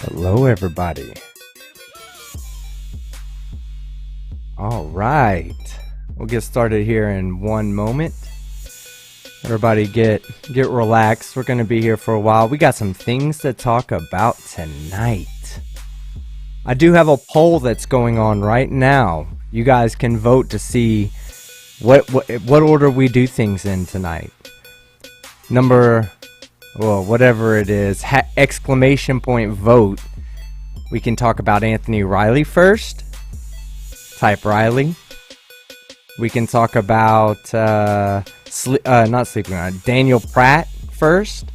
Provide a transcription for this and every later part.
Hello, everybody. All right, we'll get started here in one moment. Everybody, get relaxed. We're gonna be here for a while. We got some things to talk about tonight. I do have a poll that's going on right now. You guys can vote to see what order we do things in tonight. Whatever it is, exclamation point vote. We can talk about Anthony Riley first. Type Riley. We can talk about not sleeping on Daniel Pratt first.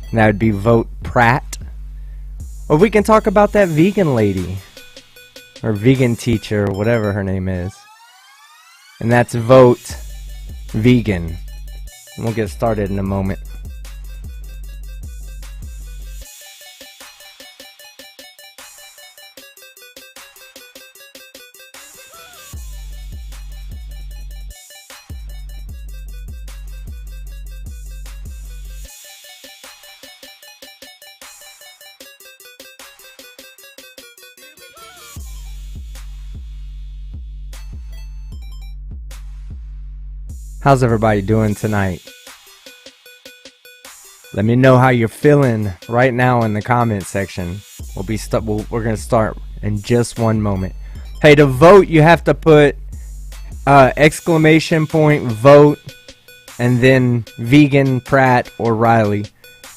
And that would be vote Pratt. Or we can talk about that vegan lady or vegan teacher, or whatever her name is. And that's vote vegan. And we'll get started in a moment. How's everybody doing tonight? Let me know how you're feeling right now in the comment section. We're gonna start in just one moment. Hey, to vote, you have to put exclamation point vote and then vegan, Pratt, or Riley.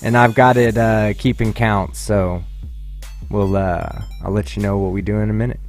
And I've got it keeping count, so I'll let you know what we do in a minute.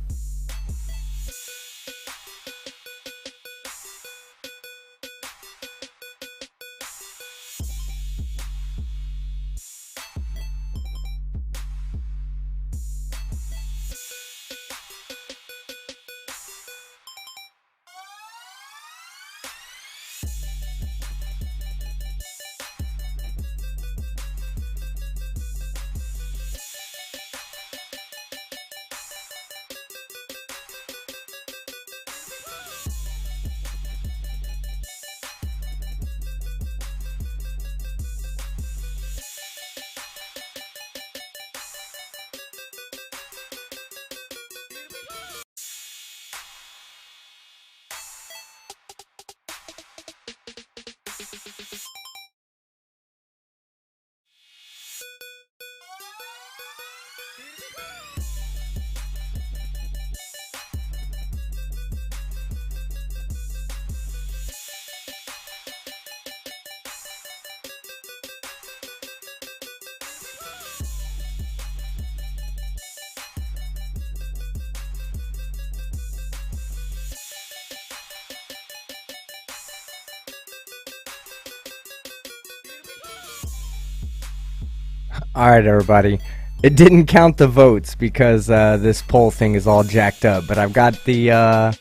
Alright, everybody. It didn't count the votes because this poll thing is all jacked up, but I've got the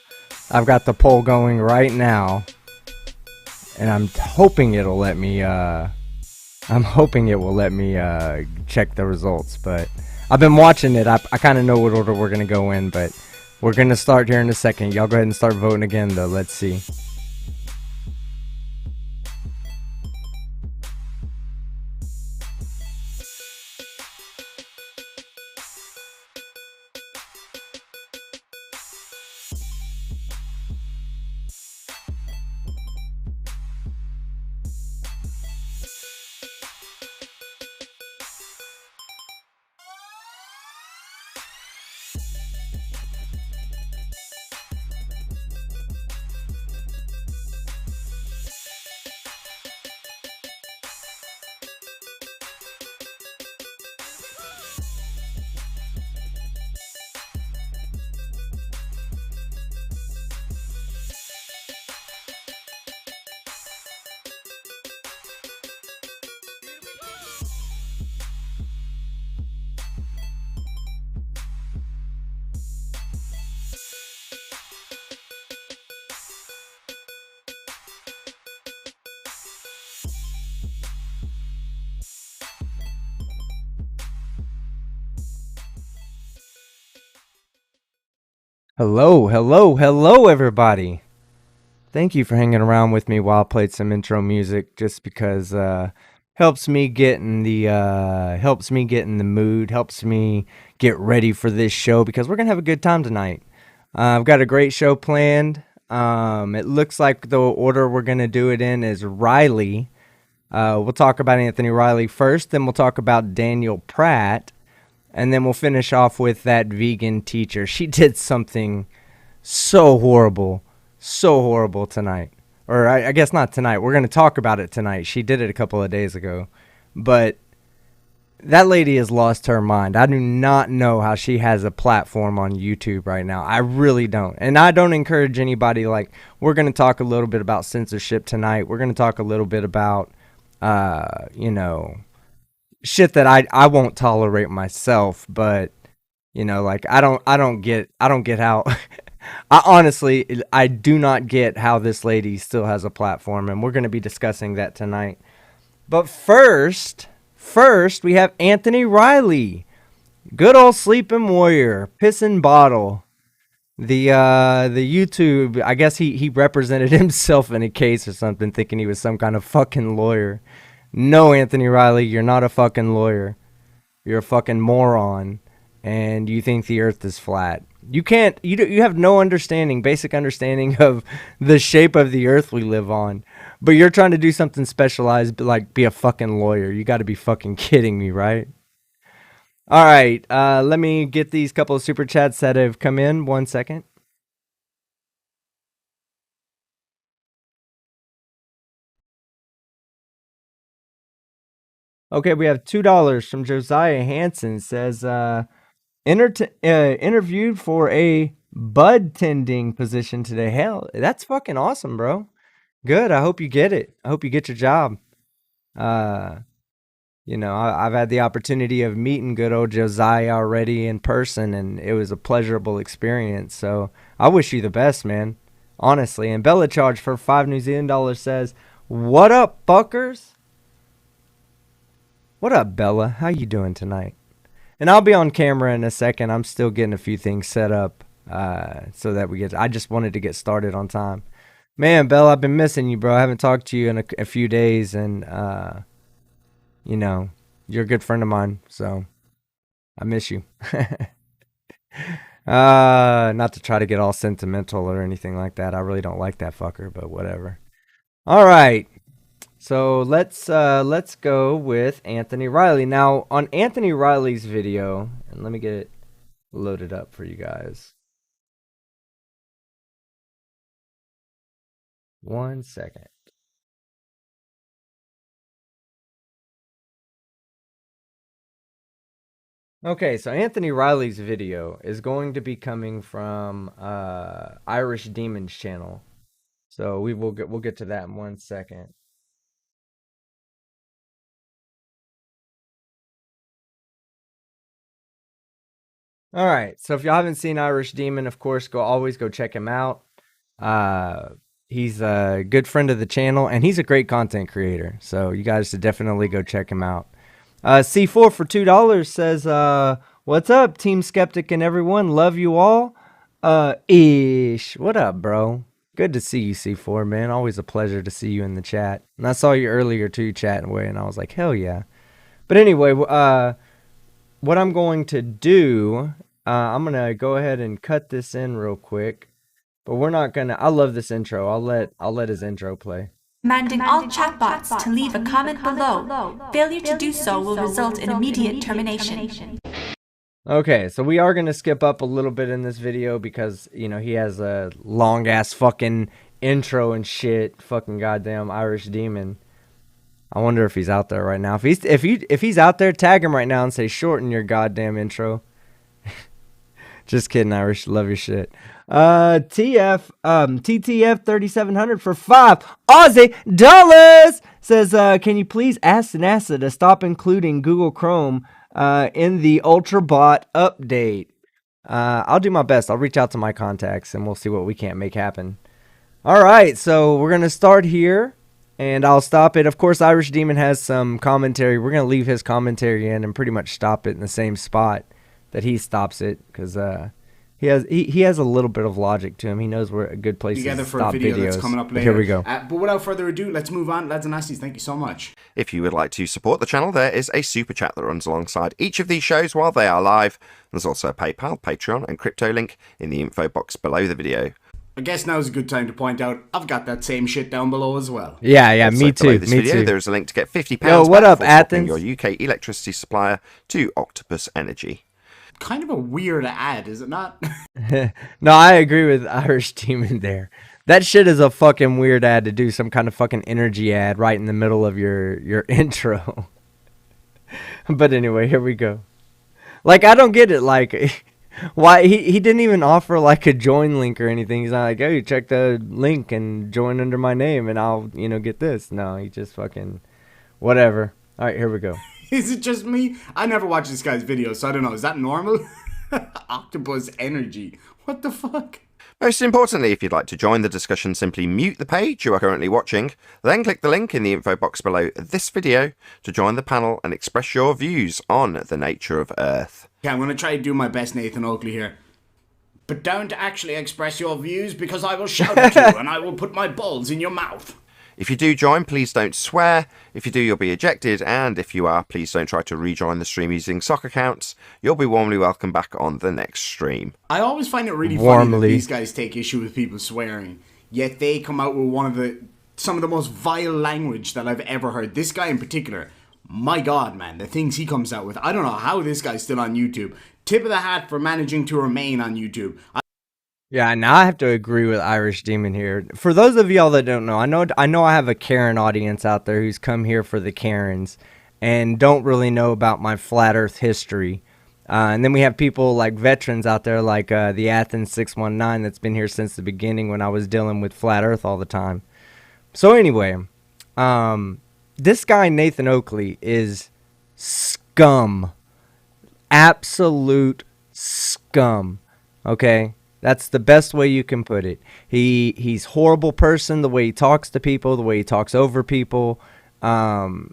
poll going right now, and I'm hoping it'll let me check the results. But I've been watching it. I kind of know what order we're gonna go in, but we're gonna start here in a second. Y'all go ahead and start voting again, though. Let's see. Hello, everybody. Thank you for hanging around with me while I played some intro music, just because helps me get in the mood, helps me get ready for this show because we're gonna have a good time tonight. I've got a great show planned. It looks like the order we're gonna do it in is Riley. We'll talk about Anthony Riley first, then we'll talk about Daniel Pratt, and then we'll finish off with that vegan teacher. She did something so horrible tonight. Or I guess not tonight. We're going to talk about it tonight. She did it a couple of days ago. But that lady has lost her mind. I do not know how she has a platform on YouTube right now. I really don't. And I don't encourage anybody. Like, we're going to talk a little bit about censorship tonight. We're going to talk a little bit about, shit that I won't tolerate myself. But, like, I don't get how... I do not get how this lady still has a platform, and we're going to be discussing that tonight. But first, we have Anthony Riley, good old sleeping warrior, pissing bottle. The YouTube, I guess he represented himself in a case or something, thinking he was some kind of fucking lawyer. No, Anthony Riley, you're not a fucking lawyer. You're a fucking moron, and you think the earth is flat. You have no basic understanding of the shape of the earth we live on. But you're trying to do something specialized, like be a fucking lawyer. You got to be fucking kidding me, right? All right, let me get these couple of super chats that have come in. 1 second. Okay, we have $2 from Josiah Hansen. Says, interviewed for a bud tending position today. Hell, that's fucking awesome, bro. Good. I hope you get it. I hope you get your job. I've had the opportunity of meeting good old Josiah already in person, and it was a pleasurable experience. So I wish you the best, man. Honestly. And Bella Charge for $5 New Zealand dollars says, "What up, fuckers?" What up, Bella? How you doing tonight? And I'll be on camera in a second. I'm still getting a few things set up so that I just wanted to get started on time. Man, Bella, I've been missing you, bro. I haven't talked to you in a few days, and, you're a good friend of mine, so I miss you. Not to try to get all sentimental or anything like that. I really don't like that fucker, but whatever. All right. So let's go with Anthony Riley. Now, on Anthony Riley's video, and let me get it loaded up for you guys. 1 second. Okay, so Anthony Riley's video is going to be coming from Irish Demon's channel. So we'll get to that in 1 second. All right, so if y'all haven't seen Irish Demon, of course, always go check him out. He's a good friend of the channel, and he's a great content creator. So you guys should definitely go check him out. C4 for $2 says, "What's up, Team Skeptic and everyone? Love you all." Ish, what up, bro? Good to see you, C4, man. Always a pleasure to see you in the chat. And I saw you earlier too, chatting away, and I was like, hell yeah. But anyway, what I'm going to do, I'm going to go ahead and cut this in real quick. But we're not going to... I love this intro. I'll let his intro play. Commanding all chatbots to leave a comment below. Failure to do so will result in immediate termination. Okay, so we are going to skip up a little bit in this video because, he has a long-ass fucking intro and shit. Fucking goddamn Irish Demon. I wonder if he's out there right now. If he's out there, tag him right now and say, "Shorten your goddamn intro." Just kidding, Irish. Love your shit. TTF 3700 for $5 Aussie says, "Can you please ask NASA to stop including Google Chrome in the UltraBot update?" I'll do my best. I'll reach out to my contacts and we'll see what we can't make happen. All right, so we're gonna start here. And I'll stop it. Of course, Irish Demon has some commentary. We're going to leave his commentary in and pretty much stop it in the same spot that he stops it. Because He has a little bit of logic to him. He knows where a good place Together is to for stop a video videos. that's coming up later. Here we go. But without further ado, let's move on. Lads and Nasties, thank you so much. If you would like to support the channel, there is a super chat that runs alongside each of these shows while they are live. There's also a PayPal, Patreon, and crypto link in the info box below the video. I guess now's a good time to point out I've got that same shit down below as well. Yeah, Also, me below too. this Me video, too. there is a link to get £50 Yo, what back up, for swapping Athens? your UK electricity supplier to Octopus Energy. Kind of a weird ad, is it not? No, I agree with Irish Demon there. That shit is a fucking weird ad to do some kind of fucking energy ad right in the middle of your intro. But anyway, here we go. Like, I don't get it. Like, why he didn't even offer like a join link or anything. He's not like, hey, check the link and join under my name and I'll, get this. No, he just fucking whatever. All right, here we go. Is it just me? I never watched this guy's videos, so I don't know. Is that normal? Octopus Energy. What the fuck? Most importantly, if you'd like to join the discussion, simply mute the page you are currently watching, then click the link in the info box below this video to join the panel and express your views on the nature of Earth. Okay, I'm going to try to do my best Nathan Oakley here. But don't actually express your views because I will shout at you and I will put my balls in your mouth. If you do join, please don't swear. If you do, you'll be ejected. And if you are, please don't try to rejoin the stream using sock accounts. You'll be warmly welcome back on the next stream. I always find it really funny that these guys take issue with people swearing, yet they come out with some of the most vile language that I've ever heard. This guy in particular, my God, man, the things he comes out with. I don't know how this guy's still on YouTube. Tip of the hat for managing to remain on YouTube. Yeah, now I have to agree with Irish Demon here. For those of y'all that don't know, I know I have a Karen audience out there who's come here for the Karens and don't really know about my flat Earth history. And then we have people like veterans out there like the Athens 619 that's been here since the beginning when I was dealing with flat Earth all the time. So anyway, this guy Nathan Oakley is scum. Absolute scum. Okay? That's the best way you can put it. He's horrible person, the way he talks to people, the way he talks over people, the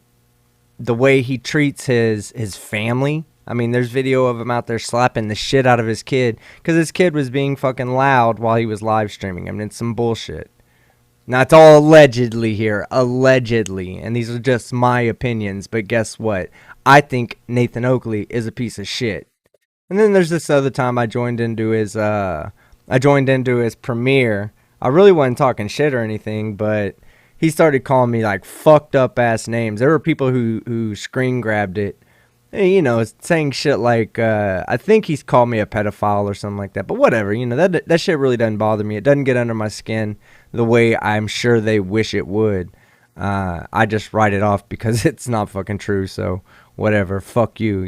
way he treats his family. I mean, there's video of him out there slapping the shit out of his kid because his kid was being fucking loud while he was live streaming. I mean, it's some bullshit. Now, it's all allegedly here. Allegedly. And these are just my opinions. But guess what? I think Nathan Oakley is a piece of shit. And then there's this other time I joined into his premiere. I really wasn't talking shit or anything, but he started calling me like fucked up ass names. There were people who screen grabbed it, and, saying shit like I think he's called me a pedophile or something like that. But whatever, that shit really doesn't bother me. It doesn't get under my skin the way I'm sure they wish it would. I just write it off because it's not fucking true. So whatever, fuck you,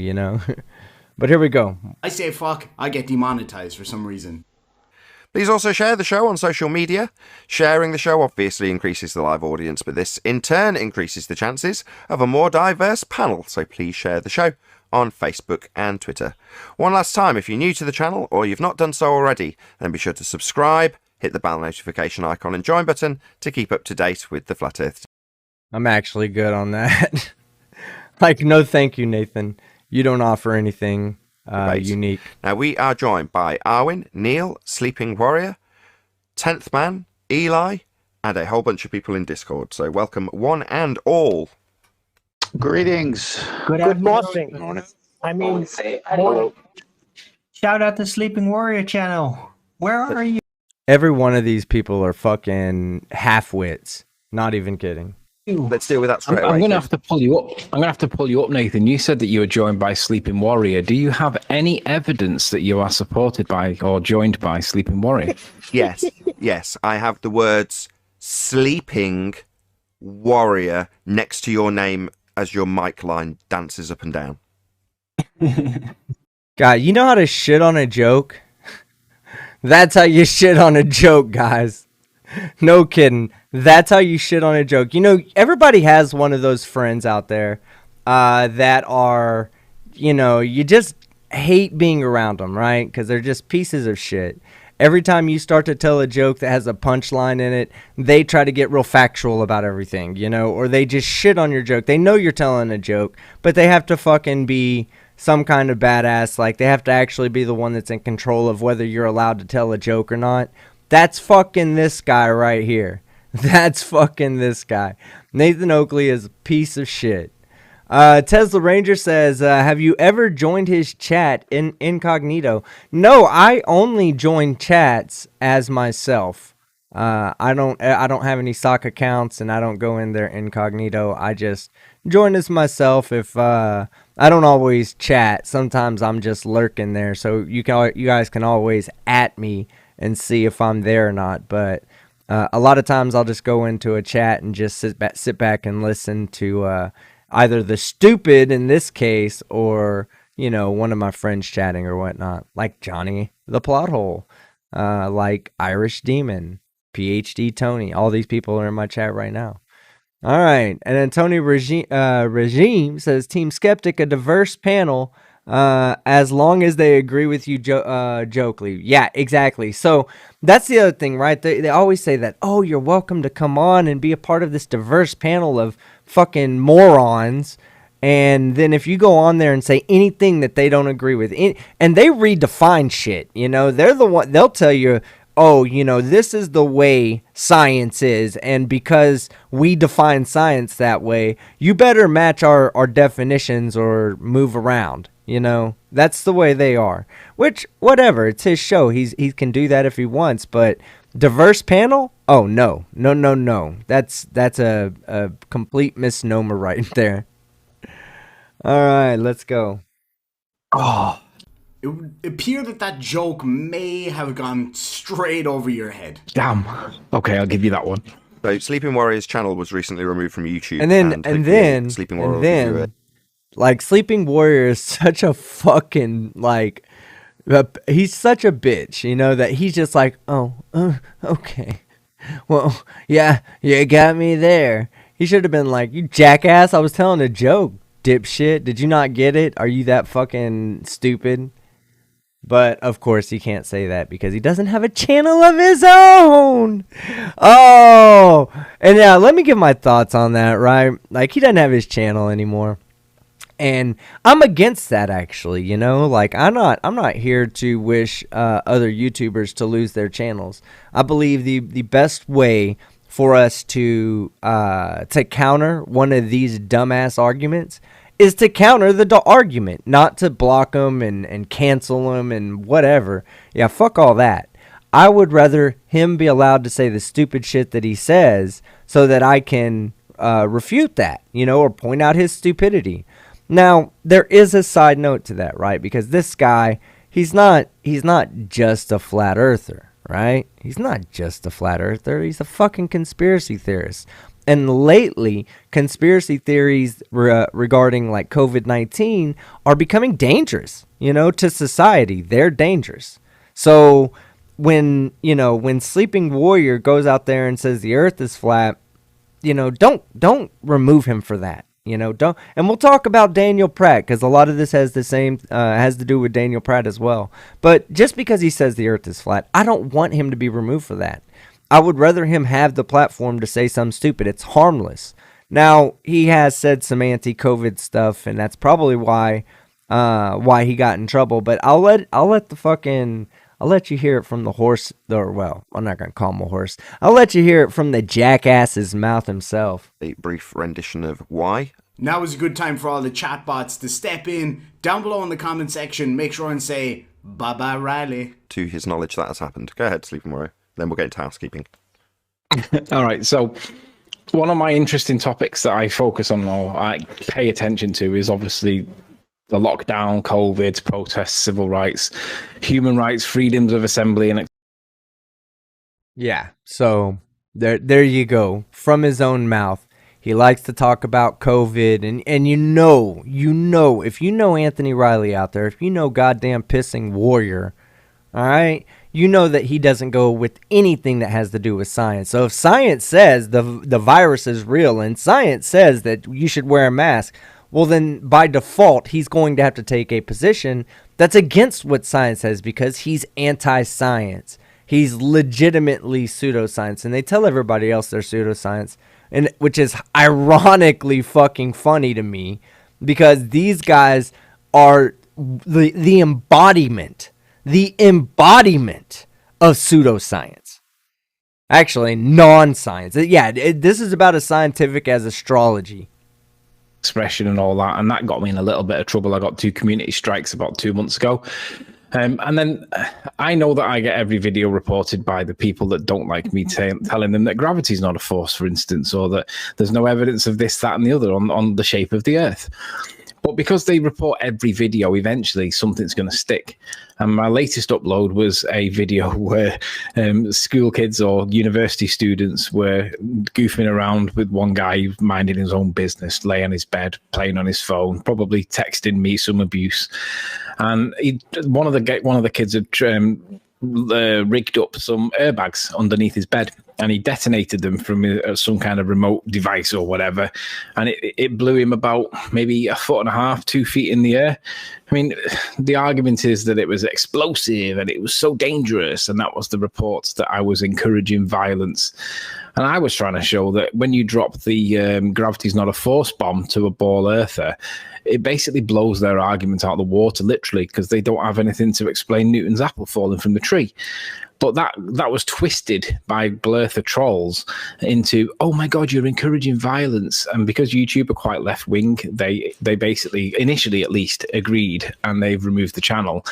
But here we go. I say fuck, I get demonetized for some reason. Please also share the show on social media. Sharing the show obviously increases the live audience, but this in turn increases the chances of a more diverse panel. So please share the show on Facebook and Twitter. One last time, if you're new to the channel or you've not done so already, then be sure to subscribe, hit the bell notification icon and join button to keep up to date with the Flat Earth. I'm actually good on that. Like, no thank you, Nathan. You don't offer anything unique. Now, we are joined by Arwin, Neil, Sleeping Warrior, 10th Man, Eli, and a whole bunch of people in Discord. So welcome one and all. Greetings. Good morning. I mean, shout out to Sleeping Warrior channel. Where are you? Every one of these people are fucking half-wits. Not even kidding. Let's deal with that straight away. I'm going to have to pull you up. I'm going to have to pull you up, Nathan. You said that you were joined by Sleeping Warrior. Do you have any evidence that you are supported by or joined by Sleeping Warrior? Yes. I have the words Sleeping Warrior next to your name as your mic line dances up and down. God, you know how to shit on a joke? That's how you shit on a joke, guys. No kidding. That's how you shit on a joke. Everybody has one of those friends out there that are, you just hate being around them, right? Because they're just pieces of shit. Every time you start to tell a joke that has a punchline in it, they try to get real factual about everything, or they just shit on your joke. They know you're telling a joke, but they have to fucking be some kind of badass. Like, they have to actually be the one that's in control of whether you're allowed to tell a joke or not. That's fucking this guy right here. That's fucking this guy. Nathan Oakley is a piece of shit. Tesla Ranger says, have you ever joined his chat in incognito? No, I only join chats as myself. I don't have any stock accounts, and I don't go in there incognito. I just join as myself. If I don't always chat, sometimes I'm just lurking there. So you guys can always at me and see if I'm there or not. But a lot of times I'll just go into a chat and just sit back and listen to either the stupid in this case, or one of my friends chatting or whatnot, like Johnny the Plot Hole, like Irish Demon, PhD Tony. All these people are in my chat right now. All right, and then Tony Regime says, Team Skeptic, a diverse panel, as long as they agree with you, Jokley. Yeah, exactly. So that's the other thing, right? They always say that, oh, you're welcome to come on and be a part of this diverse panel of fucking morons. And then if you go on there and say anything that they don't agree with, and they redefine shit, they're the one, they'll tell you, oh, this is the way science is, and because we define science that way, you better match our definitions or move around. That's the way they are. Which, whatever, it's his show. He can do that if he wants. But diverse panel? Oh, no. That's a complete misnomer right there. All right, let's go. Oh. It would appear that joke may have gone straight over your head. Damn. Okay, I'll give you that one. So Sleeping Warrior's channel was recently removed from YouTube. And then Sleeping Warrior like, Sleeping Warrior is such a fucking, like, he's such a bitch, that he's just like, oh, okay. Well, yeah, you got me there. He should have been like, you jackass, I was telling a joke, dipshit. Did you not get it? Are you that fucking stupid? But, of course, he can't say that because he doesn't have a channel of his own. Oh, and yeah, let me give my thoughts on that, right? Like, he doesn't have his channel anymore. And I'm against that, actually, like, I'm not here to wish other YouTubers to lose their channels. I believe the best way for us to counter one of these dumbass arguments is to counter the argument, not to block them and cancel them and whatever. Yeah, fuck all that. I would rather him be allowed to say the stupid shit that he says so that I can refute that, or point out his stupidity. Now, there is a side note to that, right? Because this guy, he's not just a flat earther, right? He's not just a flat earther. He's a fucking conspiracy theorist. And lately, conspiracy theories regarding like COVID-19 are becoming dangerous, to society. They're dangerous. So when Sleeping Warrior goes out there and says the earth is flat, don't remove him for that. Don't, and we'll talk about Daniel Pratt because a lot of this has to do with Daniel Pratt as well. But just because he says the earth is flat, I don't want him to be removed for that. I would rather him have the platform to say something stupid. It's harmless. Now, he has said some anti-COVID stuff, and that's probably why he got in trouble. But I'll let you hear it from the horse. Well, I'm not gonna call him a horse. I'll let you hear it from the jackass's mouth himself. A brief rendition of why. Now is a good time for all the chatbots to step in down below in the comment section. Make sure and say bye-bye, Riley. To his knowledge, that has happened. Go ahead, Sleeping Warrior. Then we'll get into housekeeping. All right, so one of my interesting topics that I focus on or I pay attention to is obviously the lockdown, COVID, protests, civil rights, human rights, freedoms of assembly, and yeah. So there you go. From his own mouth, he likes to talk about COVID, and if you know Anthony Riley out there, if you know goddamn pissing warrior, all right, you know that he doesn't go with anything that has to do with science. So if science says the virus is real and science says that you should wear a mask, well, then by default, he's going to have to take a position that's against what science says because he's anti-science. He's legitimately pseudoscience, and they tell everybody else they're pseudoscience, which is ironically fucking funny to me because these guys are the embodiment of pseudoscience. Actually, non-science. Yeah, this is about as scientific as astrology. Expression and all that, and that got me in a little bit of trouble. I got 2 community strikes about 2 months ago. And then I know that I get every video reported by the people that don't like me telling them that gravity is not a force, for instance, or that there's no evidence of this, that, and the other on the shape of the Earth. But because they report every video, eventually something's going to stick. And my latest upload was a video where school kids or university students were goofing around with one guy minding his own business, laying on his bed, playing on his phone, probably texting me some abuse. And one of the kids had rigged up some airbags underneath his bed, and he detonated them from some kind of remote device or whatever, and it blew him about maybe 1.5 feet, 2 feet in the air. I mean, the argument is that it was explosive and it was so dangerous, and that was the reports that I was encouraging violence. And I was trying to show that when you drop the gravity's not a force bomb to a ball earther, it basically blows their argument out of the water, literally, because they don't have anything to explain Newton's apple falling from the tree. But that was twisted by Blurther trolls into, oh my God, you're encouraging violence. And because YouTube are quite left wing, they basically, initially at least, agreed, and they've removed the channel.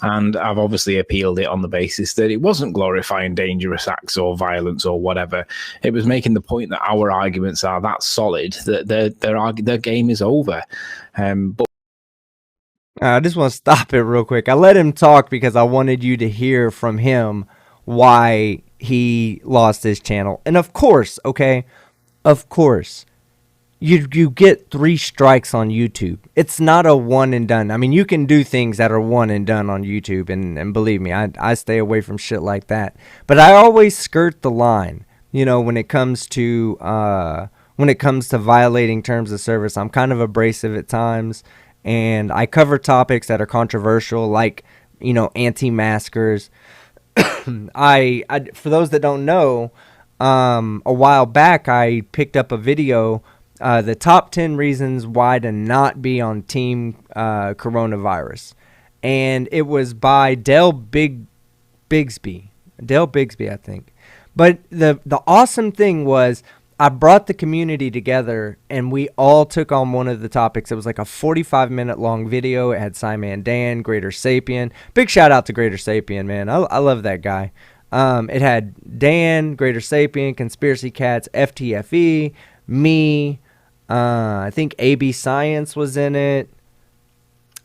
And I've obviously appealed it on the basis that it wasn't glorifying dangerous acts or violence or whatever. It was making the point that our arguments are that solid that their game is over. But I just want to stop it real quick. I let him talk because I wanted you to hear from him why he lost his channel. And of course, okay, you get 3 strikes on YouTube. It's not a one and done. I mean, you can do things that are one and done on YouTube, and believe me, I stay away from shit like that. But I always skirt the line, you know, when it comes to violating terms of service. I'm kind of abrasive at times. And I cover topics that are controversial, like, you know, anti-maskers. I for those that don't know, a while back I picked up a video, the top 10 reasons why to not be on Team Coronavirus, and it was by Dale Bigsby, I think. But the awesome thing was, I brought the community together, and we all took on one of the topics. It was like a 45-minute long video. It had Simon Dan, Greater Sapien. Big shout out to Greater Sapien, man. I love that guy. It had Dan, Greater Sapien, Conspiracy Cats, FTFE, me. I think AB Science was in it,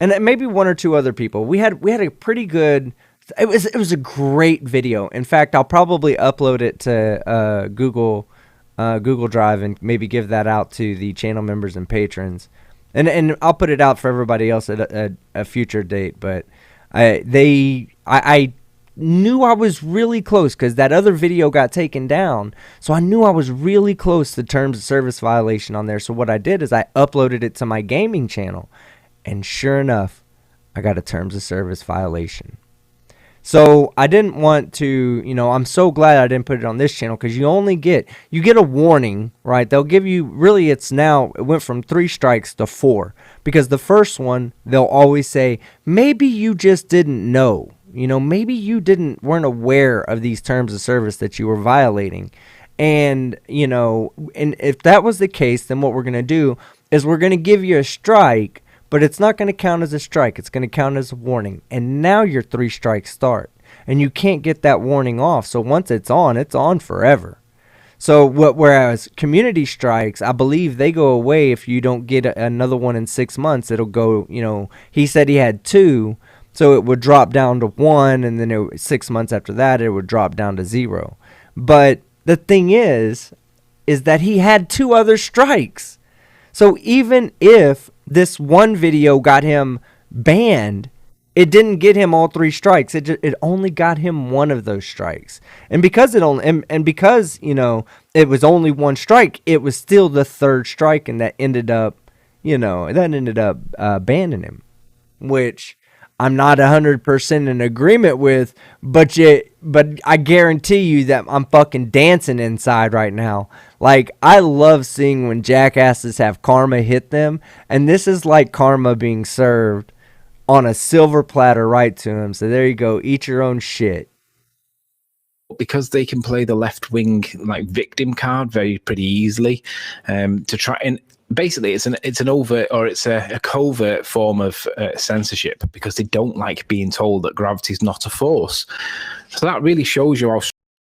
and maybe 1 or 2 other people. We had a pretty good. It was a great video. In fact, I'll probably upload it to Google Drive and maybe give that out to the channel members and patrons, and I'll put it out for everybody else at a future date. But I knew I was really close because that other video got taken down, so I knew I was really close to terms of service violation on there. So what I did is I uploaded it to my gaming channel, and sure enough, I got a terms of service violation. So I didn't want to, you know, I'm so glad I didn't put it on this channel, because you get a warning, right? They'll give you, really it went from 3 strikes to 4, because the first one, they'll always say, maybe you just didn't know, you know, maybe you weren't aware of these terms of service that you were violating. And, you know, and if that was the case, then what we're going to do is we're going to give you a strike, but it's not going to count as a strike. It's going to count as a warning. And now your 3 strikes start. And you can't get that warning off. So once it's on forever. So whereas community strikes, I believe they go away if you don't get another one in 6 months. It'll go, you know, he said he had 2. So it would drop down to 1. And then 6 months after that, it would drop down to 0. But the thing is that he had 2 other strikes. So even if this one video got him banned, it didn't get him all 3 strikes. It only got him 1 of those strikes. And because because, you know, it was only 1 strike, it was still the 3rd strike, and that ended up banning him, which I'm not 100% in agreement with, but I guarantee you that I'm fucking dancing inside right now. Like, I love seeing when jackasses have karma hit them, and this is like karma being served. on a silver platter right to him. So there you go. Eat your own shit. Because they can play the left wing like victim card pretty easily, to try and basically it's an overt, or it's a covert form of censorship, because they don't like being told that gravity is not a force. So that really shows you how.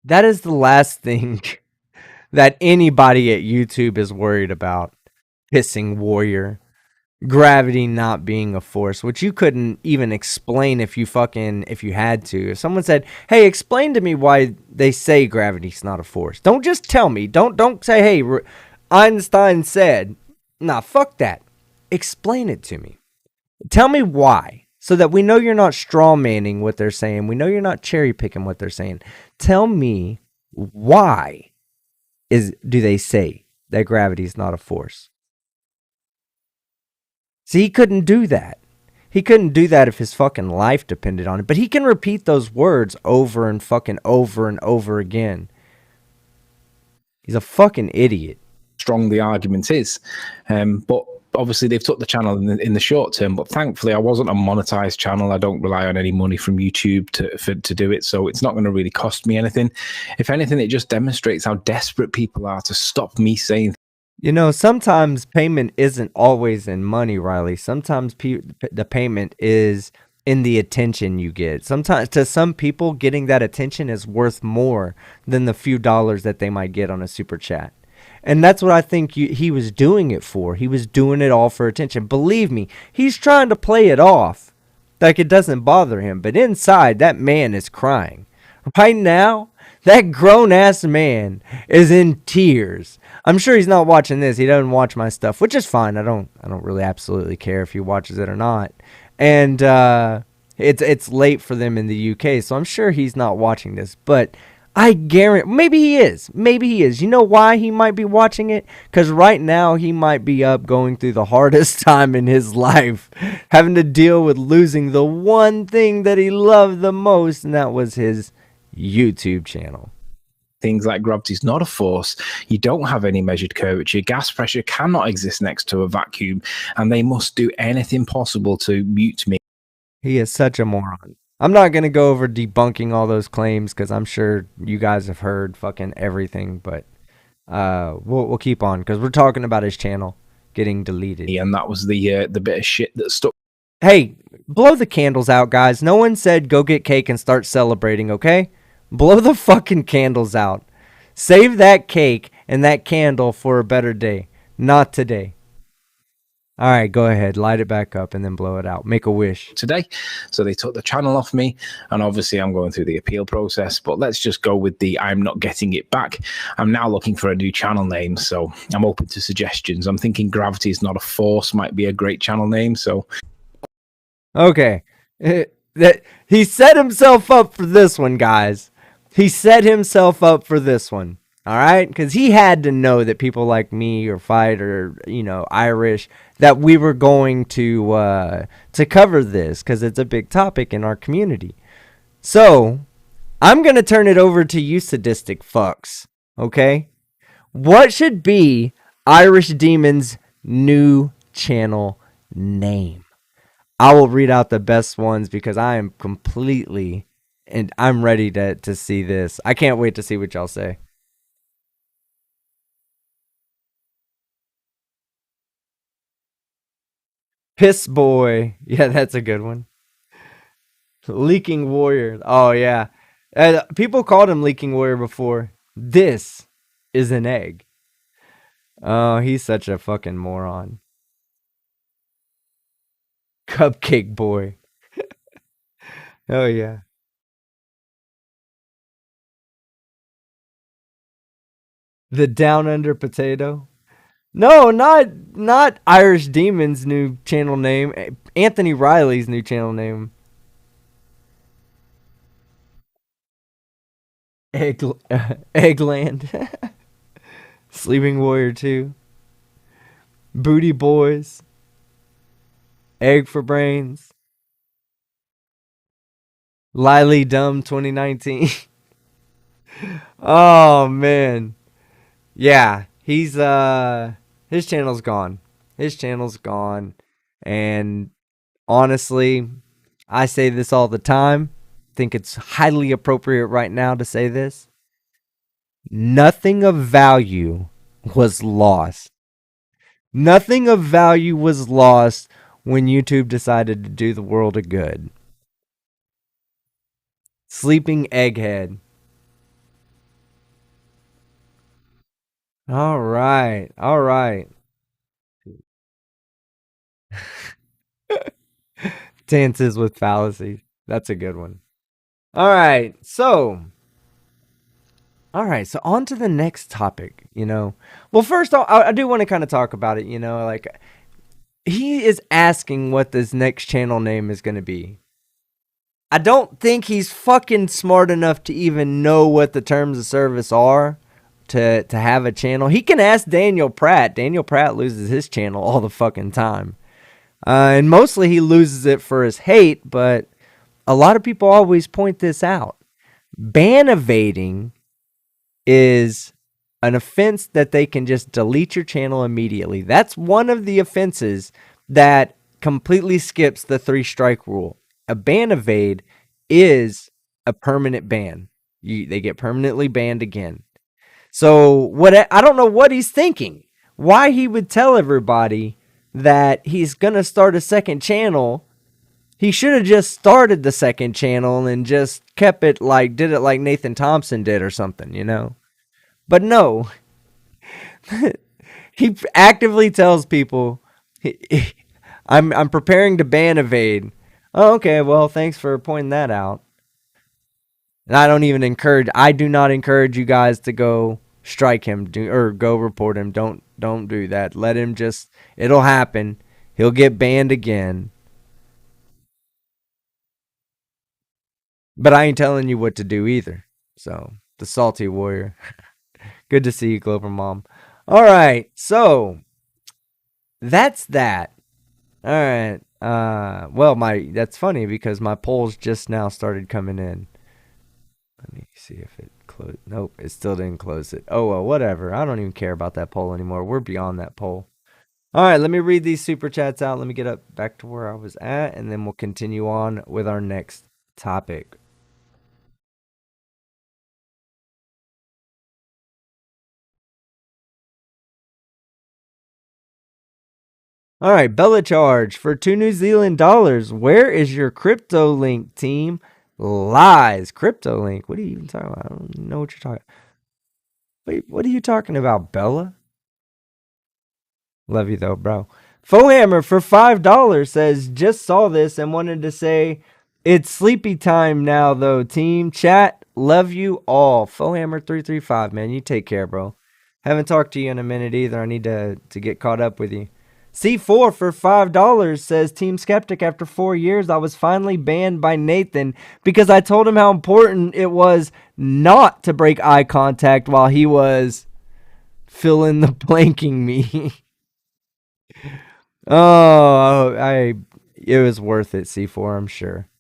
That is the last thing that anybody at YouTube is worried about. Pissing Warrior. Gravity not being a force, which you couldn't even explain if you had to. If someone said, hey, explain to me why they say gravity's not a force. Don't just tell me. Don't say, hey, Einstein said. Nah, fuck that. Explain it to me. Tell me why, so that we know you're not straw manning what they're saying. We know you're not cherry picking what they're saying. Tell me why do they say that gravity's not a force? See, he couldn't do that. He couldn't do that if his fucking life depended on it. But he can repeat those words over and over again. He's a fucking idiot. Strong the argument is, but obviously they've took the channel in the short term. But thankfully, I wasn't a monetized channel. I don't rely on any money from YouTube to do it, so it's not going to really cost me anything. If anything, it just demonstrates how desperate people are to stop me saying. You know, sometimes payment isn't always in money, Riley. Sometimes the payment is in the attention you get. Sometimes, to some people, getting that attention is worth more than the few dollars that they might get on a super chat. And that's what I think he was doing it for. He was doing it all for attention. Believe me, he's trying to play it off like it doesn't bother him. But inside, that man is crying. Right now, that grown-ass man is in tears. I'm sure he's not watching this. He doesn't watch my stuff, which is fine. I don't really absolutely care if he watches it or not. And it's late for them in the UK, so I'm sure he's not watching this. But I guarantee, maybe he is. Maybe he is. You know why he might be watching it? Because right now he might be up going through the hardest time in his life, having to deal with losing the one thing that he loved the most, and that was his YouTube channel. Things like gravity is not a force. You don't have any measured curvature. Gas pressure cannot exist next to a vacuum, and they must do anything possible to mute me. He is such a moron. I'm not going to go over debunking all those claims because I'm sure you guys have heard fucking everything, but we'll keep on because we're talking about his channel getting deleted. And that was the bit of shit that stuck. Hey, blow the candles out, guys. No one said go get cake and start celebrating, okay? Blow the fucking candles out. Save that cake and that candle for a better day. Not today. All right, go ahead. Light it back up and then blow it out. Make a wish. Today. So they took the channel off me, and obviously I'm going through the appeal process, but let's just go with the I'm not getting it back. I'm now looking for a new channel name, so I'm open to suggestions. I'm thinking Gravity is Not a Force might be a great channel name, so... Okay. He set himself up for this one, guys. He set himself up for this one. All right? Because he had to know that people like me or Fight or, Irish, that we were going to cover this because it's a big topic in our community. So, I'm going to turn it over to you sadistic fucks. Okay? What should be Irish Demon's new channel name? I will read out the best ones because I am completely, and I'm ready to see this. I can't wait to see what y'all say. Piss Boy. Yeah, that's a good one. Leaking Warrior. Oh, yeah. People called him Leaking Warrior before. This is an egg. Oh, he's such a fucking moron. Cupcake Boy. Oh, yeah. The Down Under Potato. No, not Irish Demon's new channel name. Anthony Riley's new channel name. Eggland. Sleeping Warrior 2. Booty Boys. Egg for Brains. Lily Dumb 2019. Oh, man. Yeah, he's his channel's gone. His channel's gone, and Honestly, I say this all the time. Think it's highly appropriate right now to say this. Nothing of value was lost. Nothing of value was lost when YouTube decided to do the world a good. Sleeping egghead. All right. All right. Dances with fallacies. That's a good one. All right. So on to the next topic, Well, first, I do want to kind of talk about it, like he is asking what this next channel name is going to be. I don't think he's fucking smart enough to even know what the terms of service are to have a channel. He can ask Daniel Pratt. Daniel Pratt loses his channel all the fucking time. And mostly he loses it for his hate, but a lot of people always point this out. Ban evading is an offense that they can just delete your channel immediately. That's one of the offenses that completely skips the 3-strike rule. A ban evade is a permanent ban. They get permanently banned again. So I don't know what he's thinking. Why he would tell everybody that he's going to start a second channel. He should have just started the second channel and just kept it did it like Nathan Thompson did or something, But no. He actively tells people, I'm preparing to ban evade. Oh, okay, well, thanks for pointing that out. And I do not encourage you guys to go strike him or go report him. Don't do that. Let him it'll happen. He'll get banned again. But I ain't telling you what to do either. So, the salty warrior. Good to see you, Glover Mom. All right, so that's that. All right. Well, that's funny because my polls just now started coming in. Let me see if it closed. Nope, it still didn't close it. Oh, well, whatever. I don't even care about that poll anymore. We're beyond that poll. All right, let me read these super chats out. Let me get back to where I was at, and then we'll continue on with our next topic. All right, Bella Charge for $2 New Zealand dollars. Where is your crypto link, team? Lies. Crypto link. What are you even talking about? I don't know what you're talking about. Wait, what are you talking about, Bella? Love you though, bro. Fohammer for $5 says, just saw this and wanted to say it's sleepy time now though, team. Chat, love you all. Fohammer335, man. You take care, bro. Haven't talked to you in a minute either. I need to get caught up with you. C4 for $5 says, Team Skeptic, after 4 years, I was finally banned by Nathan because I told him how important it was not to break eye contact while he was fill in the blanking me. Oh, it was worth it, C4, I'm sure.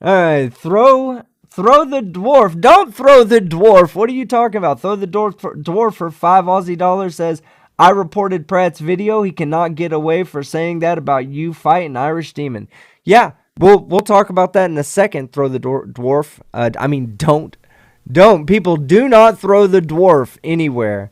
All right, throw the dwarf. Don't throw the dwarf. What are you talking about? Throw the dwarf for $5 Aussie dollars says, I reported Pratt's video. He cannot get away for saying that about you fighting Irish Demon. Yeah, we'll talk about that in a second. Throw the dwarf. Don't. People, do not throw the dwarf anywhere.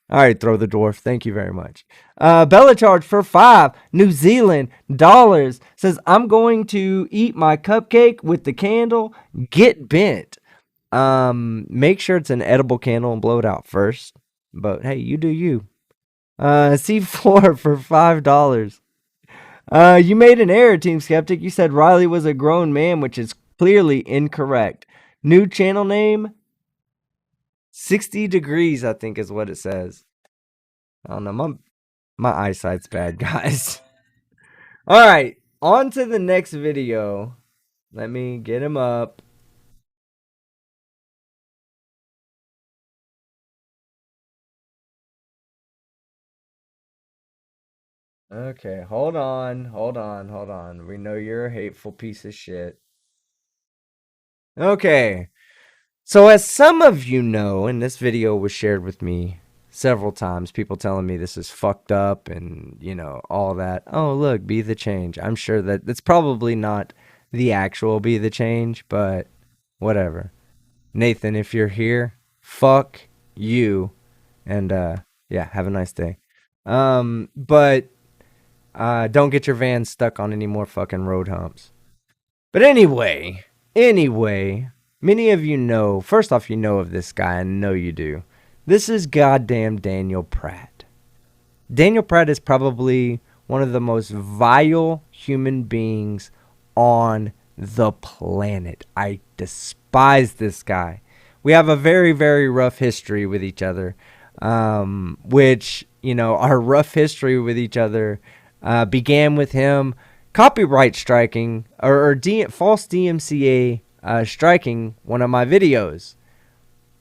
All right, throw the dwarf. Thank you very much. Bella Charge for $5 New Zealand dollars says, I'm going to eat my cupcake with the candle. Get bent. Make sure it's an edible candle and blow it out first. But hey, you do you. C4 for $5. You made an error, Team Skeptic. You said Riley was a grown man, which is clearly incorrect. New channel name, 60 degrees, I think is what it says. I don't know. My eyesight's bad, guys. All right, on to the next video. Let me get him up. Okay, hold on. We know you're a hateful piece of shit. Okay. So as some of you know, and this video was shared with me several times, people telling me this is fucked up and, all that. Oh, look, be the change. I'm sure that it's probably not the actual be the change, but whatever. Nathan, if you're here, fuck you. And yeah, have a nice day. But don't get your van stuck on any more fucking road humps. But anyway, many of you know, first off, you know of this guy. I know you do. This is goddamn Daniel Pratt. Daniel Pratt is probably one of the most vile human beings on the planet. I despise this guy. We have a very, very rough history with each other, which, our rough history with each other began with him copyright striking or false DMCA striking one of my videos.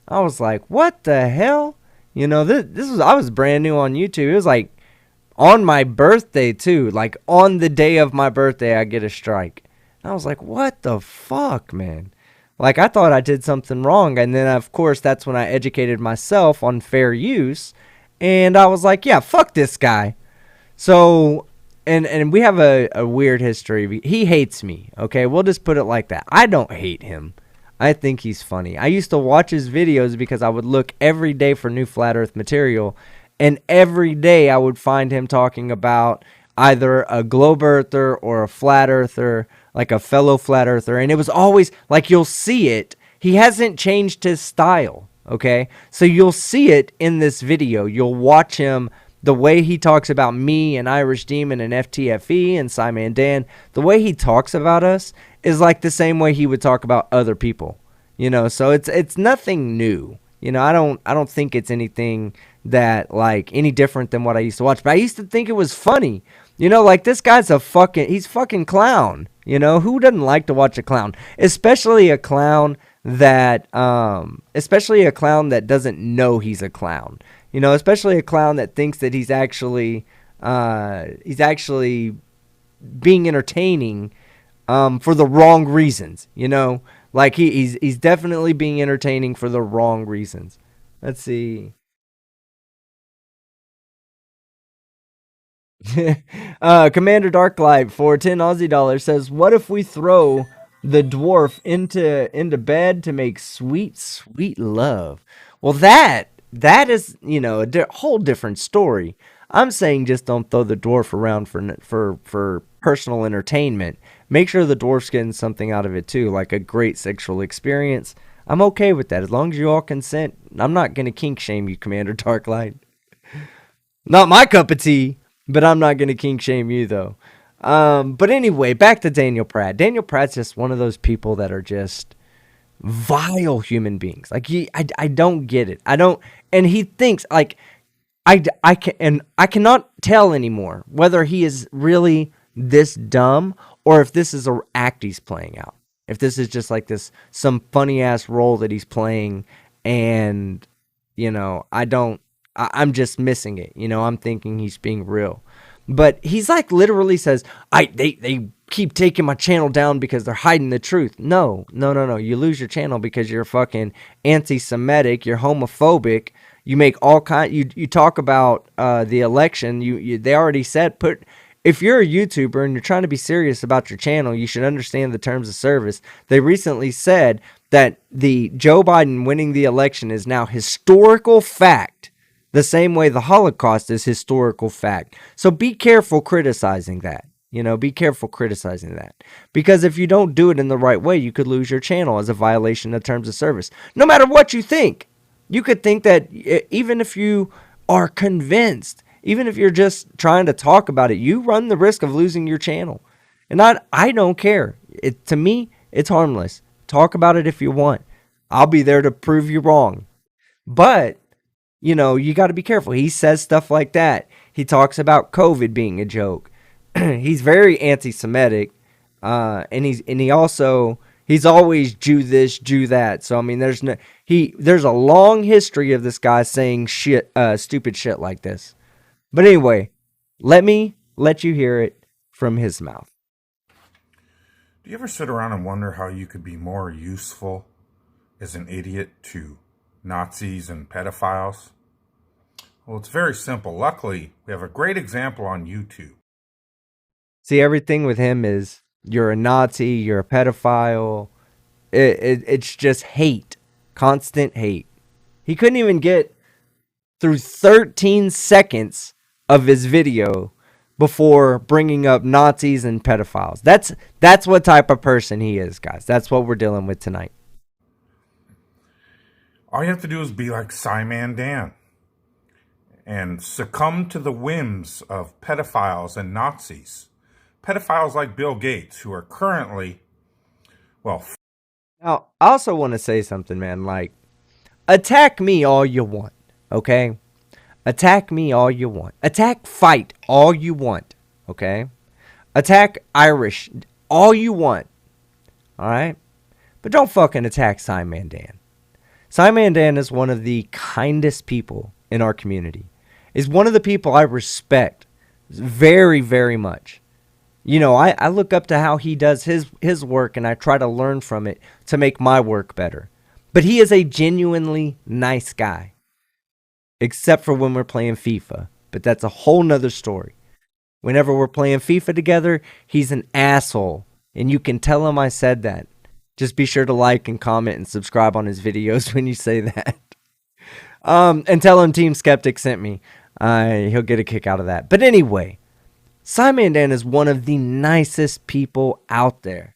I was like, what the hell? I was brand new on YouTube. It was like on my birthday too. Like on the day of my birthday, I get a strike. And I was like, what the fuck, man? Like I thought I did something wrong. And then of course, that's when I educated myself on fair use. And I was like, yeah, fuck this guy. So, and we have a weird history. He hates me. Okay. We'll just put it like that. I don't hate him. I think he's funny. I used to watch his videos because I would look every day for new flat earth material. And every day I would find him talking about either a globe earther or a flat earther, like a fellow flat earther. And it was always like, you'll see it. He hasn't changed his style. Okay. So you'll see it in this video. You'll watch him, the way he talks about me and Irish Demon and FTFE and Simon Dan, the way he talks about us is like the same way he would talk about other people, so it's nothing new. I don't think it's anything that like any different than what I used to watch, but I used to think it was funny, like this guy's he's fucking clown, who doesn't like to watch a clown, especially a clown that doesn't know he's a clown, especially a clown that thinks that he's actually being entertaining for the wrong reasons, like he's definitely being entertaining for the wrong reasons. Let's see. Commander Darklight for 10 Aussie dollars says, what if we throw the dwarf into bed to make sweet, sweet love? Well, that is, a whole different story. I'm saying just don't throw the dwarf around for personal entertainment. Make sure the dwarf's getting something out of it too, like a great sexual experience. I'm okay with that as long as you all consent. I'm not gonna kink shame you, Commander Darklight. Not my cup of tea, but I'm not gonna kink shame you though. But anyway, back to Daniel Pratt. Daniel Pratt's just one of those people that are just vile human beings. Like I don't get it. And he thinks like I cannot tell anymore whether he is really this dumb or if this is an act he's playing out. If this is just like some funny ass role that he's playing, and I'm just missing it. I'm thinking he's being real, but he's like literally says, they keep taking my channel down because they're hiding the truth. No. You lose your channel because you're fucking anti-Semitic. You're homophobic. You make all kind. You talk about the election. They already said if you're a YouTuber and you're trying to be serious about your channel, you should understand the terms of service. They recently said that the Joe Biden winning the election is now historical fact, the same way the Holocaust is historical fact. So be careful criticizing that. Be careful criticizing that. Because if you don't do it in the right way, you could lose your channel as a violation of terms of service. No matter what you think. You could think that even if you are convinced, even if you're just trying to talk about it, you run the risk of losing your channel. And I don't care. To me, it's harmless. Talk about it if you want. I'll be there to prove you wrong. But, you got to be careful. He says stuff like that. He talks about COVID being a joke. He's very anti-Semitic. And he's always Jew this, Jew that. So, I mean, there's a long history of this guy saying stupid shit like this. But anyway, let me let you hear it from his mouth. Do you ever sit around and wonder how you could be more useful as an idiot to Nazis and pedophiles? Well, it's very simple. Luckily, we have a great example on YouTube. See, everything with him is you're a Nazi, you're a pedophile. It's just hate, constant hate. He couldn't even get through 13 seconds of his video before bringing up Nazis and pedophiles. That's what type of person he is, guys. That's what we're dealing with tonight. All you have to do is be like Simon Dan and succumb to the whims of pedophiles and Nazis. Pedophiles like Bill Gates, who are currently, well... Now, I also want to say something, man. Like, attack me all you want, okay? Attack me all you want. Attack Fight all you want, okay? Attack Irish all you want, all right? But don't fucking attack Simon Dan. Simon Dan is one of the kindest people in our community. Is one of the people I respect very, very much. You know, I look up to how he does his work, and I try to learn from it to make my work better. But he is a genuinely nice guy. Except for when we're playing FIFA. But that's a whole nother story. Whenever we're playing FIFA together, he's an asshole. And you can tell him I said that. Just be sure to like and comment and subscribe on his videos when you say that. And tell him Team Skeptic sent me. He'll get a kick out of that. But anyway, Simon Dan is one of the nicest people out there.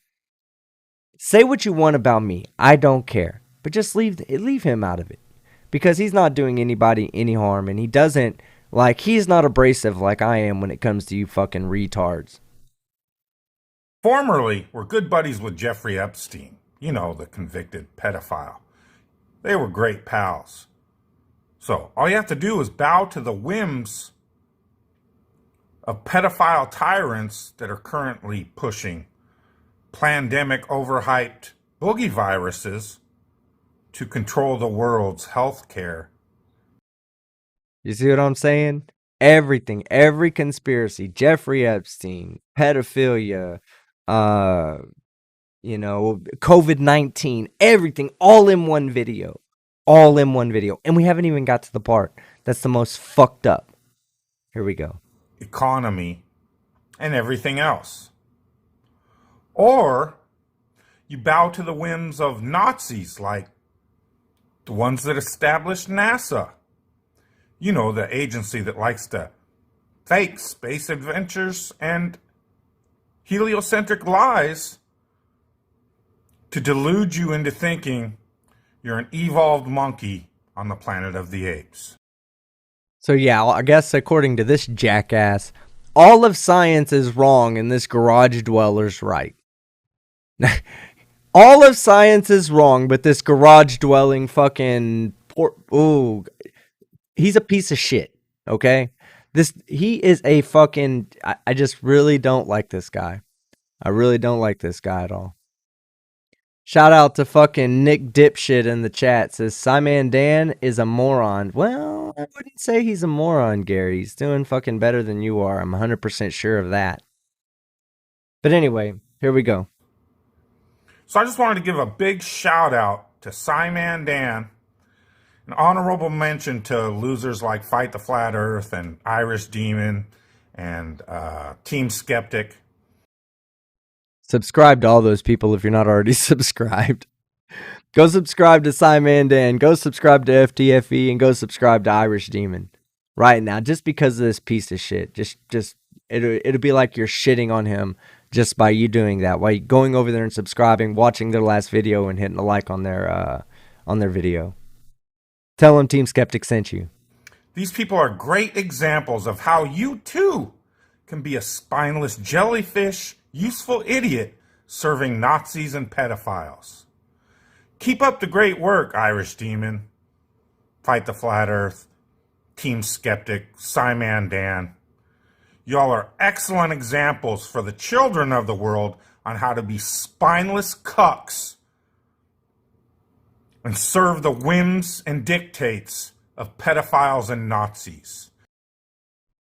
Say what you want about me. I don't care. But just leave him out of it. Because he's not doing anybody any harm. And he doesn't, he's not abrasive like I am when it comes to you fucking retards. Formerly were good buddies with Jeffrey Epstein. You know, the convicted pedophile. They were great pals. So all you have to do is bow to the whims of pedophile tyrants that are currently pushing pandemic overhyped boogie viruses to control the world's health care. You see what I'm saying? Everything, every conspiracy, Jeffrey Epstein, pedophilia, COVID-19, everything, all in one video. All in one video. And we haven't even got to the part that's the most fucked up. Here we go. Economy and everything else. Or you bow to the whims of Nazis like the ones that established NASA. You know, the agency that likes to fake space adventures and heliocentric lies to delude you into thinking you're an evolved monkey on the planet of the apes. So yeah, I guess according to this jackass, all of science is wrong and this garage dweller's right. All of science is wrong, but this garage dwelling fucking he's a piece of shit, okay? He is a fucking... I just really don't like this guy. I really don't like this guy at all. Shout out to fucking Nick Dipshit in the chat. Says, Simon Dan is a moron. Well, I wouldn't say he's a moron, Gary. He's doing fucking better than you are. I'm 100% sure of that. But anyway, here we go. So I just wanted to give a big shout out to Simon Dan. An honorable mention to losers like Fight the Flat Earth and Irish Demon and Team Skeptic. Subscribe to all those people if you're not already subscribed. Go subscribe to Simon Dan. Go subscribe to FTFE and go subscribe to Irish Demon right now. Just because of this piece of shit. Just it'll be like you're shitting on him just by you doing that. By going over there and subscribing, watching their last video, and hitting a like on their video. Tell them Team Skeptic sent you. These people are great examples of how you too can be a spineless jellyfish, useful idiot serving Nazis and pedophiles. Keep up the great work, Irish Demon, Fight the Flat Earth, Team Skeptic, Simon Dan. Y'all are excellent examples for the children of the world on how to be spineless cucks and serve the whims and dictates of pedophiles and Nazis.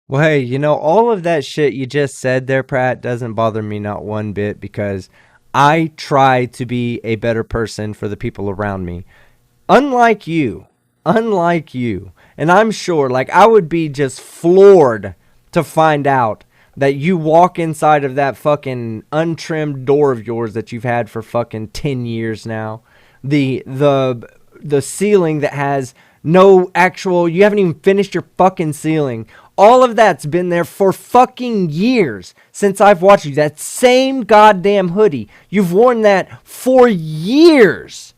Well, hey, all of that shit you just said there, Pratt, doesn't bother me not one bit because I try to be a better person for the people around me. Unlike you. And I'm sure, like, I would be just floored to find out that you walk inside of that fucking untrimmed door of yours that you've had for fucking 10 years now. The ceiling that has no actual, you haven't even finished your fucking ceiling. All of that's been there for fucking years since I've watched you. That same goddamn hoodie. You've worn that for years.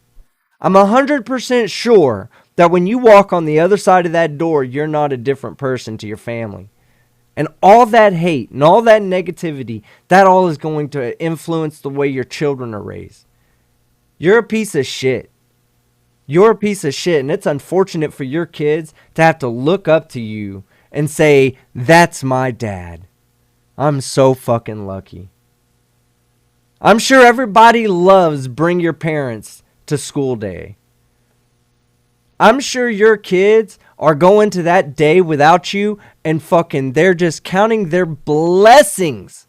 I'm 100% sure that when you walk on the other side of that door, you're not a different person to your family. And all that hate and all that negativity, that all is going to influence the way your children are raised. You're a piece of shit. You're a piece of shit, and it's unfortunate for your kids to have to look up to you and say, that's my dad. I'm so fucking lucky. I'm sure everybody loves Bring Your Parents to School Day. I'm sure your kids are going to that day without you and fucking they're just counting their blessings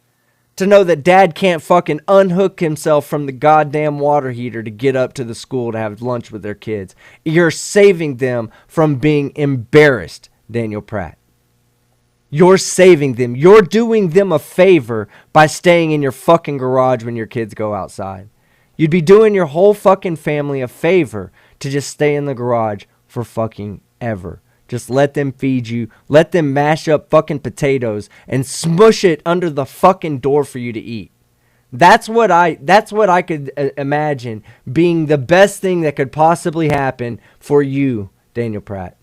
to know that dad can't fucking unhook himself from the goddamn water heater to get up to the school to have lunch with their kids. You're saving them from being embarrassed, Daniel Pratt. You're saving them. You're doing them a favor by staying in your fucking garage when your kids go outside. You'd be doing your whole fucking family a favor to just stay in the garage for fucking ever. Just let them feed you. Let them mash up fucking potatoes and smush it under the fucking door for you to eat. That's what I could imagine being the best thing that could possibly happen for you, Daniel Pratt.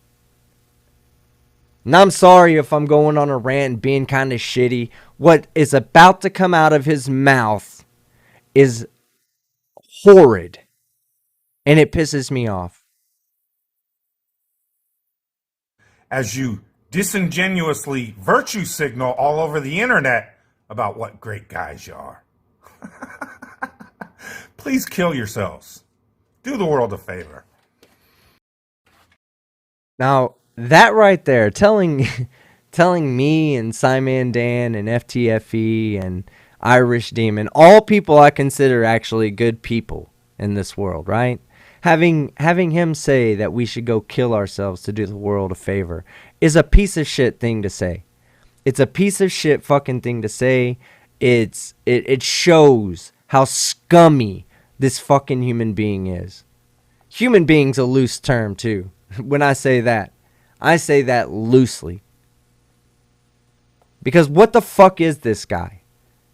And I'm sorry if I'm going on a rant and being kind of shitty. What is about to come out of his mouth is horrid. And it pisses me off. As you disingenuously virtue signal all over the internet about what great guys you are. Please kill yourselves. Do the world a favor. Now, that right there, telling me and Simon Dan and FTFE and Irish Demon, all people I consider actually good people in this world, right? Having him say that we should go kill ourselves to do the world a favor is a piece of shit thing to say. It's a piece of shit fucking thing to say. It shows how scummy this fucking human being is. Human being's a loose term too. When I say that loosely. Because what the fuck is this guy?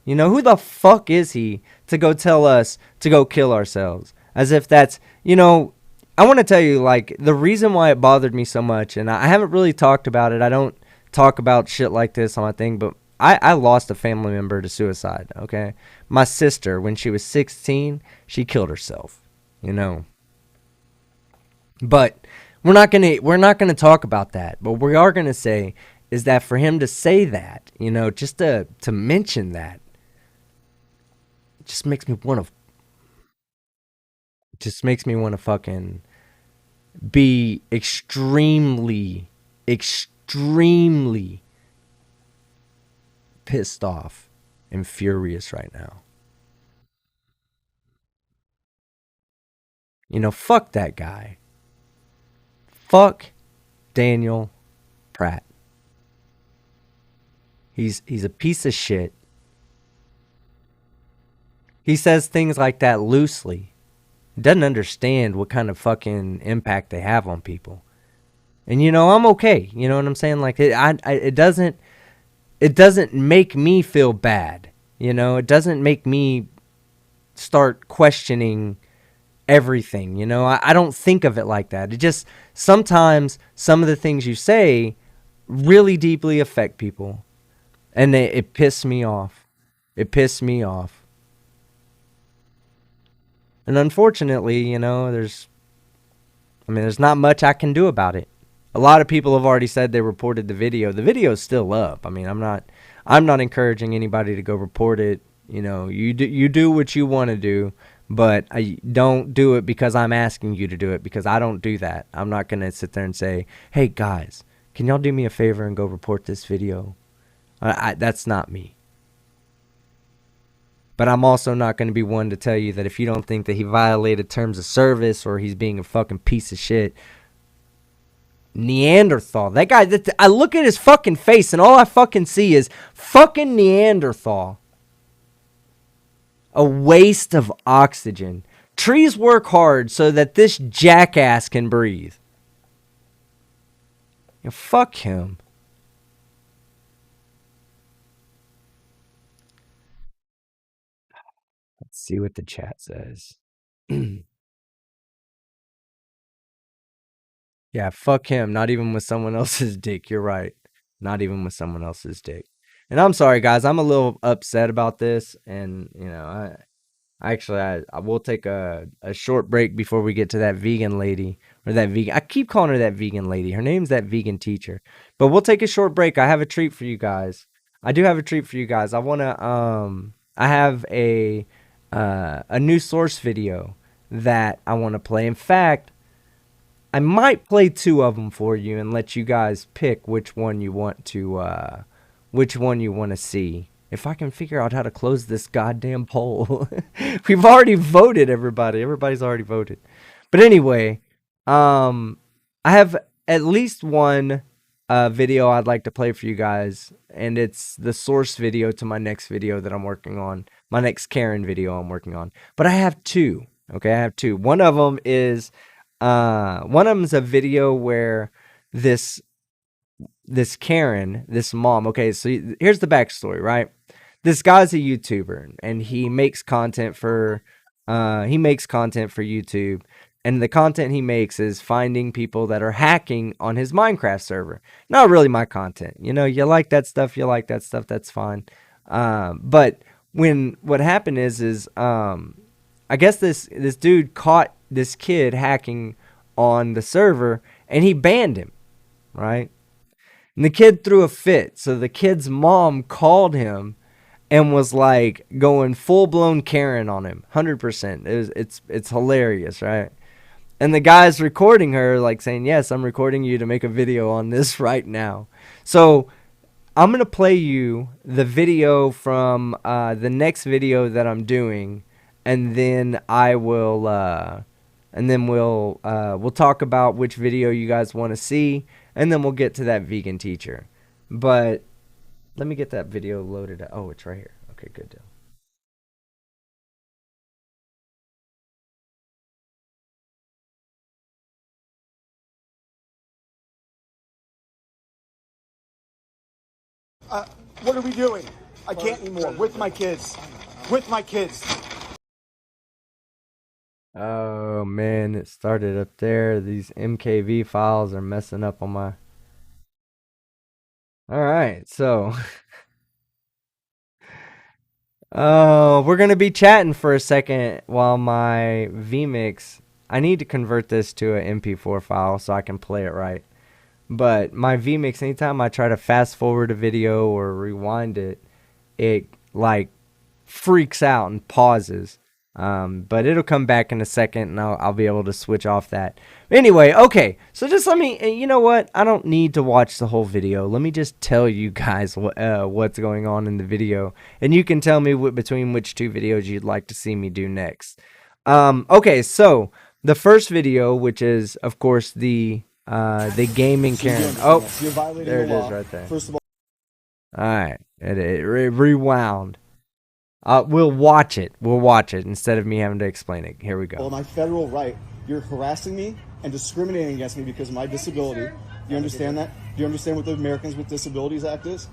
You know, who the fuck is he to go tell us to go kill ourselves? As if that's, you know, I want to tell you, like, the reason why it bothered me so much, and I haven't really talked about it. I don't talk about shit like this on my thing, but I lost a family member to suicide, okay? My sister, when she was 16, she killed herself, you know. But we're not gonna talk about that. But what we are gonna say is that for him to say that, you know, just to mention that, it just makes me want to fucking be extremely pissed off and furious right now. You know, fuck that guy. Fuck Daniel Pratt. He's a piece of shit. He says things like that loosely. He doesn't understand what kind of fucking impact they have on people. And you know, I'm okay. You know what I'm saying? Like it doesn't make me feel bad. You know, it doesn't make me start questioning everything. You know, I don't think of it like that. It just, sometimes some of the things you say really deeply affect people. And it pissed me off. It pissed me off. And unfortunately, you know, there's not much I can do about it. A lot of people have already said they reported the video. The video's still up. I mean, I'm not encouraging anybody to go report it. You know, you do what you want to do, but I don't do it because I'm asking you to do it, because I don't do that. I'm not going to sit there and say, "Hey guys, can y'all do me a favor and go report this video?" That's not me. But I'm also not going to be one to tell you that if you don't think that he violated terms of service or he's being a fucking piece of shit, Neanderthal. That guy, I look at his fucking face and all I fucking see is fucking Neanderthal. A waste of oxygen. Trees work hard so that this jackass can breathe. Yeah, fuck him. Let's see what the chat says. Yeah, fuck him. Not even with someone else's dick. You're right. Not even with someone else's dick. And I'm sorry, guys. I'm a little upset about this. And, you know, I will take a short break before we get to that vegan lady. Or that vegan. I keep calling her that vegan lady. Her name's that vegan teacher. But we'll take a short break. I have a treat for you guys. I do have a treat for you guys. I want to, I have a new source video that I want to play. In fact, I might play 2 of them for you and let you guys pick which one you want to see. If I can figure out how to close this goddamn poll. We've already voted, everybody. Everybody's already voted. But anyway, I have at least one video I'd like to play for you guys, and it's the source video to my next video that I'm working on. My next Karen video I'm working on. But I have 2. Okay, I have 2. One of them is a video where this Karen, this mom, okay, so here's the backstory, right? This guy's a YouTuber and he makes content for YouTube, and the content he makes is finding people that are hacking on his Minecraft server. Not really my content. You know, you like that stuff, that's fine. But what happened is I guess this dude caught this kid hacking on the server and he banned him, right? And the kid threw a fit. So the kid's mom called him and was like going full-blown Karen on him, 100%. It's hilarious, right? And the guy's recording her, like saying, yes, I'm recording you to make a video on this right now. So I'm going to play you the video from the next video that I'm doing, and then we'll talk about which video you guys want to see, and then we'll get to that vegan teacher. But let me get that video loaded up. Oh, it's right here. Okay, good deal. What are we doing? I can't anymore. With my kids. With my kids. Oh man, it started up there. These MKV files are messing up on my... Alright, so... we're going to be chatting for a second while my vMix... I need to convert this to an MP4 file so I can play it right. But my vMix, anytime I try to fast forward a video or rewind it, it like freaks out and pauses. But it'll come back in a second and I'll be able to switch off that. Anyway, okay. So just let me, you know what? I don't need to watch the whole video. Let me just tell you guys what's going on in the video. And you can tell me between which 2 videos you'd like to see me do next. Okay, so the first video, which is, of course, the gaming Karen. Oh, there it is right there. First of all, alright. It rewound. We'll watch it. We'll watch it instead of me having to explain it. Here we go. Well, my federal right, you're harassing me and discriminating against me because of my disability. Do you understand that? Do you understand what the Americans with Disabilities Act is?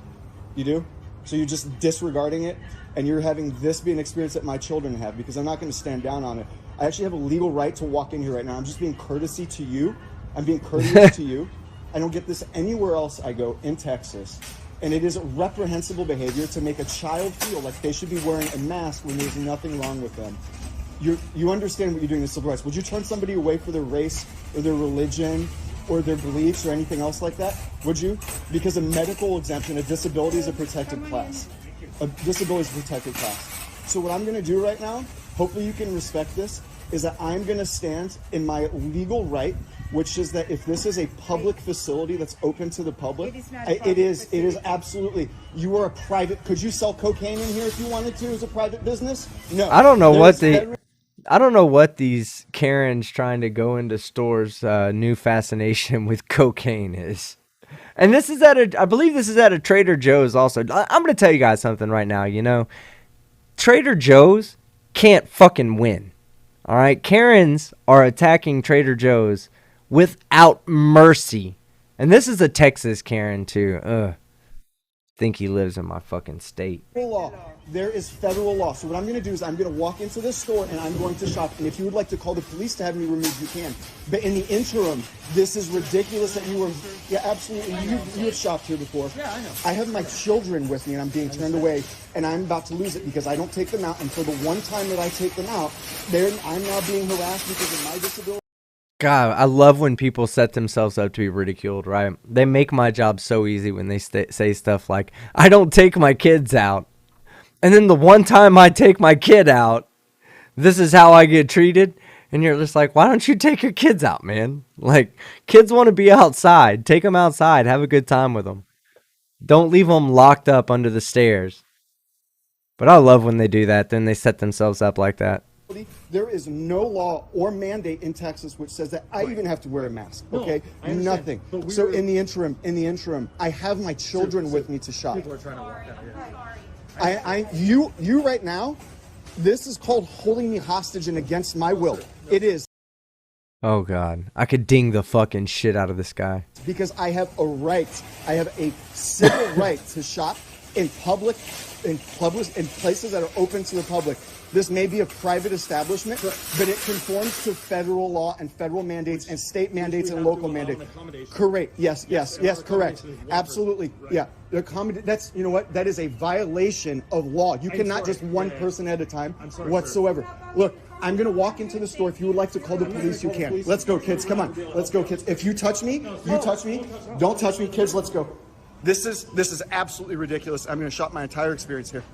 You do? So you're just disregarding it, and you're having this be an experience that my children have, because I'm not going to stand down on it. I actually have a legal right to walk in here right now. I'm just being courtesy to you. I'm being courteous to you. I don't get this anywhere else I go in Texas. And it is reprehensible behavior to make a child feel like they should be wearing a mask when there's nothing wrong with them. You understand what you're doing to civil rights. Would you turn somebody away for their race or their religion or their beliefs or anything else like that? Would you? Because a medical exemption, a disability is a protected class. A disability is a protected class. So what I'm going to do right now, hopefully you can respect this, is that I'm going to stand in my legal right, which is that if this is a public facility that's open to the public, it is absolutely. You are a private. Could you sell cocaine in here if you wanted to as a private business? No. I don't know what the. I don't know what these Karens trying to go into stores new fascination with cocaine is. And this is I believe this is at a Trader Joe's also. I'm going to tell you guys something right now, you know. Trader Joe's can't fucking win. All right? Karens are attacking Trader Joe's without mercy. And this is a Texas Karen too. Think he lives in my fucking state. Law. There is federal law. So what I'm going to do is I'm going to walk into this store and I'm going to shop. And if you would like to call the police to have me removed, you can. But in the interim, this is ridiculous that you were... Yeah, absolutely. You have shopped here before. Yeah, I know. I have my children with me and I'm being turned away. And I'm about to lose it because I don't take them out. And for the one time that I take them out, I'm now being harassed because of my disability. God, I love when people set themselves up to be ridiculed, right? They make my job so easy when they say stuff like, I don't take my kids out. And then the one time I take my kid out, this is how I get treated. And you're just like, why don't you take your kids out, man? Like, kids want to be outside. Take them outside. Have a good time with them. Don't leave them locked up under the stairs. But I love when they do that. Then they set themselves up like that. There is no law or mandate in Texas which says that I even have to wear a mask. Okay, nothing. So in the interim, I have my children with me to shop. People are trying to walk out. You right now, this is called holding me hostage and against my will. It is. Oh God, I could ding the fucking shit out of this guy. Because I have a right. I have a civil right to shop in public, in places that are open to the public. This may be a private establishment, but it conforms to federal law and federal mandates and state mandates and local mandates. Correct. Yes, correct. Absolutely. Yeah. That's, you know what? That is a violation of law. You cannot just one person at a time whatsoever. Look, I'm going to walk into the store. If you would like to call the police, you can. Let's go, kids. Come on. Let's go, kids. If you touch me, Don't touch me, kids. Let's go. This is absolutely ridiculous. I'm going to shop my entire experience here.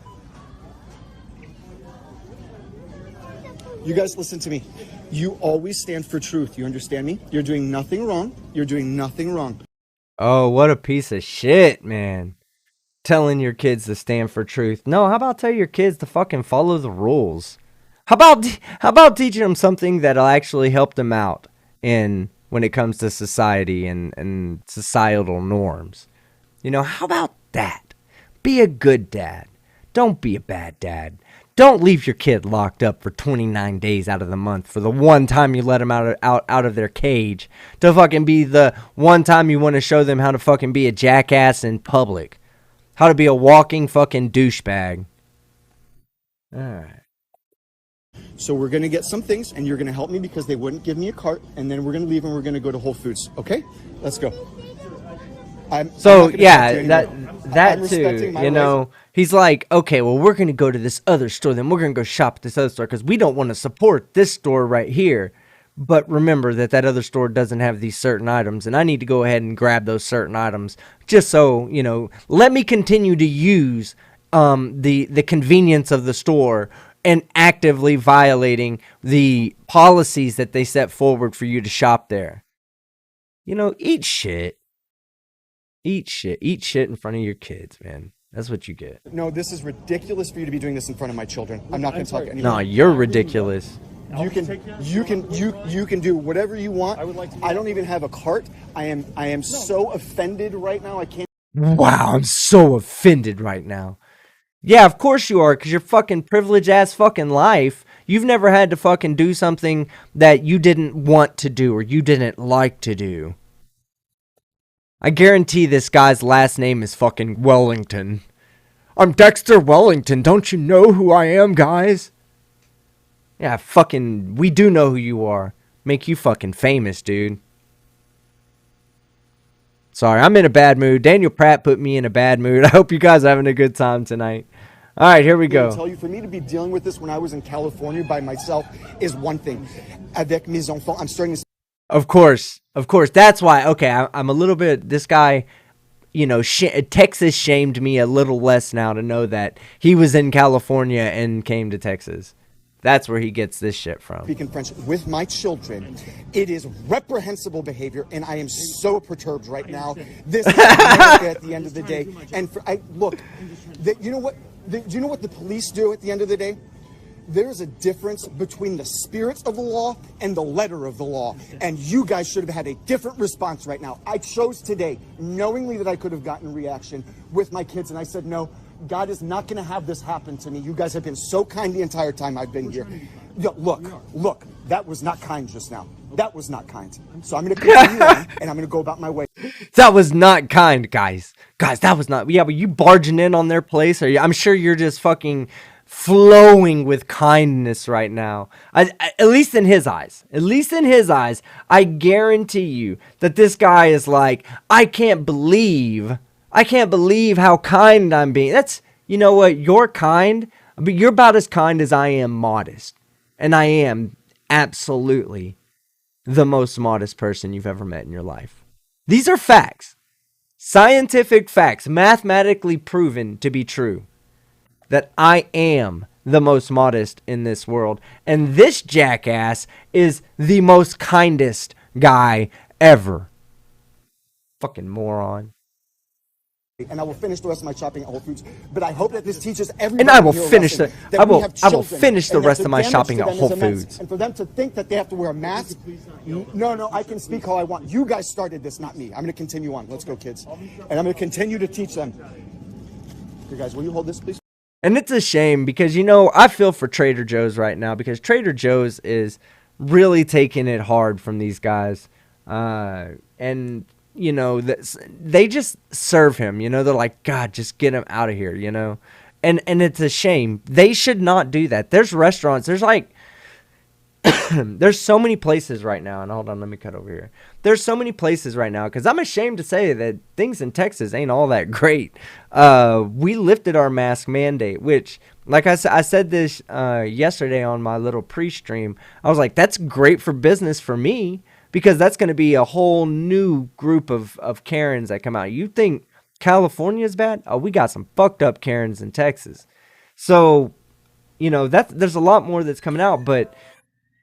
You guys listen to me. You always stand for truth. You understand me? You're doing nothing wrong. You're doing nothing wrong. Oh, what a piece of shit, man. Telling your kids to stand for truth. No, how about tell your kids to fucking follow the rules? How about teaching them something that'll actually help them out when it comes to society and societal norms? You know, how about that? Be a good dad. Don't be a bad dad. Don't leave your kid locked up for 29 days out of the month for the one time you let them out of their cage to fucking be the one time you want to show them how to fucking be a jackass in public. How to be a walking fucking douchebag. All right. So we're going to get some things and you're going to help me because they wouldn't give me a cart, and then we're going to leave and we're going to go to Whole Foods. Okay? Let's go. That too, you know, he's like, okay, well, we're going to go to this other store, then we're going to go shop at this other store because we don't want to support this store right here. But remember that other store doesn't have these certain items, and I need to go ahead and grab those certain items just so, you know, let me continue to use the convenience of the store and actively violating the policies that they set forward for you to shop there. You know, eat shit. Eat shit in front of your kids, man. That's what you get. No, this is ridiculous for you to be doing this in front of my children. I'm not going to talk anymore. No, you're ridiculous. You can do whatever you want. I don't even have a cart. I am so offended right now. I can't. Wow, I'm so offended right now. Yeah, of course you are, because your fucking privileged ass fucking life, you've never had to fucking do something that you didn't want to do or you didn't like to do. I guarantee this guy's last name is fucking Wellington. I'm Dexter Wellington. Don't you know who I am, guys? Yeah, fucking, we do know who you are. Make you fucking famous, dude. Sorry, I'm in a bad mood. Daniel Pratt put me in a bad mood. I hope you guys are having a good time tonight. All right, here we go. I tell you, for me to be dealing with this when I was in California by myself is one thing. Avec mes enfants, I'm starting to... Of course. That's why, okay, I'm a little bit, this guy, you know, Texas shamed me a little less now to know that he was in California and came to Texas. That's where he gets this shit from. Speaking French with my children, it is reprehensible behavior, and I am so perturbed right now. This is America at the end of the day. And look, you know what? Do you know what the police do at the end of the day? There's a difference between the spirit of the law and the letter of the law. And you guys should have had a different response right now. I chose today, knowingly that I could have gotten a reaction with my kids, and I said, no, God is not going to have this happen to me. You guys have been so kind the entire time I've been here. Look, that was not kind just now. That was not kind. So I'm going to continue on, and I'm going to go about my way. That was not kind, guys. Guys, that was not. Yeah, but you barging in on their place? I'm sure you're just fucking flowing with kindness right now. At least in his eyes. At least in his eyes, I guarantee you that this guy is like, I can't believe how kind I'm being. That's, you know what? You're kind, but you're about as kind as I am modest. And I am absolutely the most modest person you've ever met in your life. These are facts. Scientific facts, mathematically proven to be true. That I am the most modest in this world. And this jackass is the most kindest guy ever. Fucking moron. And I will finish the rest of my shopping at Whole Foods. But I hope that this teaches everyone. And I will finish the rest of my shopping at Whole Foods. And for them to think that they have to wear a mask. No, I can speak how I want. You guys started this, not me. I'm going to continue on. Let's go, kids. And I'm going to continue to teach them. Okay, guys, will you hold this, please? And it's a shame because, you know, I feel for Trader Joe's right now because Trader Joe's is really taking it hard from these guys. And, you know, they just serve him, you know, they're like, God, just get him out of here, you know. And it's a shame. They should not do that. There's restaurants, there's like, there's so many places right now. And hold on, let me cut over here. There's so many places right now because I'm ashamed to say that things in Texas ain't all that great. We lifted our mask mandate, which, like I said this yesterday on my little pre-stream. I was like, that's great for business for me because that's going to be a whole new group of Karens that come out. You think California is bad? Oh, we got some fucked up Karens in Texas. So, you know, there's a lot more that's coming out, but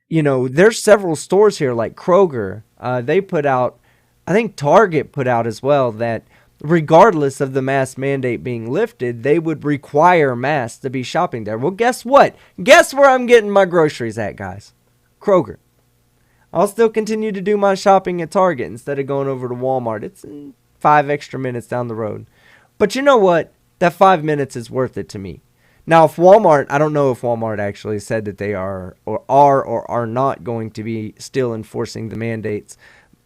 you know, there's several stores here like Kroger. They put out, I think Target put out as well, that regardless of the mask mandate being lifted, they would require masks to be shopping there. Well, guess what? Guess where I'm getting my groceries at, guys? Kroger. I'll still continue to do my shopping at Target instead of going over to Walmart. It's 5 extra minutes down the road. But you know what? That 5 minutes is worth it to me. Now, if Walmart, I don't know if Walmart actually said that they are not going to be still enforcing the mandates,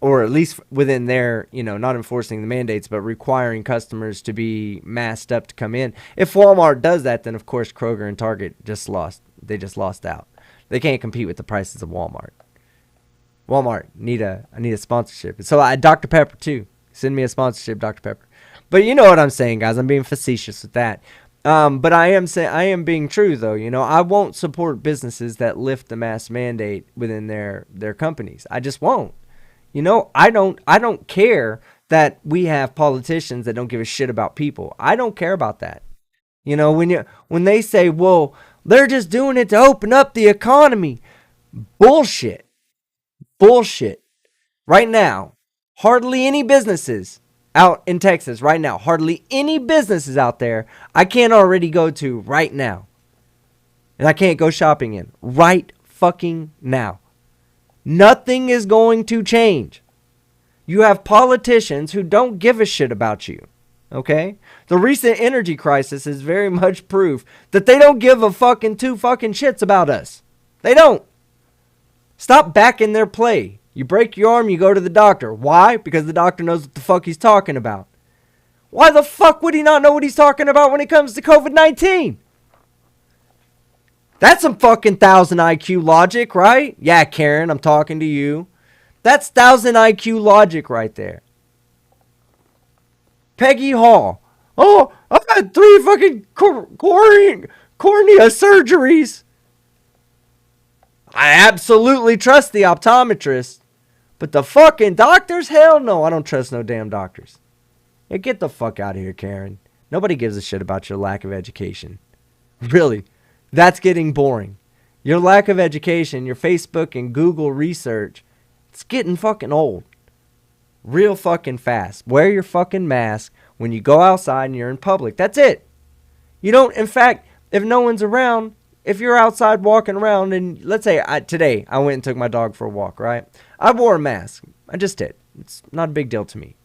or at least within their, you know, not enforcing the mandates, but requiring customers to be masked up to come in. If Walmart does that, then of course Kroger and Target just lost. They just lost out. They can't compete with the prices of Walmart. Walmart, I need a sponsorship. So Dr. Pepper too. Send me a sponsorship, Dr. Pepper. But you know what I'm saying, guys. I'm being facetious with that. But I am being true though. You know, I won't support businesses that lift the mask mandate within their companies. I just won't. You know, I don't care that we have politicians that don't give a shit about people. I don't care about that. You know, when they say, well, they're just doing it to open up the economy. Bullshit. Right now, hardly any businesses out in Texas right now, hardly any businesses out there I can't already go to right now. And I can't go shopping in right fucking now. Nothing is going to change. You have politicians who don't give a shit about you. Okay? The recent energy crisis is very much proof that they don't give a fucking two fucking shits about us. They don't. Stop backing their play. You break your arm, you go to the doctor. Why? Because the doctor knows what the fuck he's talking about. Why the fuck would he not know what he's talking about when it comes to COVID-19? That's some fucking 1,000 IQ logic, right? Yeah, Karen, I'm talking to you. That's 1,000 IQ logic right there. Peggy Hall. Oh, I've had 3 fucking cornea surgeries. I absolutely trust the optometrist. But the fucking doctors? Hell no, I don't trust no damn doctors. Yeah, get the fuck out of here, Karen. Nobody gives a shit about your lack of education. Really, that's getting boring. Your lack of education, your Facebook and Google research, it's getting fucking old. Real fucking fast. Wear your fucking mask when you go outside and you're in public. That's it. You don't, in fact, if no one's around, if you're outside walking around and let's say today I went and took my dog for a walk, right? I wore a mask. I just did. It's not a big deal to me.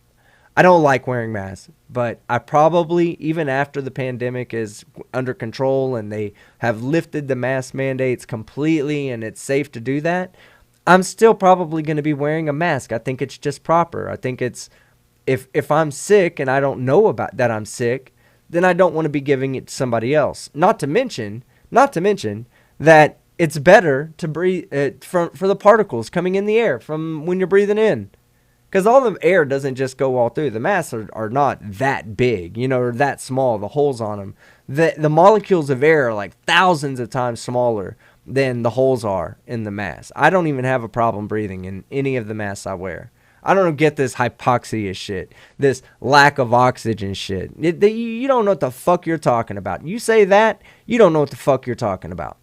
I don't like wearing masks, but I probably, even after the pandemic is under control and they have lifted the mask mandates completely and it's safe to do that, I'm still probably going to be wearing a mask. I think it's just proper. I think it's, if I'm sick and I don't know about that I'm sick, then I don't want to be giving it to somebody else. Not to mention that it's better to breathe for the particles coming in the air from when you're breathing in. Because all the air doesn't just go all through. The masks are not that big, you know, or that small, the holes on them. The molecules of air are like thousands of times smaller than the holes are in the mask. I don't even have a problem breathing in any of the masks I wear. I don't get this hypoxia shit, this lack of oxygen shit. You don't know what the fuck you're talking about. You say that, you don't know what the fuck you're talking about.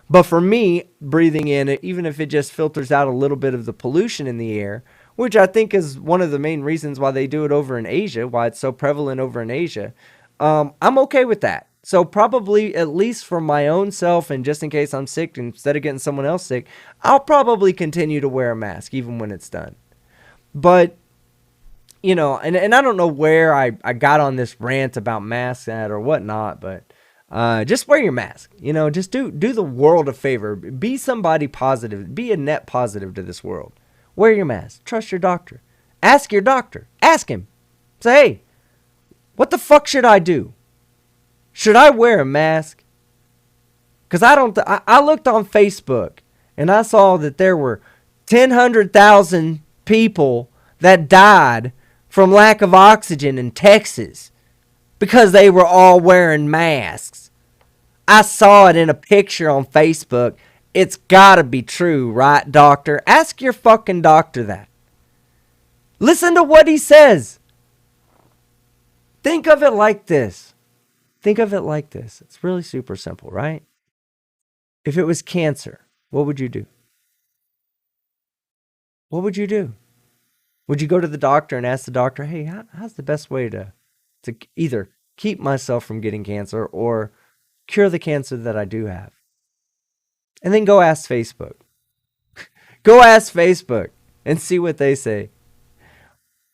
But for me, breathing in, even if it just filters out a little bit of the pollution in the air, which I think is one of the main reasons why they do it over in Asia, why it's so prevalent over in Asia, I'm okay with that. So probably, at least for my own self, and just in case I'm sick, instead of getting someone else sick, I'll probably continue to wear a mask even when it's done. But, you know, and I don't know where I got on this rant about masks at or whatnot, but just wear your mask. You know, just do the world a favor. Be somebody positive. Be a net positive to this world. Wear your mask. Trust your doctor. Ask your doctor. Ask him. Say, hey, what the fuck should I do? Should I wear a mask? Because I looked on Facebook and I saw that there were 100,000 people that died from lack of oxygen in Texas because they were all wearing masks. I saw it in a picture on Facebook. It's gotta be true, right, doctor? Ask your fucking doctor that. Listen to what he says. Think of it like this. Think of it like this. It's really super simple, right? If it was cancer, what would you do? What would you do? Would you go to the doctor and ask the doctor, hey, how's the best way to either keep myself from getting cancer or cure the cancer that I do have? And then go ask Facebook. Go ask Facebook and see what they say.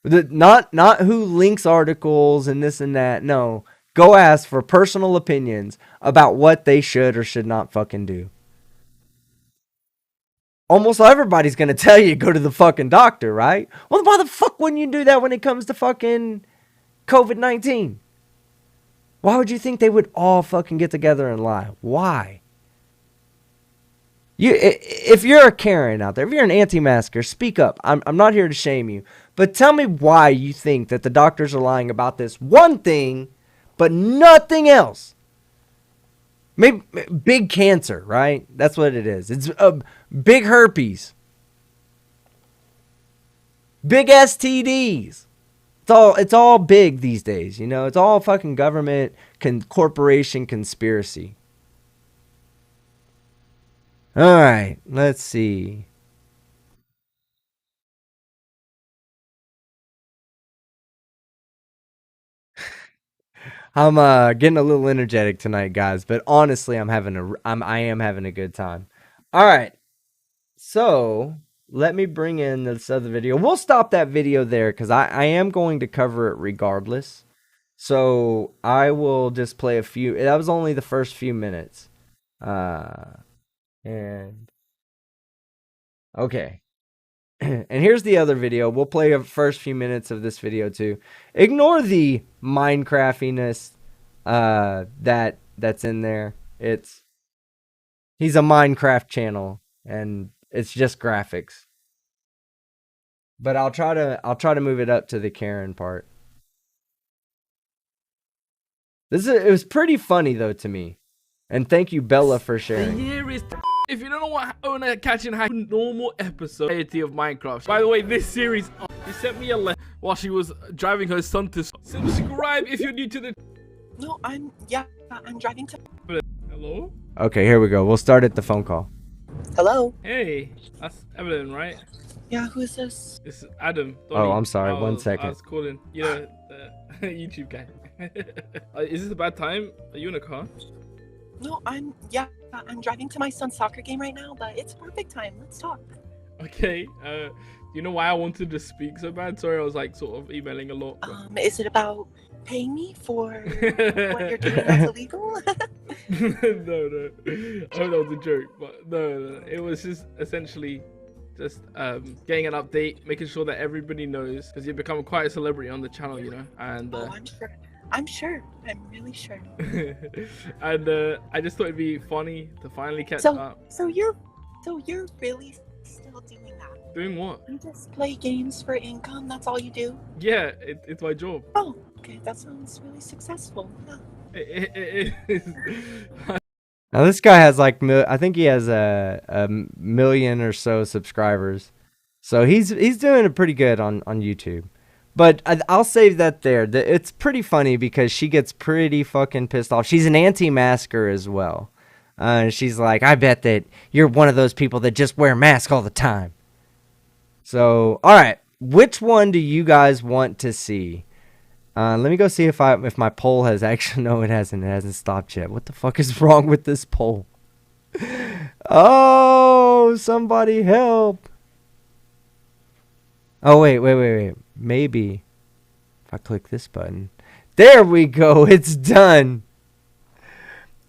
Not who links articles and this and that. No, go ask for personal opinions about what they should or should not fucking do. Almost everybody's going to tell you to go to the fucking doctor, right? Well, why the fuck wouldn't you do that when it comes to fucking COVID-19? Why would you think they would all fucking get together and lie? Why? If you're a Karen out there, if you're an anti-masker, speak up. I'm not here to shame you. But tell me why you think that the doctors are lying about this one thing, but nothing else. Maybe big cancer, right? That's what it is. It's big herpes. Big STDs. It's all big these days, you know? It's all fucking government, corporation conspiracy. All right, let's see. I'm getting a little energetic tonight, guys, but honestly, I am having a good time. All right. So, let me bring in this other video. We'll stop that video there cuz I am going to cover it regardless. So, I will just play a few. That was only the first few minutes. And okay. And here's the other video. We'll play the first few minutes of this video too. Ignore the Minecraftiness that's in there. He's a Minecraft channel and it's just graphics. But I'll try to move it up to the Karen part. It was pretty funny though to me. And thank you Bella for sharing. If you don't know what owner catching a normal episode of Minecraft. By the way, this series, she sent me a letter while she was driving her son to subscribe if you're new to the. No, I'm driving to. Hello? Okay, here we go. We'll start at the phone call. Hello? Hey, that's Evelyn, right? Yeah, who is this? This is Adam. Oh, I'm sorry. 1 second. I was calling. You know, the YouTube guy. Is this a bad time? Are you in a car? No, I'm driving to my son's soccer game right now, but it's perfect time. Let's talk. Okay. You know why I wanted to speak so bad? Sorry, I was like sort of emailing a lot. Is it about paying me for what you're doing that's illegal? No. I hope that was a joke, but no. It was just essentially just getting an update, making sure that everybody knows, because you've become quite a celebrity on the channel, you know. And I'm sure. I'm really sure. and I just thought it'd be funny to finally catch up. So you're really still doing that? Doing what? You just play games for income? That's all you do? Yeah, it's my job. Oh, okay. That sounds really successful. Yeah. It is. Now this guy has like I think he has a million or so subscribers, so he's doing it pretty good on YouTube. But I'll save that there. It's pretty funny because she gets pretty fucking pissed off. She's an anti-masker as well. She's like, I bet that you're one of those people that just wear masks all the time. So, all right, which one do you guys want to see? Let me go see if my poll has actually. No, it hasn't. It hasn't stopped yet. What the fuck is wrong with this poll? Oh, somebody help! Oh wait. Maybe if I click this button, there we go. It's done.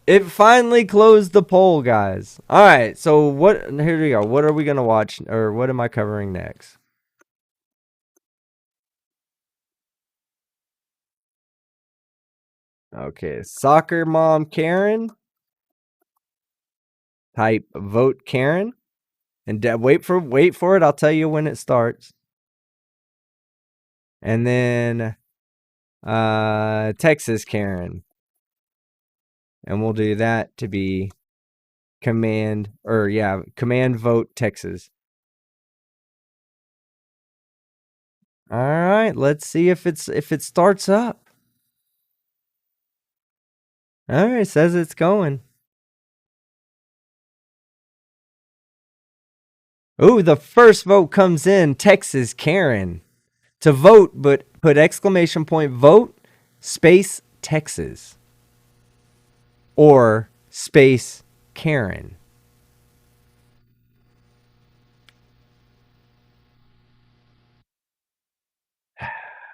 It finally closed the poll, guys. All right, so what? Here we go. What are we gonna watch, or what am I covering next? Okay, soccer mom Karen. Type vote Karen, and wait for it. I'll tell you when it starts. And then Texas Karen. And we'll do that to be command vote Texas. All right, let's see if it starts up. All right, it says it's going. Ooh, the first vote comes in, Texas Karen. To vote, but put exclamation point vote space Texas or space Karen.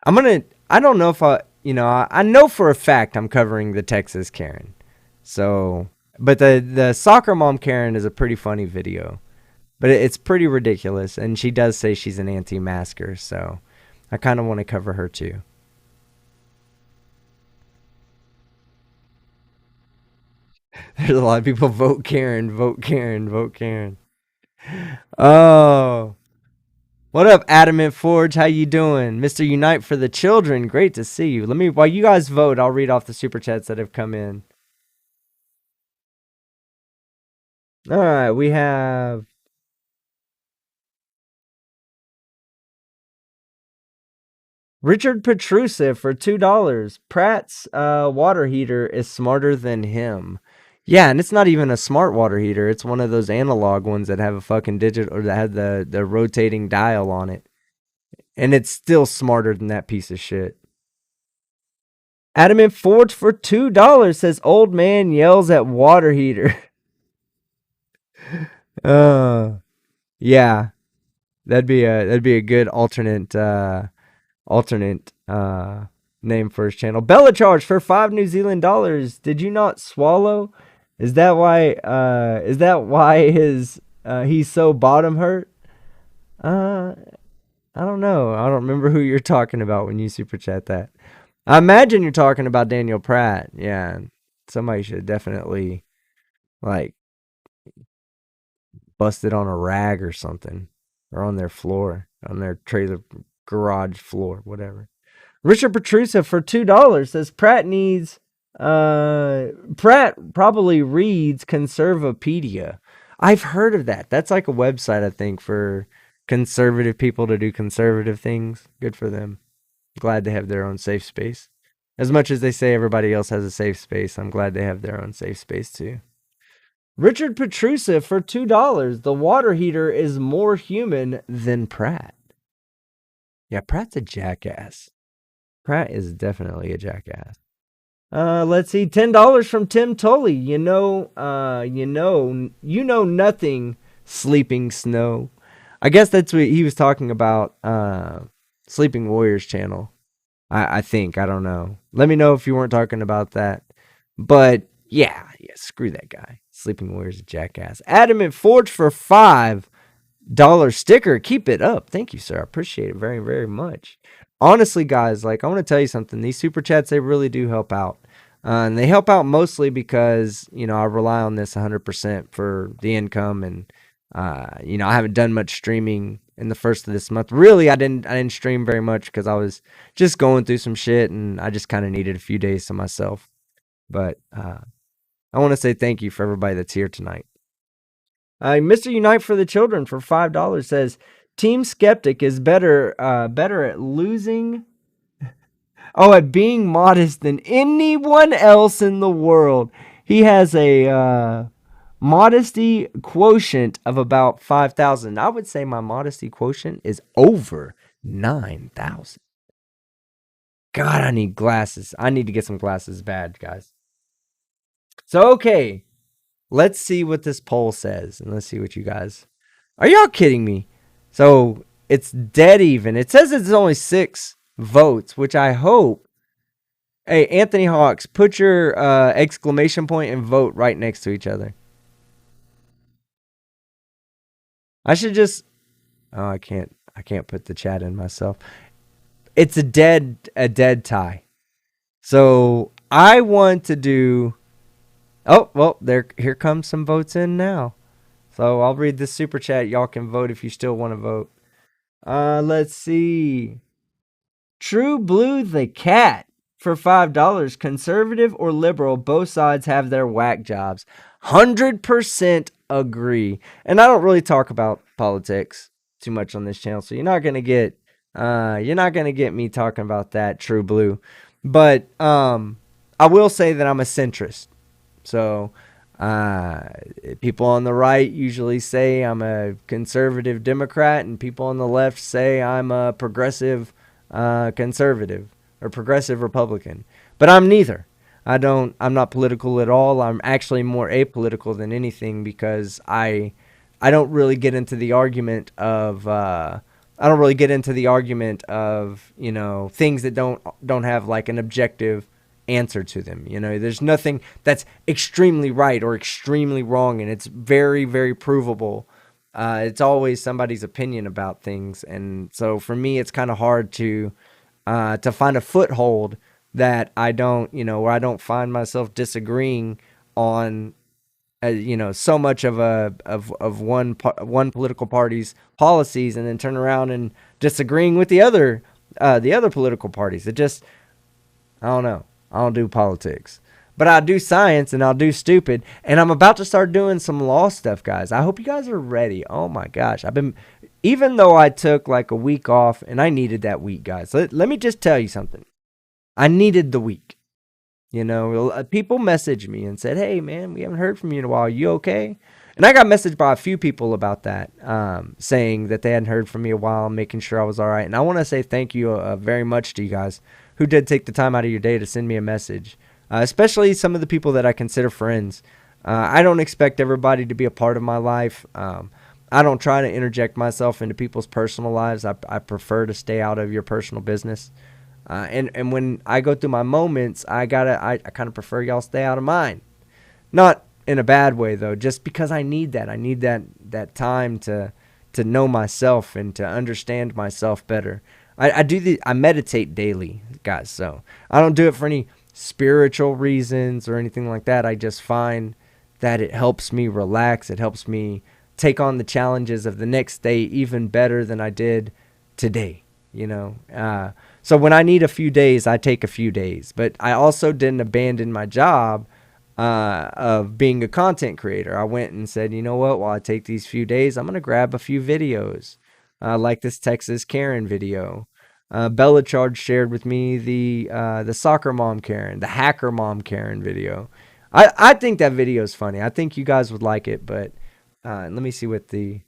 I don't know if I know for a fact I'm covering the Texas Karen. So, but the soccer mom Karen is a pretty funny video. But it's pretty ridiculous, and she does say she's an anti-masker, so I kind of want to cover her too. There's a lot of people vote Karen, vote Karen, vote Karen. Oh. What up, Adamant Forge? How you doing? Mr. Unite for the Children, great to see you. While you guys vote, I'll read off the super chats that have come in. All right, we have Richard Petrusa for $2. Pratt's water heater is smarter than him. Yeah, and it's not even a smart water heater. It's one of those analog ones that have a fucking digital, or that have the rotating dial on it. And it's still smarter than that piece of shit. Adamant Forge for $2 says old man yells at water heater. Yeah. That'd be a good alternate name for his channel. Bella Charge for $5 New Zealand dollars. Did you not swallow? Is that why his he's so bottom hurt? I don't know. I don't remember who you're talking about when you super chat that. I imagine you're talking about Daniel Pratt. Yeah. Somebody should definitely like bust it on a rag or something, or on their floor, on their trailer garage floor, whatever. Richard Petrusa for $2 says Pratt probably reads Conservapedia. I've heard of that. That's like a website, I think, for conservative people to do conservative things. Good for them. Glad to have their own safe space. As much as they say everybody else has a safe space, I'm glad they have their own safe space too. Richard Petrusa for $2. The water heater is more human than Pratt. Yeah, Pratt's a jackass. Pratt is definitely a jackass. Let's see, $10 from Tim Tully. You know nothing, Sleeping Snow. I guess that's what he was talking about. Sleeping Warriors channel. I think. I don't know. Let me know if you weren't talking about that. But yeah, screw that guy. Sleeping Warriors a jackass. Adamant Forge for $5 sticker. Keep it up. Thank you, sir. I appreciate it very, very much. Honestly, guys, like, I want to tell you something. These super chats, they really do help out. And they help out mostly because, I rely on this 100% for the income. And, I haven't done much streaming in the first of this month. Really, I didn't stream very much because I was just going through some shit and I just kind of needed a few days to myself. But I want to say thank you for everybody that's here tonight. Mr. Unite for the Children for $5 says, Team Skeptic is better at losing. At being modest than anyone else in the world. He has a modesty quotient of about 5,000. I would say my modesty quotient is over 9,000. God, I need glasses. I need to get some glasses bad, guys. So, okay. Let's see what this poll says. And let's see what you guys... Are y'all kidding me? So, it's dead even. It says it's only 6 votes, which I hope... Hey, Anthony Hawks, put your exclamation point and vote right next to each other. I should just... Oh, I can't put the chat in myself. It's a dead tie. So, I want to do... Oh, well, here comes some votes in now. So, I'll read this super chat. Y'all can vote if you still want to vote. Let's see. True Blue the Cat for $5. Conservative or liberal, both sides have their whack jobs. 100% agree. And I don't really talk about politics too much on this channel, so you're not gonna get me talking about that, True Blue. But I will say that I'm a centrist. So people on the right usually say I'm a conservative Democrat, and people on the left say I'm a progressive conservative or progressive Republican. But I'm neither. I'm not political at all. I'm actually more apolitical than anything because I don't really get into the argument of things that don't have like an objective answer to them. There's nothing that's extremely right or extremely wrong, and it's very, very provable. It's always somebody's opinion about things, and so for me, it's kind of hard to find a foothold that I don't, where I don't find myself disagreeing on, so much of one political party's policies, and then turn around and disagreeing with the other political parties. It just, I don't know. I don't do politics, but I do science and I'll do stupid. And I'm about to start doing some law stuff, guys. I hope you guys are ready. Oh my gosh. Even though I took like a week off, and I needed that week, guys. Let me just tell you something. I needed the week. People messaged me and said, hey man, we haven't heard from you in a while. You okay? And I got messaged by a few people about that, saying that they hadn't heard from me a while, making sure I was all right. And I want to say thank you very much to you guys who did take the time out of your day to send me a message, especially some of the people that I consider friends. I don't expect everybody to be a part of my life. I don't try to interject myself into people's personal lives. I prefer to stay out of your personal business. And when I go through my moments, I kind of prefer y'all stay out of mine. Not in a bad way though, just because I need that. I need that time to know myself and to understand myself better. I meditate daily, guys, so I don't do it for any spiritual reasons or anything like that. I just find that it helps me relax. It helps me take on the challenges of the next day even better than I did today, So when I need a few days, I take a few days. But I also didn't abandon my job of being a content creator. I went and said, you know what, while I take these few days, I'm going to grab a few videos. Like this Texas Karen video. Bella Charge shared with me the soccer mom Karen, the hacker mom Karen video. I think that video is funny. I think you guys would like it, but let me see what the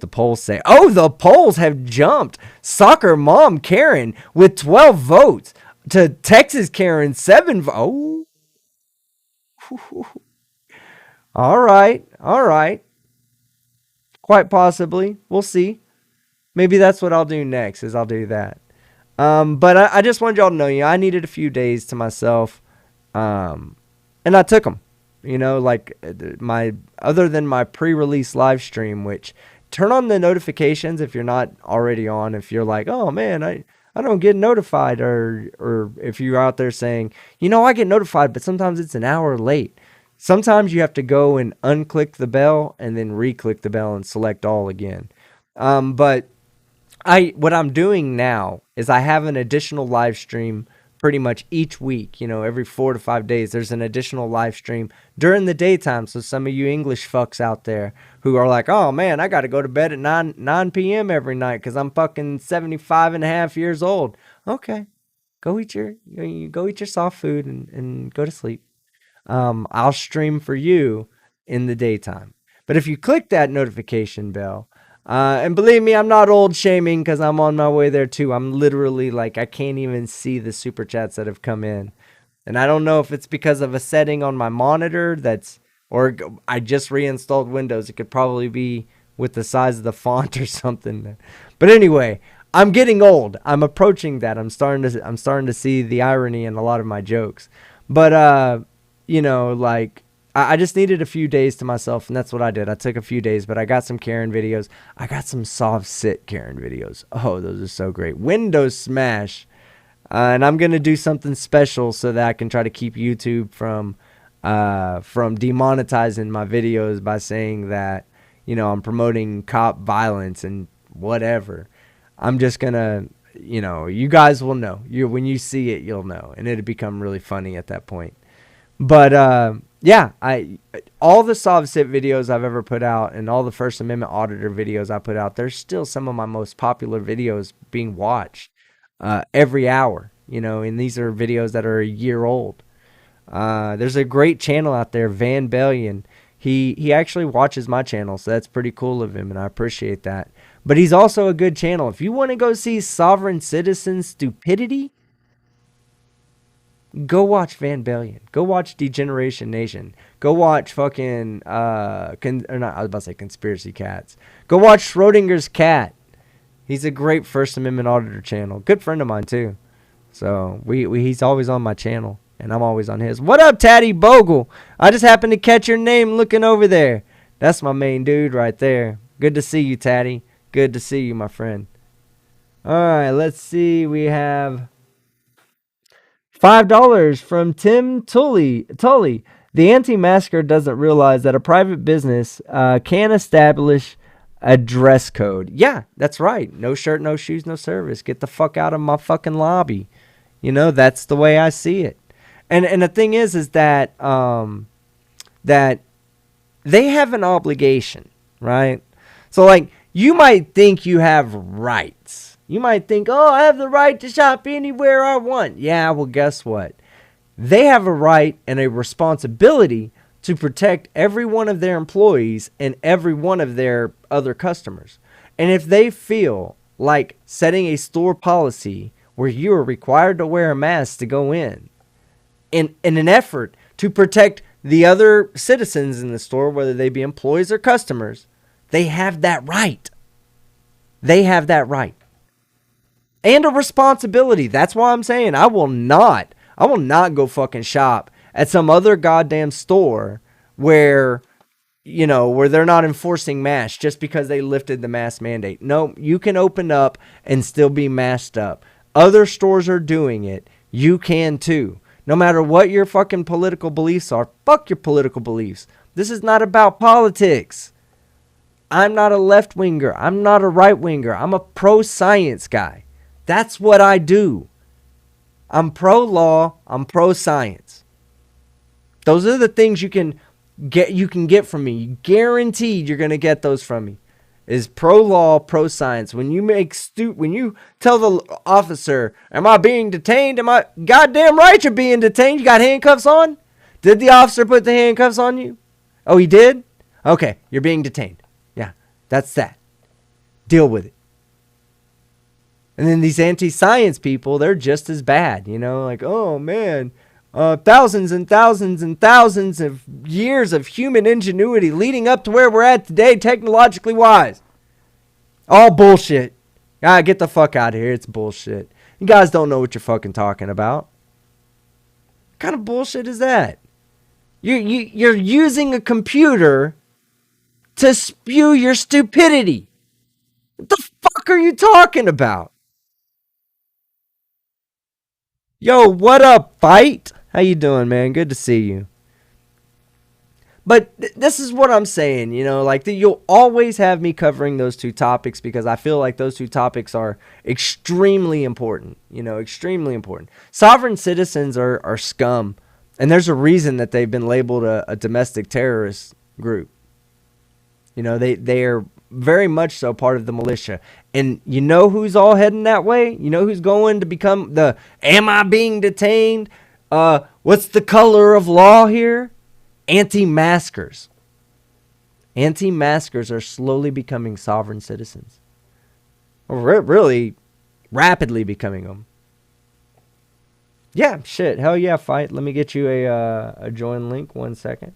polls say. Oh, the polls have jumped. Soccer mom Karen with 12 votes. to Texas Karen 7. Oh. All right. Quite possibly. We'll see. Maybe that's what I'll do next, is I'll do that. But I just wanted y'all to know, I needed a few days to myself. And I took them. Like other than my pre-release live stream, which turn on the notifications if you're not already on. If you're like, oh man, I don't get notified, or if you're out there saying, I get notified, but sometimes it's an hour late. Sometimes you have to go and unclick the bell and then re-click the bell and select all again. But what I'm doing now is I have an additional live stream pretty much each week. Every 4 to 5 days, there's an additional live stream during the daytime. So some of you English fucks out there who are like, oh man, I got to go to bed at 9 p.m. every night because I'm fucking 75 and a half years old. Okay, go eat your soft food and go to sleep. I'll stream for you in the daytime. But if you click that notification bell, and believe me, I'm not old shaming because I'm on my way there too. I'm literally like, I can't even see the super chats that have come in. And I don't know if it's because of a setting on my monitor or I just reinstalled Windows. It could probably be with the size of the font or something. But anyway, I'm getting old. I'm approaching that. I'm starting to see the irony in a lot of my jokes. But, I just needed a few days to myself, and that's what I did. I took a few days, but I got some Karen videos. I got some soft sit Karen videos. Oh, those are so great. Windows smash. And I'm going to do something special so that I can try to keep YouTube from demonetizing my videos by saying that, I'm promoting cop violence and whatever. I'm just going to, you guys will know. When you see it, you'll know. And it'll become really funny at that point. But, yeah, all the soft sit videos I've ever put out and all the First Amendment auditor videos I put out, there's still some of my most popular videos being watched every hour, and these are videos that are a year old. There's a great channel out there, Van Bellion. He actually watches my channel, so that's pretty cool of him, and I appreciate that. But he's also a good channel. If you want to go see sovereign citizen stupidity, go watch Van Bellion. Go watch Degeneration Nation. Go watch fucking Conspiracy Cats. Go watch Schrodinger's Cat. He's a great First Amendment auditor channel. Good friend of mine too. So he's always on my channel and I'm always on his. What up, Tatty Bogle? I just happened to catch your name looking over there. That's my main dude right there. Good to see you, Tatty. Good to see you, my friend. All right, let's see. We have $5 from Tim Tully. The anti-masker doesn't realize that a private business can establish a dress code. Yeah, that's right. No shirt, no shoes, no service. Get the fuck out of my fucking lobby. That's the way I see it. And the thing is that that they have an obligation, right? So like, you might think you have rights. You might think, oh, I have the right to shop anywhere I want. Yeah, well, guess what? They have a right and a responsibility to protect every one of their employees and every one of their other customers. And if they feel like setting a store policy where you are required to wear a mask to go in an effort to protect the other citizens in the store, whether they be employees or customers, they have that right. They have that right. And a responsibility. That's why I'm saying I will not go fucking shop at some other goddamn store where they're not enforcing masks just because they lifted the mask mandate. No, you can open up and still be masked up. Other stores are doing it. You can too. No matter what your fucking political beliefs are, fuck your political beliefs. This is not about politics. I'm not a left-winger. I'm not a right-winger. I'm a pro-science guy. That's what I do. I'm pro-law. I'm pro-science. Those are the things you can get from me. Guaranteed you're going to get those from me. Is pro-law, pro-science. When you tell the officer, am I being detained? Am I goddamn right you're being detained? You got handcuffs on? Did the officer put the handcuffs on you? Oh, he did? Okay, you're being detained. Yeah, that's that. Deal with it. And then these anti-science people, they're just as bad, you know, like, oh man, thousands and thousands and thousands of years of human ingenuity leading up to where we're at today, technologically wise. All bullshit. Ah, get the fuck out of here. It's bullshit. You guys don't know what you're fucking talking about. What kind of bullshit is that? You're using a computer to spew your stupidity. What the fuck are you talking about? Yo, what up, Fight? How you doing, man? Good to see you. But this is what I'm saying, you know, like you'll always have me covering those two topics because I feel like those two topics are extremely important, you know, extremely important. Sovereign citizens are scum, and there's a reason that they've been labeled a domestic terrorist group. You know, they are very much so part of the militia. And you know who's all heading that way? You know who's going to become the, am I being detained? What's the color of law here? Anti-maskers. Anti-maskers are slowly becoming sovereign citizens. Or really rapidly becoming them. Yeah, shit. Hell yeah, Fight. Let me get you a join link. 1 second.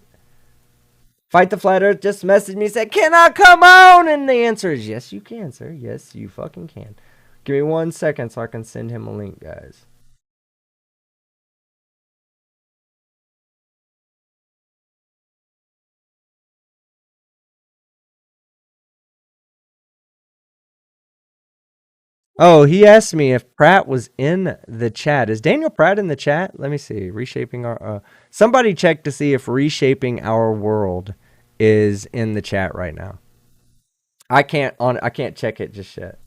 Fight the Flat Earth just messaged me and said, can I come on? And the answer is yes, you can, sir. Yes, you fucking can. Give me 1 second so I can send him a link, guys. Oh, he asked me if Pratt was in the chat. Is Daniel Pratt in the chat? Let me see. Reshaping our... somebody check to see if Reshaping Our World is in the chat right now. I can't check it just yet.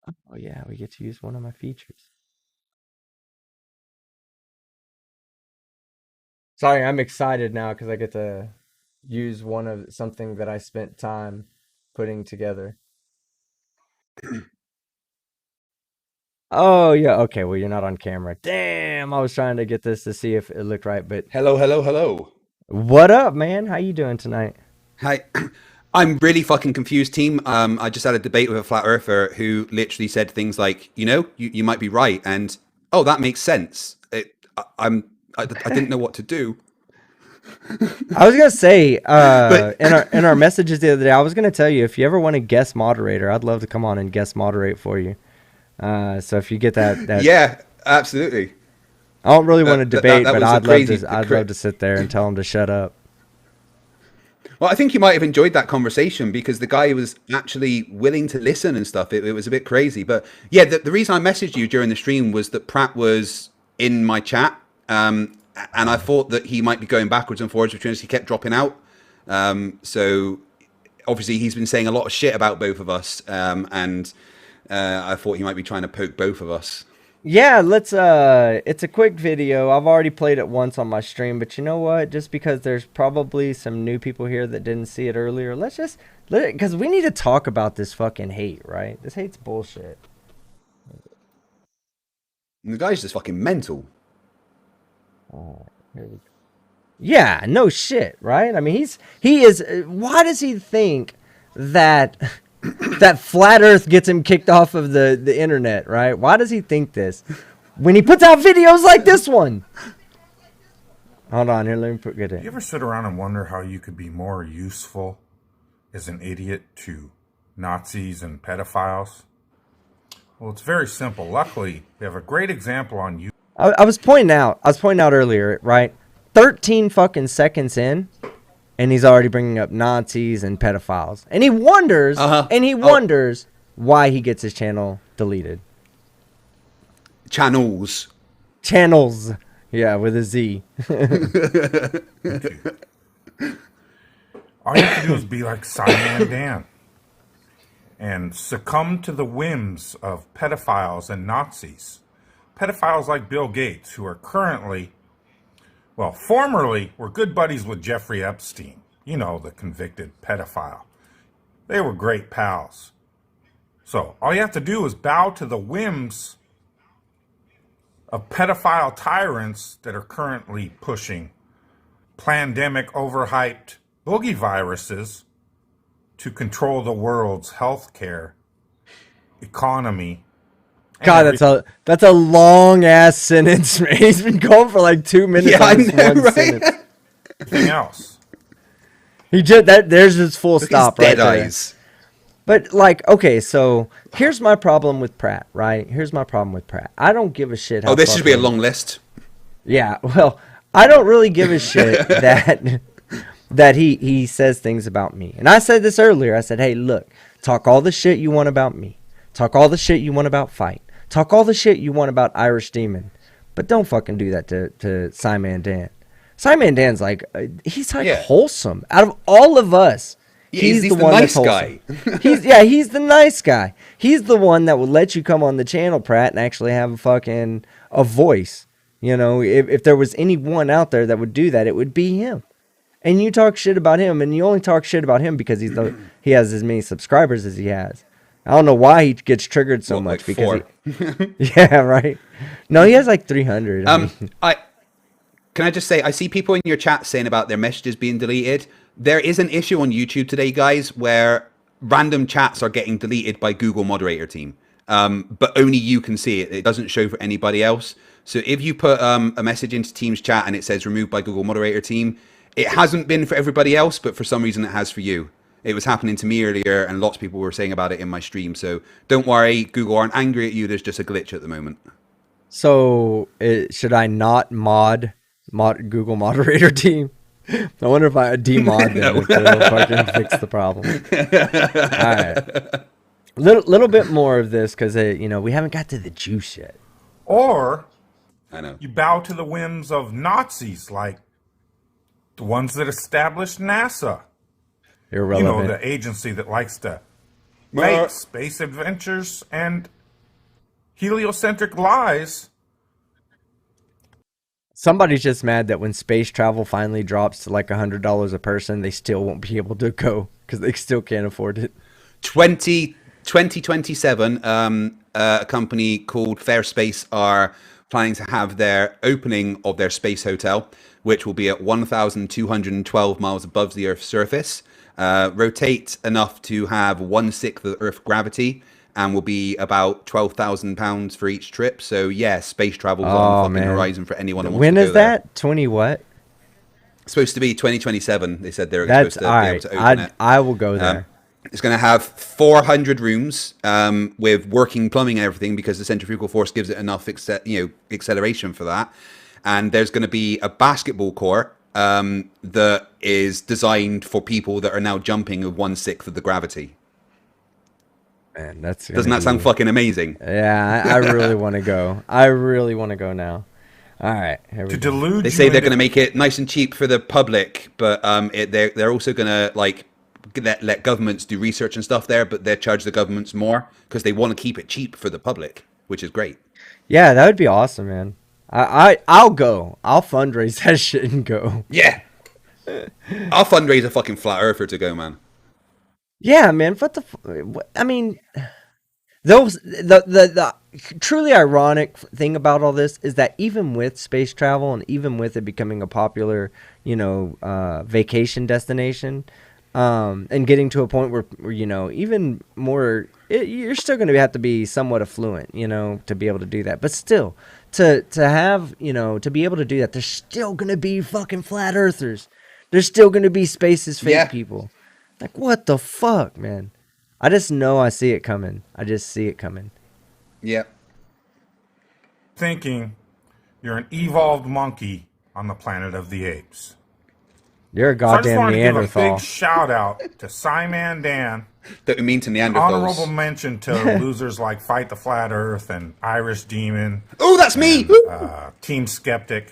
Oh yeah, we get to use one of my features. Sorry, I'm excited now because I get to use one of something that I spent time putting together. Oh yeah, okay. Well, you're not on camera. Damn, I was trying to get this to see if it looked right, but Hello. What up, man? How you doing tonight? Hi. I'm really fucking confused, team. I just had a debate with a flat earther who literally said things like, you know, you might be right, and oh, that makes sense. I didn't know what to do. I was gonna say, in our messages the other day, I was gonna tell you if you ever want to guest moderator, I'd love to come on and guest moderate for you. So if you get that yeah, absolutely. I don't really want to debate, but I'd love to sit there and tell him to shut up. Well, I think you might have enjoyed that conversation because the guy was actually willing to listen and stuff. It was a bit crazy. But yeah, the reason I messaged you during the stream was that Pratt was in my chat. And I thought that he might be going backwards and forwards between us. He kept dropping out. So obviously he's been saying a lot of shit about both of us. And I thought he might be trying to poke both of us. Yeah, let's it's a quick video. I've already played it once on my stream, but you know what? Just because there's probably some new people here that didn't see it earlier, let's just let it, because we need to talk about this fucking hate, right? This hate's bullshit. And the guy's just fucking mental. Oh, here we go. Yeah, no shit, right? I mean, he is. Why does he think that that flat Earth gets him kicked off of the internet, right? Why does he think this when he puts out videos like this one? Hold on here, let me get it. You ever sit around and wonder how you could be more useful as an idiot to Nazis and pedophiles? Well, it's very simple. Luckily, we have a great example on you. I was pointing out earlier, right? 13 fucking seconds in, and he's already bringing up Nazis and pedophiles. And he wonders, wonders why he gets his channel deleted. Channels. Yeah, with a Z. All you have to do is be like Simon Dan and succumb to the whims of pedophiles and Nazis. Pedophiles like Bill Gates, who are currently, well, formerly were good buddies with Jeffrey Epstein. You know, the convicted pedophile. They were great pals. So all you have to do is bow to the whims of pedophile tyrants that are currently pushing pandemic overhyped boogie viruses to control the world's healthcare economy. God, that's a long ass sentence, man. He's been going for like 2 minutes. Yeah, on I this know, one right? sentence. Everything else. He just there's his full Look at stop his right dead there. eyes. But like, okay, so here's my problem with Pratt, right? Here's my problem with Pratt. I don't give a shit. How This should be a fucking- long list. Yeah, well, I don't really give a shit that he says things about me. And I said this earlier. I said, hey, look, talk all the shit you want about me. Talk all the shit you want about Fight. Talk all the shit you want about Irish Demon. But don't fucking do that to Simon Dan. Simon Dan's like, he's like wholesome. Out of all of us, Yeah, he's the one nice that's guy. he's the nice guy. He's the one that will let you come on the channel, Pratt, and actually have a voice. You know, if there was anyone out there that would do that, it would be him. And you talk shit about him, and you only talk shit about him because he has as many subscribers as he has. I don't know why he gets triggered so much like because 4. yeah, right. No, he has like 300. Can I just say, I see people in your chat saying about their messages being deleted. There is an issue on YouTube today, guys, where random chats are getting deleted by Google moderator team. But only you can see it. It doesn't show for anybody else. So if you put a message into Teams chat and it says removed by Google moderator team, it hasn't been for everybody else, but for some reason it has for you. It was happening to me earlier, and lots of people were saying about it in my stream. So don't worry, Google aren't angry at you. There's just a glitch at the moment. So should I not mod Google moderator team? I wonder if I demod them if they'll fucking fix the problem. All right, little bit more of this because we haven't got to the juice yet. Or I know you bow to the whims of Nazis like the ones that established NASA. Irrelevant. You know, the agency that likes to make space adventures and heliocentric lies. Somebody's just mad that when space travel finally drops to like $100 a person, they still won't be able to go because they still can't afford it. 2027, a company called Fair Space are planning to have their opening of their space hotel, which will be at 1,212 miles above the Earth's surface, rotate enough to have 1/6 of Earth gravity, and will be about £12,000 for each trip. So yeah, space travel is on the fucking horizon for anyone who wants when to go is that? 20 what? It's supposed to be 2027. They said they're That's supposed to all be right. able to open it. I will go there. It's going to have 400 rooms with working plumbing and everything because the centrifugal force gives it enough acceleration for that. And there's going to be a basketball court that is designed for people that are now jumping with 1/6 of the gravity. Man, doesn't that sound fucking amazing? Yeah, I really want to go. I really want to go now. All right, here we go. They say they're going to make it nice and cheap for the public, but they're also going to let governments do research and stuff there, but they charge the governments more because they want to keep it cheap for the public, which is great. Yeah, that would be awesome, man. I'll go. I'll fundraise that shit and go. Yeah, I'll fundraise a fucking flat earther to go, man. Yeah, man. I mean, the truly ironic thing about all this is that even with space travel and even with it becoming a popular, vacation destination, and getting to a point where even more, you're still going to have to be somewhat affluent, to be able to do that. But still, to have, to be able to do that, there's still going to be fucking flat earthers. There's still going to be spaces fake people. Like, what the fuck, man? I just know I see it coming. I just see it coming. Yeah. Thinking you're an evolved monkey on the planet of the apes. You're a goddamn so I just Neanderthal. To give a big shout out to Simon Dan. Don't mean to Neanderthals. Honorable mention to losers like Fight the Flat Earth and Irish Demon. Oh, that's me. Team Skeptic.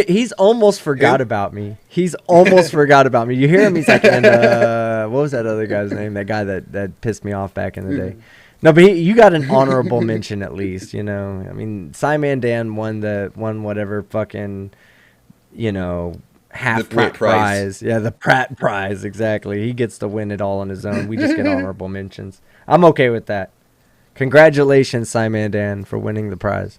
He's almost forgot about me. He's almost forgot about me. You hear him? He's like, and what was that other guy's name? That guy that pissed me off back in the day. No, but you got an honorable mention at least. I mean, Simon Dan won whatever fucking, half Pratt prize. Yeah, the Pratt prize, exactly. He gets to win it all on his own. We just get honorable mentions. I'm okay with that. Congratulations, Simon Dan, for winning the prize.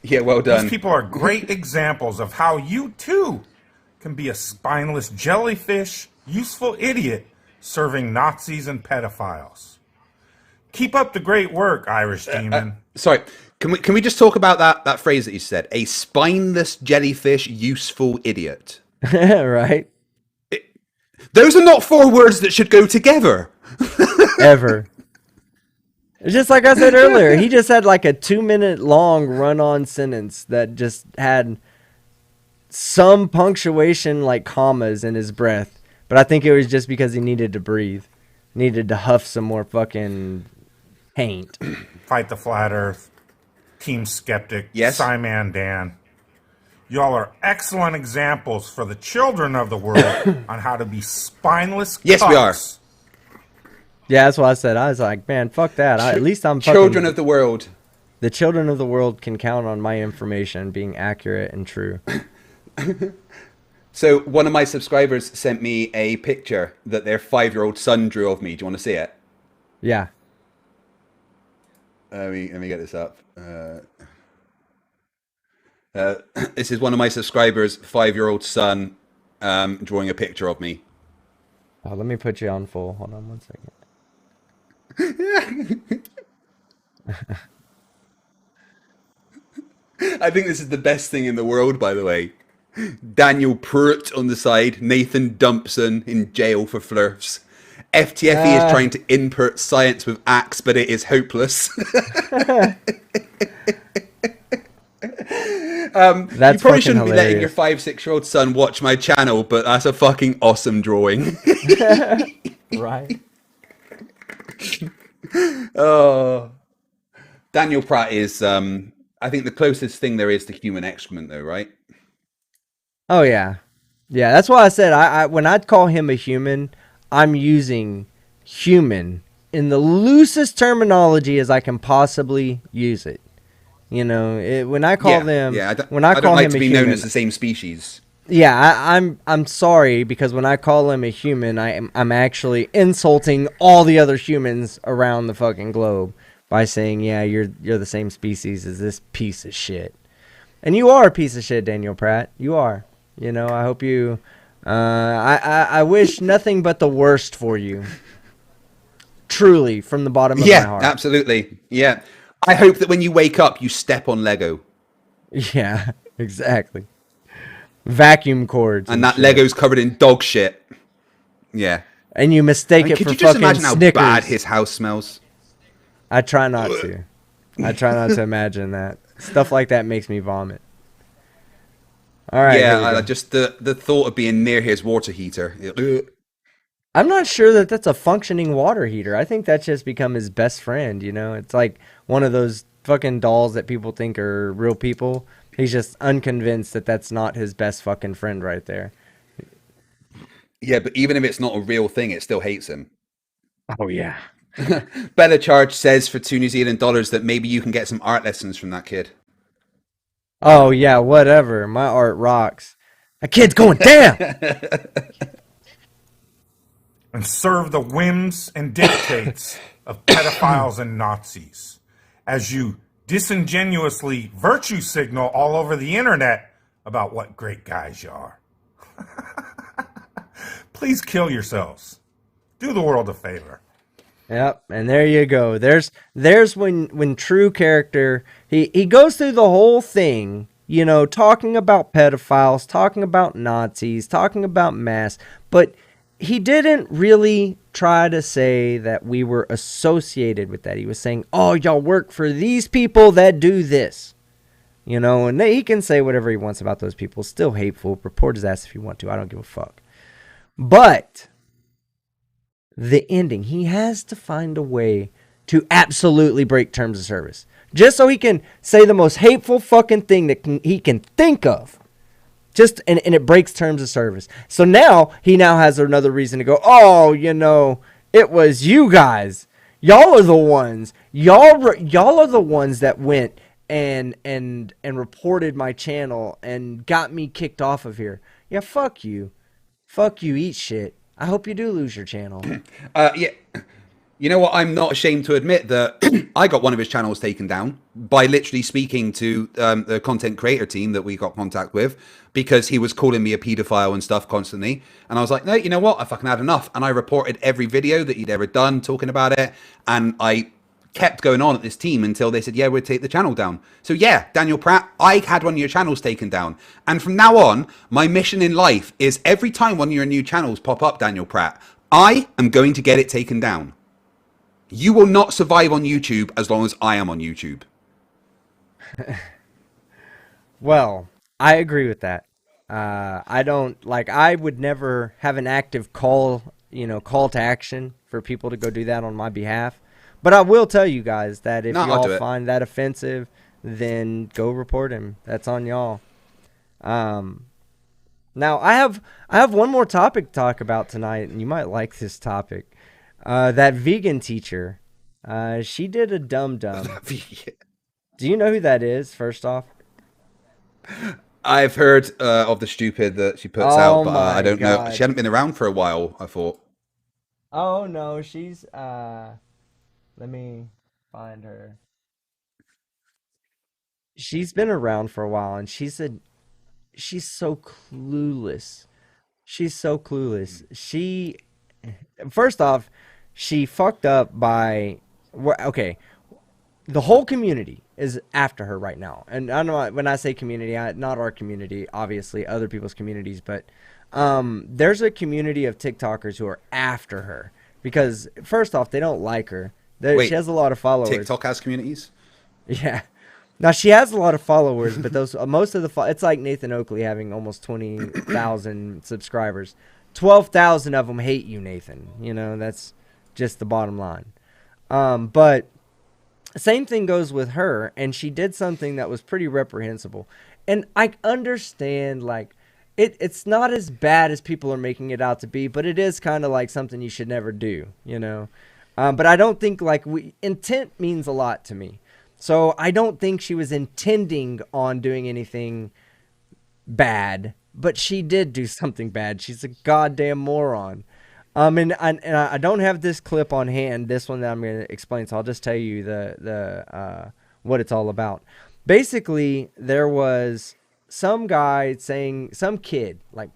Yeah, well done. These people are great examples of how you too can be a spineless jellyfish, useful idiot serving Nazis and pedophiles. Keep up the great work, Irish Demon. Sorry, can we just talk about that phrase that you said? A spineless jellyfish, useful idiot. Right? Those are not 4 words that should go together. Ever. It's just like I said earlier. He just had like a 2-minute long run-on sentence that just had some punctuation like commas in his breath. But I think it was just because he needed to breathe. Needed to huff some more fucking paint. Fight the Flat Earth. Team Skeptic. Yes. Simon Dan. Y'all are excellent examples for the children of the world on how to be spineless Yes, we are. cucks. Yeah, that's what I said. I was like, man, fuck that. At least I'm fucking... Children of the world. The children of the world can count on my information being accurate and true. So one of my subscribers sent me a picture that their 5-year-old son drew of me. Do you want to see it? Yeah. Let me get this up. This is one of my subscribers' 5-year-old son drawing a picture of me. Oh, let me put you on full. Hold on 1 second. I think this is the best thing in the world, by the way. Daniel Pratt on the side, Nathan Dumpson in jail for flirts. FTFE is trying to input science with axe, but it is hopeless. That's you probably shouldn't be letting hilarious. your 5-6-year-old son watch my channel, but that's a fucking awesome drawing. Right? Oh, Daniel Pratt is, I think, the closest thing there is to human excrement, though, right? Oh, yeah. Yeah, that's why I said I when I call him a human, I'm using human in the loosest terminology as I can possibly use it. You know, when I call them, I when I call don't like him to a be human, known as the same species. Yeah, I'm sorry, because when I call him a human, I'm actually insulting all the other humans around the fucking globe by saying, yeah, you're the same species as this piece of shit. And you are a piece of shit, Daniel Pratt. You are. You know, I hope you I wish nothing but the worst for you. Truly, from the bottom of my heart. Yeah, absolutely. Yeah. I hope that when you wake up, you step on Lego. Yeah, exactly. Vacuum cords. And that shit. Lego's covered in dog shit. Yeah. And you mistake it for Could you just fucking imagine how Snickers. bad his house smells? I try not to. I try not to imagine that. Stuff like that makes me vomit. All right. Yeah, just the thought of being near his water heater. I'm not sure that that's a functioning water heater. I think that's just become his best friend, you know? It's like one of those fucking dolls that people think are real people. He's just unconvinced that that's not his best fucking friend right there. Yeah, but even if it's not a real thing, it still hates him. Oh, yeah. Bella Charge says for $2 New Zealand that maybe you can get some art lessons from that kid. Oh, yeah, whatever. My art rocks. That kid's going down! And serve the whims and dictates of pedophiles and Nazis as you disingenuously virtue signal all over the internet about what great guys you are. Please kill yourselves. Do the world a favor. Yep, and there you go. There's when true character, he goes through the whole thing, you know, talking about pedophiles, talking about Nazis, talking about mass, but he didn't really try to say that we were associated with that. He was saying, oh, y'all work for these people that do this. You know, and he can say whatever he wants about those people. Still hateful. Report his ass if you want to. I don't give a fuck. But the ending, he has to find a way to absolutely break terms of service. Just so he can say the most hateful fucking thing that he can think of. Just and it breaks terms of service. So now he has another reason to go, oh, you know, it was you guys. Y'all are the ones. Y'all are the ones that went and reported my channel and got me kicked off of here. Yeah, fuck you. Fuck you, eat shit. I hope you do lose your channel. Yeah. You know what? I'm not ashamed to admit that I got one of his channels taken down by literally speaking to the content creator team that we got contact with, because he was calling me a paedophile and stuff constantly. And I was like, no, you know what? I fucking had enough. And I reported every video that he'd ever done talking about it. And I kept going on at this team until they said, yeah, we'll take the channel down. So yeah, Daniel Pratt, I had one of your channels taken down. And from now on, my mission in life is every time one of your new channels pop up, Daniel Pratt, I am going to get it taken down. You will not survive on YouTube as long as I am on YouTube. Well, I agree with that. I don't like. I would never have an active call, call to action for people to go do that on my behalf. But I will tell you guys that if y'all find that offensive, then go report him. That's on y'all. Now I have one more topic to talk about tonight, and you might like this topic. That vegan teacher, she did a dum-dum. Do you know who that is, first off? I've heard of the stupid that she puts out, but I don't know. She hadn't been around for a while, I thought. Oh, no, she's, let me find her. She's been around for a while, and she's so clueless. She's so clueless. First off, she fucked up by, okay, the whole community is after her right now. And I know when I say community, not our community, obviously, other people's communities, but there's a community of TikTokers who are after her because, first off, they don't like her. Wait, she has a lot of followers. TikTok has communities? Yeah. Now, she has a lot of followers, but those most of the it's like Nathan Oakley having almost 20,000 subscribers. 12,000 of them hate you, Nathan. That's just the bottom line. But same thing goes with her, and she did something that was pretty reprehensible. And I understand, like, it's not as bad as people are making it out to be, but it is kind of like something you should never do, But I don't think, like, intent means a lot to me. So I don't think she was intending on doing anything bad, but she did do something bad. She's a goddamn moron. And I don't have this clip on hand, this one that I'm going to explain, so I'll just tell you the what it's all about. Basically, there was some guy saying, some kid, like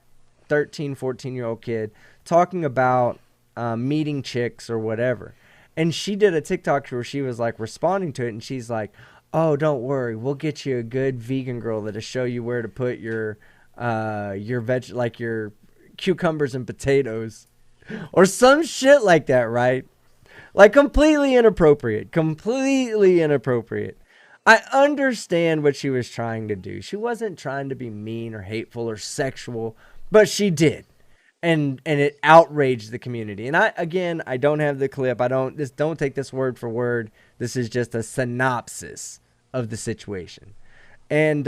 13, 14-year-old kid, talking about meeting chicks or whatever. And she did a TikTok where she was like responding to it, and she's like, "Oh, don't worry, we'll get you a good vegan girl that'll show you where to put your like your cucumbers and potatoes," or some shit like that, right? Like completely inappropriate. I understand what she was trying to do. She wasn't trying to be mean or hateful or sexual, but she did. And it outraged the community. And I don't have the clip. Don't take this word for word. This is just a synopsis of the situation. And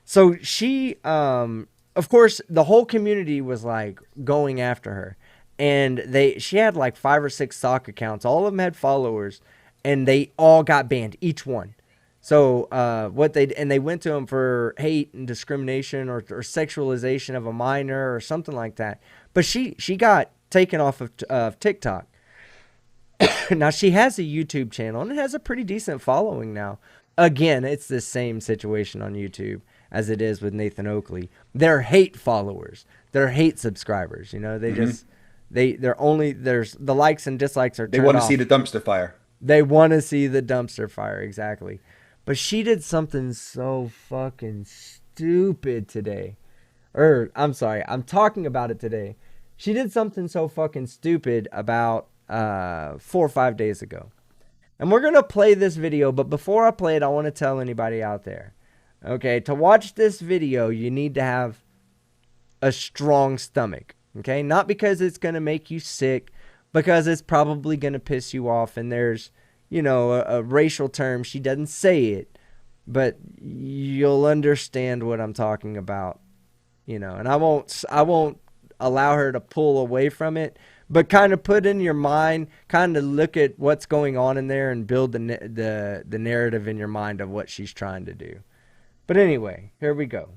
so she, of course, the whole community was like going after her. And she had like 5 or 6 sock accounts. All of them had followers, and they all got banned, each one. So they went to him for hate and discrimination or sexualization of a minor or something like that. But she got taken off of TikTok. Now she has a YouTube channel and it has a pretty decent following now. Again, it's the same situation on YouTube as it is with Nathan Oakley. They're hate followers. They're hate subscribers. They just they're only there's the likes and dislikes are. They want to see the dumpster fire. They want to see the dumpster fire, exactly. But she did something so fucking stupid today. I'm sorry, I'm talking about it today. She did something so fucking stupid about 4 or 5 days ago. And we're going to play this video, but before I play it, I want to tell anybody out there. Okay, to watch this video, you need to have a strong stomach. Okay, not because it's going to make you sick, because it's probably going to piss you off, and there's a racial term. She doesn't say it, but you'll understand what I'm talking about, and I won't allow her to pull away from it, but kind of put in your mind, kind of look at what's going on in there and build the narrative in your mind of what she's trying to do. But anyway, here we go.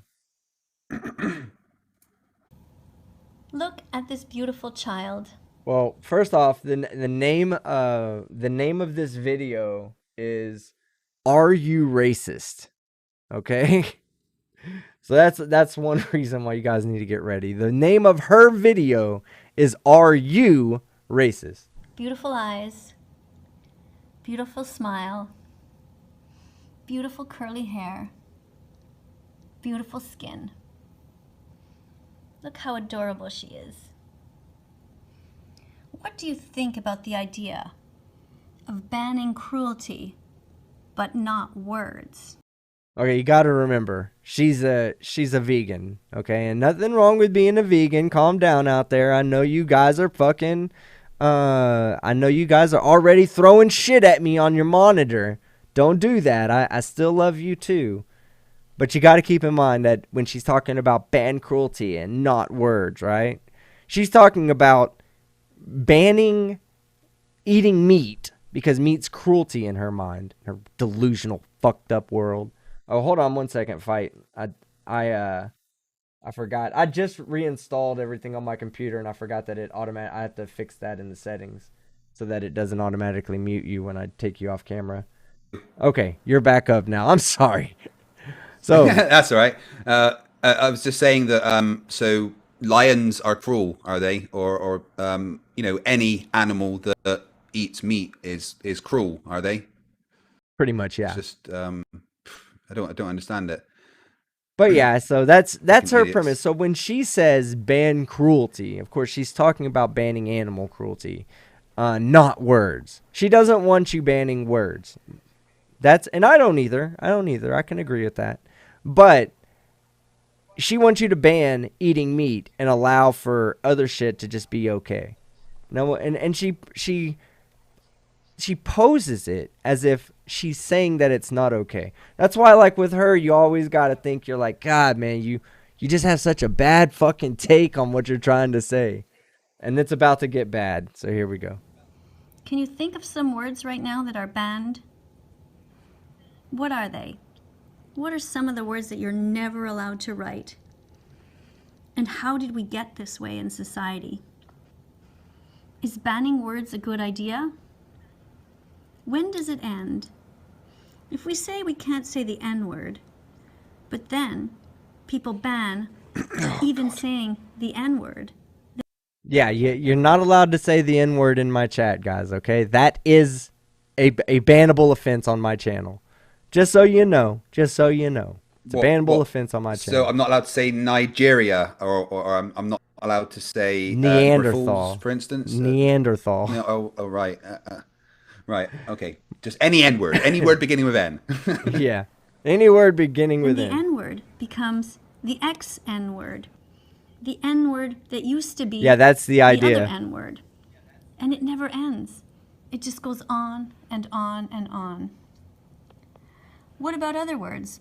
Look at this beautiful child. Well, first off, the name of this video is "Are You Racist?" Okay, so that's one reason why you guys need to get ready. The name of her video is "Are You Racist?" Beautiful eyes, beautiful smile, beautiful curly hair, beautiful skin. Look how adorable she is. What do you think about the idea of banning cruelty, but not words? Okay, you got to remember, she's a vegan, okay? And nothing wrong with being a vegan. Calm down out there. I know you guys are fucking I know you guys are already throwing shit at me on your monitor. Don't do that. I still love you too. But you got to keep in mind that when she's talking about ban cruelty and not words, right? She's talking about banning eating meat because meat's cruelty in her mind, her delusional, fucked up world. Oh, hold on 1 second, fight. I forgot. I just reinstalled everything on my computer, and I forgot that I have to fix that in the settings so that it doesn't automatically mute you when I take you off camera. Okay, you're back up now. I'm sorry. So that's all right. I was just saying that. So lions are cruel, are they? Or any animal that eats meat is cruel, are they? Pretty much, yeah. It's just I don't understand it. But yeah, so that's her premise. So when she says ban cruelty, of course she's talking about banning animal cruelty, not words. She doesn't want you banning words. And I don't either. I can agree with that. But she wants you to ban eating meat and allow for other shit to just be okay. No, and she poses it as if she's saying that it's not okay. That's why, like, with her, you always got to think, you're like, God, man, you just have such a bad fucking take on what you're trying to say. And it's about to get bad. So here we go. Can you think of some words right now that are banned? What are they? What are some of the words that you're never allowed to write? And how did we get this way in society? Is banning words a good idea? When does it end? If we say we can't say the N-word, but then people ban even saying the N-word. Yeah, you're not allowed to say the N-word in my chat, guys, okay? That is a bannable offense on my channel. Just so you know. It's a bannable offense on my channel. So I'm not allowed to say Nigeria, or I'm not allowed to say Neanderthal, for instance. Neanderthal. Right. Right. Okay. Just any N word. Any word beginning with N. Yeah. Any word beginning with N. The N word becomes the X N word. The N word that used to be. Yeah, that's the idea. The other N word. And it never ends. It just goes on and on and on. What about other words?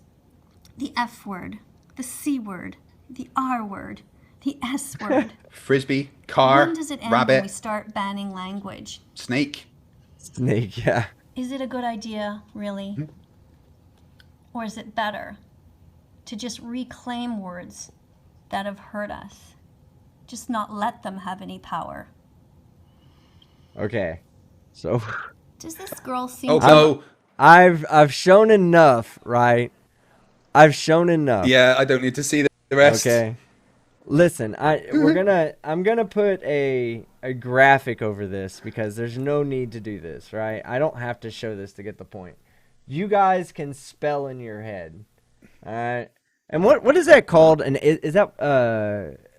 The F word, the C word, the R word, the S word. Frisbee, car, when does it end rabbit, when we start banning language? Snake. Snake, yeah. Is it a good idea, really? Hmm? Or is it better to just reclaim words that have hurt us? Just not let them have any power. Okay. So does this girl seem I've shown enough, right? I've shown enough. Yeah, I don't need to see the rest. Okay. Listen, I'm gonna put a graphic over this because there's no need to do this, right? I don't have to show this to get the point. You guys can spell in your head. All right. And what is that called? And is that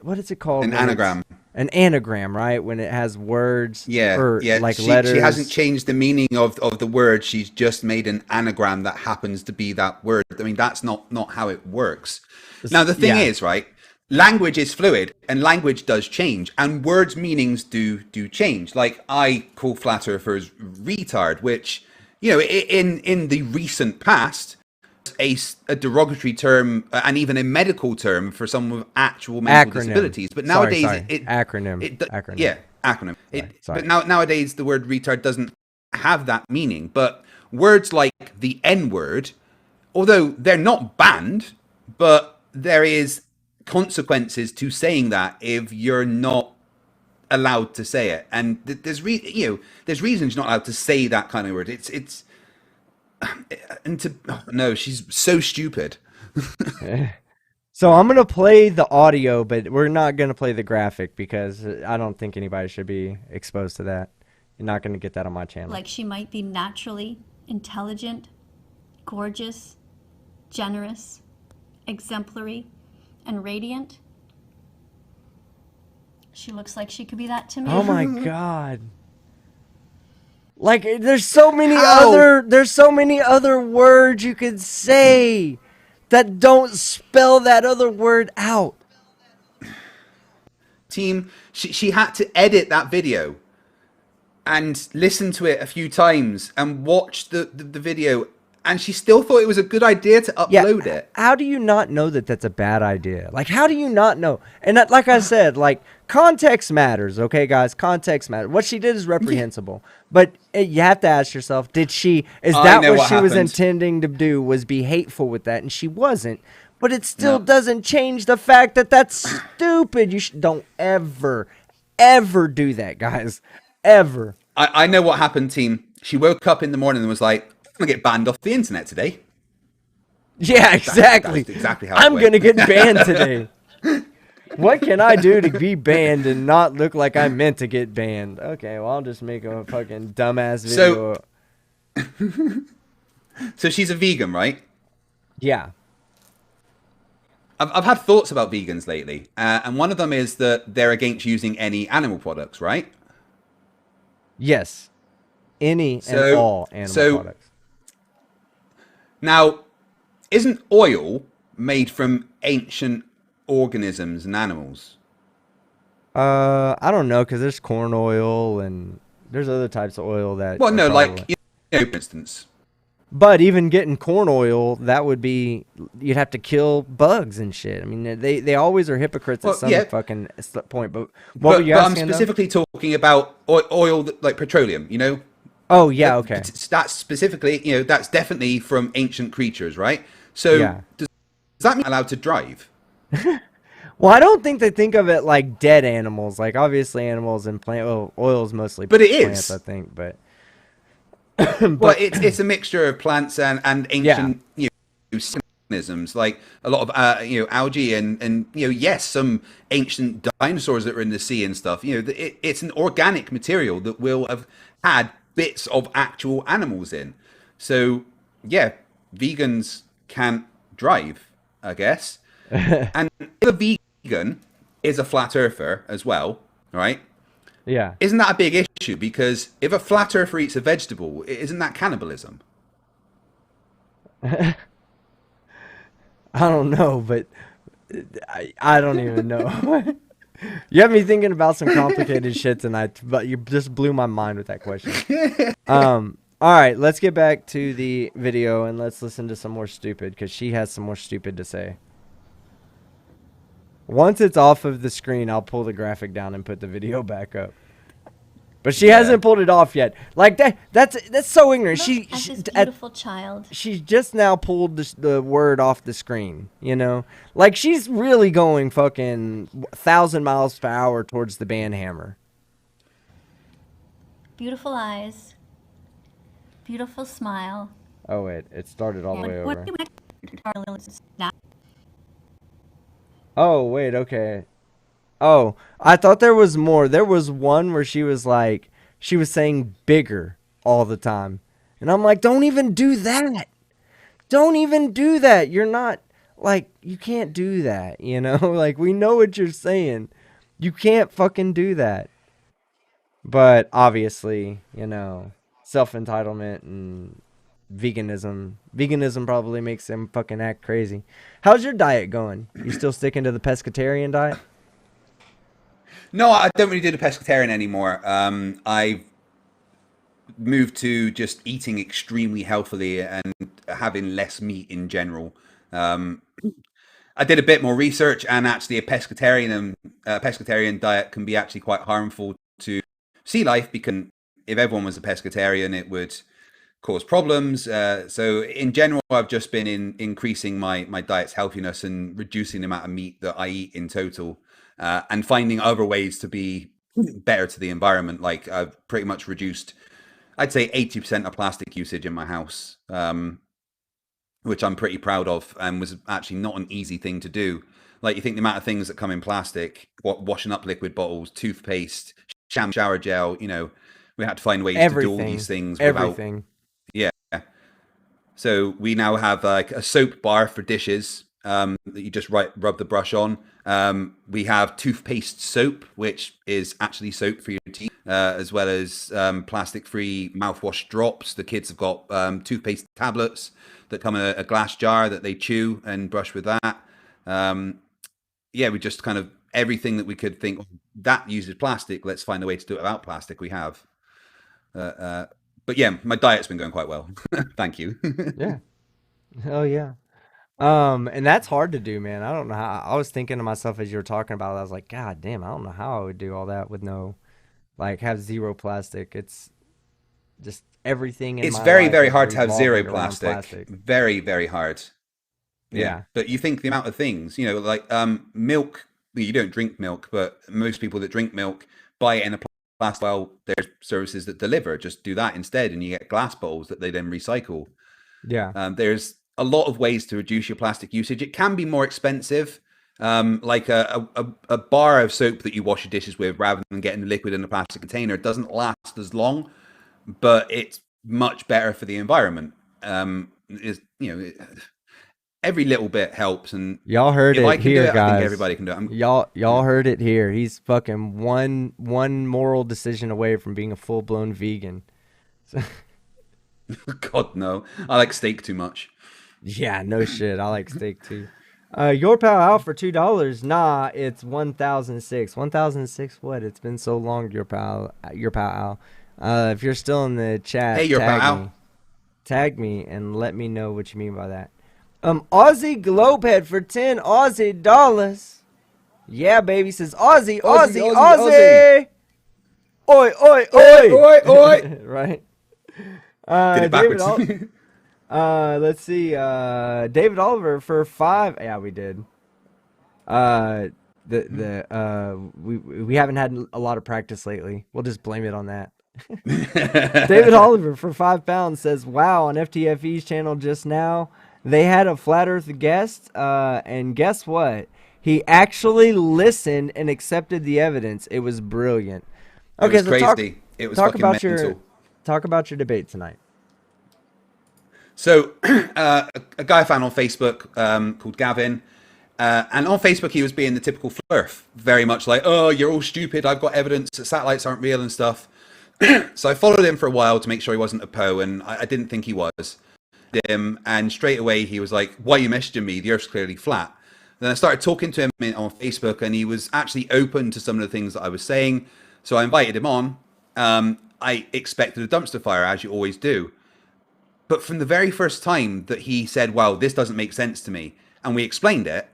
what is it called? An anagram. An anagram, right? When it has words, like letters. She hasn't changed the meaning of the word. She's just made an anagram that happens to be that word. I mean, that's not how it works. Now, the thing is, right? Language is fluid, and language does change, and words' meanings do change. Like, I call flat earthers retard, which, in the recent past, a derogatory term and even a medical term for someone with actual mental disabilities. But nowadays, acronym. Yeah, acronym. But nowadays, the word retard doesn't have that meaning. But words like the N-word, although they're not banned, but there is consequences to saying that if you're not allowed to say it, and there's reasons you're not allowed to say that kind of word. It's and to no, she's so stupid. So I'm gonna play the audio, but we're not gonna play the graphic because I don't think anybody should be exposed to that. You're not gonna get that on my channel. Like she might be naturally intelligent, gorgeous, generous, exemplary, and radiant. She looks like she could be that to me. Oh my god. Like there's so many other words you could say that don't spell that other word out. Team, she had to edit that video and listen to it a few times and watch the video, and she still thought it was a good idea to upload it. How do you not know that that's a bad idea? Like, how do you not know? And like I said, like, context matters, okay, guys? Context matters. What she did is reprehensible. But you have to ask yourself, is that what she was intending to do, was be hateful with that? And she wasn't. But it still doesn't change the fact that that's stupid. You don't ever do that, guys. Ever. I know what happened, team. She woke up in the morning and was like, I'm going to get banned off the internet today. Yeah, exactly. That's exactly how I'm going to get banned today. What can I do to be banned and not look like I meant to get banned? Okay, well, I'll just make a fucking dumbass video. So she's a vegan, right? Yeah. I've had thoughts about vegans lately, and one of them is that they're against using any animal products, right? Yes. Any and all animal products. Now, isn't oil made from ancient organisms and animals? I don't know, because there's corn oil and there's other types of oil that... Well, no, like, for instance... But even getting corn oil, that would be, you'd have to kill bugs and shit. I mean, they always are hypocrites at some fucking point. But what were you asking? I'm specifically talking about oil, like petroleum, you know? Oh, yeah, okay. That's specifically, you know, that's definitely from ancient creatures, right? So does that mean allowed to drive? Well, I don't think they think of it like dead animals. Like, obviously animals and plant, well, oil is mostly plants, I think, but... Well, it's a mixture of plants and ancient organisms, like a lot of algae and yes, some ancient dinosaurs that were in the sea and stuff. You know, it's an organic material that will have had bits of actual animals in. So yeah, vegans can't drive, I guess. And if a vegan is a flat earther as well, right? Yeah. Isn't that a big issue? Because if a flat earther eats a vegetable, isn't that cannibalism? I don't know, but I don't even know. You have me thinking about some complicated shit tonight, but you just blew my mind with that question. All right, let's get back to the video and let's listen to some more stupid, because she has some more stupid to say. Once it's off of the screen, I'll pull the graphic down and put the video back up. But she hasn't pulled it off yet. Like that's so ignorant. Look at this beautiful child. She's just now pulled the word off the screen, you know? Like, she's really going fucking 1,000 miles per hour towards the band hammer. Beautiful eyes. Beautiful smile. Oh, wait. It started all the way over. Oh, wait, okay. Oh, I thought there was more. There was one where she was like, she was saying bigger all the time. And I'm like, don't even do that. Don't even do that. You're not, like, you can't do that, you know? Like, we know what you're saying. You can't fucking do that. But obviously, you know, self-entitlement and veganism. Veganism probably makes them fucking act crazy. How's your diet going? You still sticking to the pescatarian diet? No, I don't really do the pescatarian anymore. I've moved to just eating extremely healthily and having less meat in general. I did a bit more research, and actually a pescatarian diet can be actually quite harmful to sea life, because if everyone was a pescatarian, it would cause problems. So in general, I've just been increasing my diet's healthiness and reducing the amount of meat that I eat in total, and finding other ways to be better to the environment. Like I've pretty much reduced, I'd say 80% of plastic usage in my house, which I'm pretty proud of, and was actually not an easy thing to do. Like you think the amount of things that come in plastic, washing up liquid bottles, toothpaste, shower gel, we had to find ways to do all these things without. Yeah. So we now have like a soap bar for dishes that you just rub the brush on. We have toothpaste soap, which is actually soap for your teeth, as well as plastic-free mouthwash drops. The kids have got toothpaste tablets that come in a glass jar that they chew and brush with that. We just kind of everything that we could think that uses plastic. Let's find a way to do it without plastic. We have. But yeah, my diet's been going quite well. Thank you. Yeah. Oh yeah. And that's hard to do, man. I don't know how. I was thinking to myself as you were talking about it, I was like, God damn, I don't know how I would do all that with have zero plastic. It's just everything in it's my very, life very is hard to have zero revolving around plastic. Very, very hard. Yeah. But you think the amount of things, like milk, you don't drink milk, but most people that drink milk buy it in a plastic. Well, there's services that deliver. Just do that instead, and you get glass bottles that they then recycle. Yeah. There's a lot of ways to reduce your plastic usage. It can be more expensive, like a bar of soap that you wash your dishes with, rather than getting the liquid in a plastic container. It doesn't last as long, but it's much better for the environment. Every little bit helps, and y'all heard if it I can here, do it, guys. I think everybody can do it. Y'all heard it here. He's fucking one moral decision away from being a full-blown vegan. So. God no, I like steak too much. Yeah, no shit. I like steak too. Your pal Al for $2. Nah, it's 1006. 1006. What? It's been so long. Your pal Al. If you're still in the chat, hey, your pal Al. Tag me and let me know what you mean by that. Aussie Globehead for $10. Yeah, baby, says Aussie. Oi, oi, oi. Right. Did it backwards. Let's see. David Oliver for $5. Yeah, we did. We haven't had a lot of practice lately. We'll just blame it on that. David Oliver for £5 says, "Wow, on FTFE's channel just now, they had a flat Earth guest, and guess what? He actually listened and accepted the evidence. It was brilliant." Okay, it was crazy. It was talk fucking about mental. Talk about your debate tonight. So, a guy I found on Facebook called Gavin, and on Facebook he was being the typical flirf, very much like, "Oh, you're all stupid. I've got evidence that satellites aren't real and stuff." So I followed him for a while to make sure he wasn't a Poe, and I didn't think he was. And straight away he was like, "Why are you messaging me? The Earth's clearly flat." Then I started talking to him on Facebook, and he was actually open to some of the things that I was saying. So I invited him on. I expected a dumpster fire, as you always do. But from the very first time that he said, "Wow, this doesn't make sense to me," and we explained it,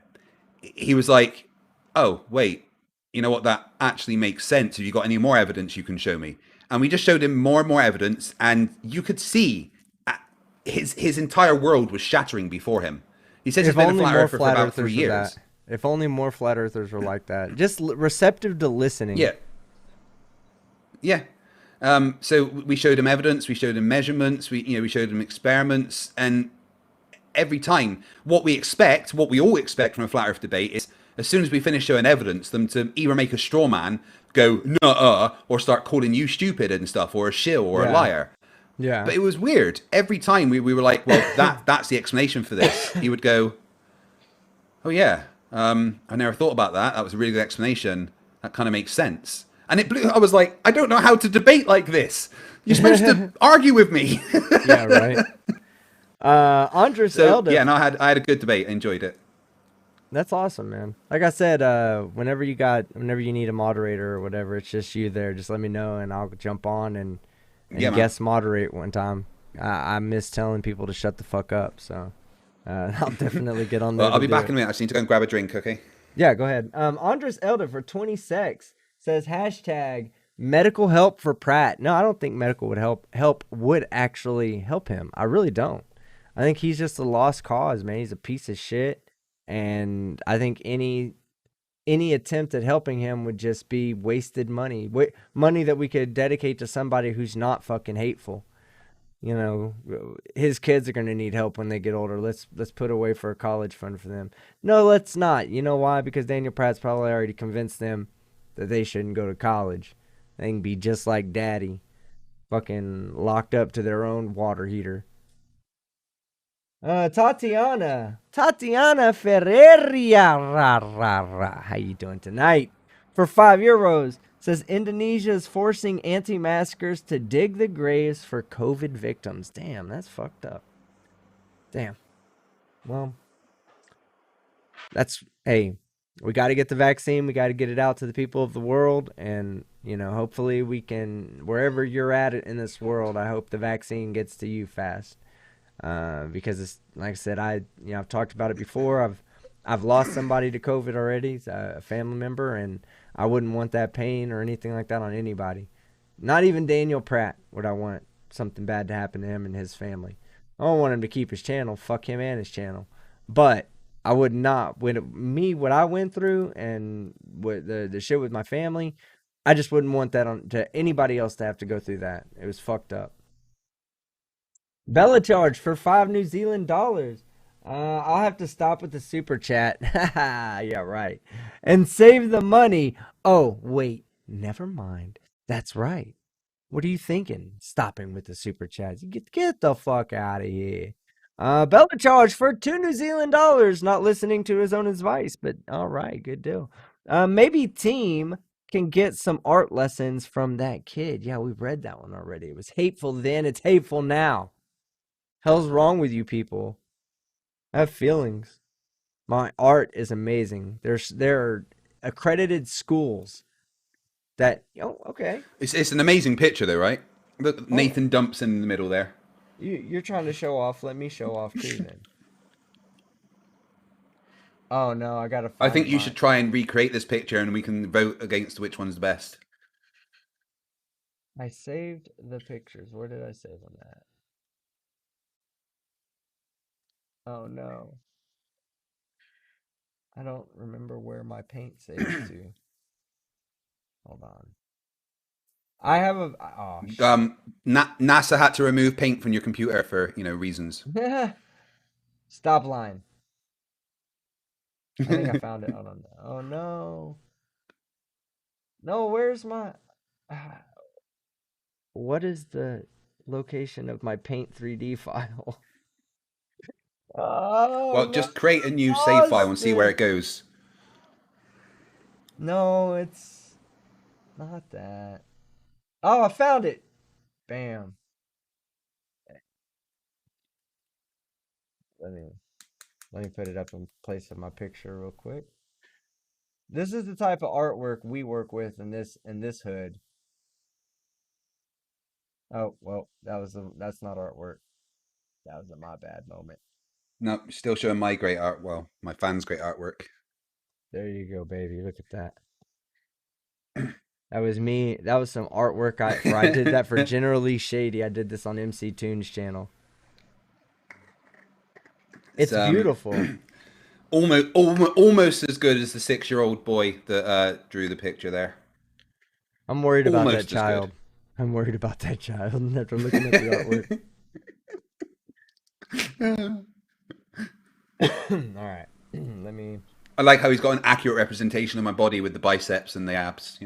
he was like, "Oh, wait, you know what? That actually makes sense. Have you got any more evidence you can show me?" And we just showed him more and more evidence, and you could see his entire world was shattering before him. He says he's been a flat earther for about 3 years. If only more flat earthers were like that. Just receptive to listening. Yeah. Yeah. So we showed him evidence, we showed him measurements, we showed him experiments, and every time what we all expect from a flat Earth debate is, as soon as we finish showing evidence, them to either make a straw man, go nuh-uh, or start calling you stupid and stuff, or a shill, or a liar. Yeah. But it was weird. Every time we were like, "Well, that's the explanation for this," he would go, "Oh yeah, I never thought about that. That was a really good explanation. That kind of makes sense." And it blew. I was like, "I don't know how to debate like this. You're supposed to argue with me." Yeah, right. Andres Elder. Yeah, no, I had a good debate. I enjoyed it. That's awesome, man. Like I said, whenever you need a moderator or whatever, it's just you there. Just let me know, and I'll jump on and guest moderate one time. I miss telling people to shut the fuck up, so I'll definitely get on there. Well, I'll be back in a minute. I just need to go and grab a drink, okay? Yeah, go ahead. Andres Elder for 20 secs says hashtag medical help for Pratt. No, I don't think medical would help would actually help him. I really don't. I think he's just a lost cause, man. He's a piece of shit. And I think any any attempt at helping him would just be wasted money. Money that we could dedicate to somebody who's not fucking hateful. You know, his kids are going to need help when they get older. Let's put away for a college fund for them. No, let's not. You know why? Because Daniel Pratt's probably already convinced them that they shouldn't go to college. They can be just like daddy, fucking locked up to their own water heater. Tatiana Ferreria, how you doing tonight? For €5, says Indonesia is forcing anti-maskers to dig the graves for COVID victims. Damn, that's fucked up. Damn. Well, hey, we got to get the vaccine. We got to get it out to the people of the world. And, you know, hopefully we can, wherever you're at in this world, I hope the vaccine gets to you fast. Because it's, like I said, I've talked about it before. I've lost somebody to COVID already, a family member, and I wouldn't want that pain or anything like that on anybody. Not even Daniel Pratt would I want something bad to happen to him and his family. I don't want him to keep his channel. Fuck him and his channel. But I would not. What I went through and what the shit with my family, I just wouldn't want that to anybody else to have to go through that. It was fucked up. Bella charge for $5 New Zealand. I'll have to stop with the super chat. Yeah, right. And save the money. Oh, wait. Never mind. That's right. What are you thinking? Stopping with the super chats. Get the fuck out of here. Bella charge for $2 New Zealand. Not listening to his own advice, but all right, good deal. Maybe Team can get some art lessons from that kid. Yeah, we've read that one already. It was hateful then. It's hateful now. Hell's wrong with you people? I have feelings. My art is amazing. There are accredited schools that okay. It's an amazing picture though, right? Look, Nathan Dumps in the middle there. You're trying to show off. Let me show off too then. Oh no, I gotta find I think you should try and recreate this picture and we can vote against which one's the best. I saved the pictures. Where did I save them at? Oh no. I don't remember where my paint saves to. Hold on. I have a NASA had to remove paint from your computer for, reasons. Stop line. I think I found it. Hold on. Oh no. No, where's my what is the location of my Paint 3D file? Oh, well, just create a new save file and see where it goes. No, it's not that. Oh, I found it. Bam. Let me put it up in place of my picture real quick. This is the type of artwork we work with in this hood. Oh, well, that's not artwork. That was my bad moment. No, still showing my great art. Well, my fans' great artwork. There you go, baby. Look at that. That was me. That was some artwork. I did that for Generally Shady. I did this on MC Toon's channel. It's beautiful. Almost as good as the 6-year-old boy that drew the picture there. I'm worried about that child. I'm worried about that child after looking at the artwork. All right. Let me. I like how he's got an accurate representation of my body with the biceps and the abs,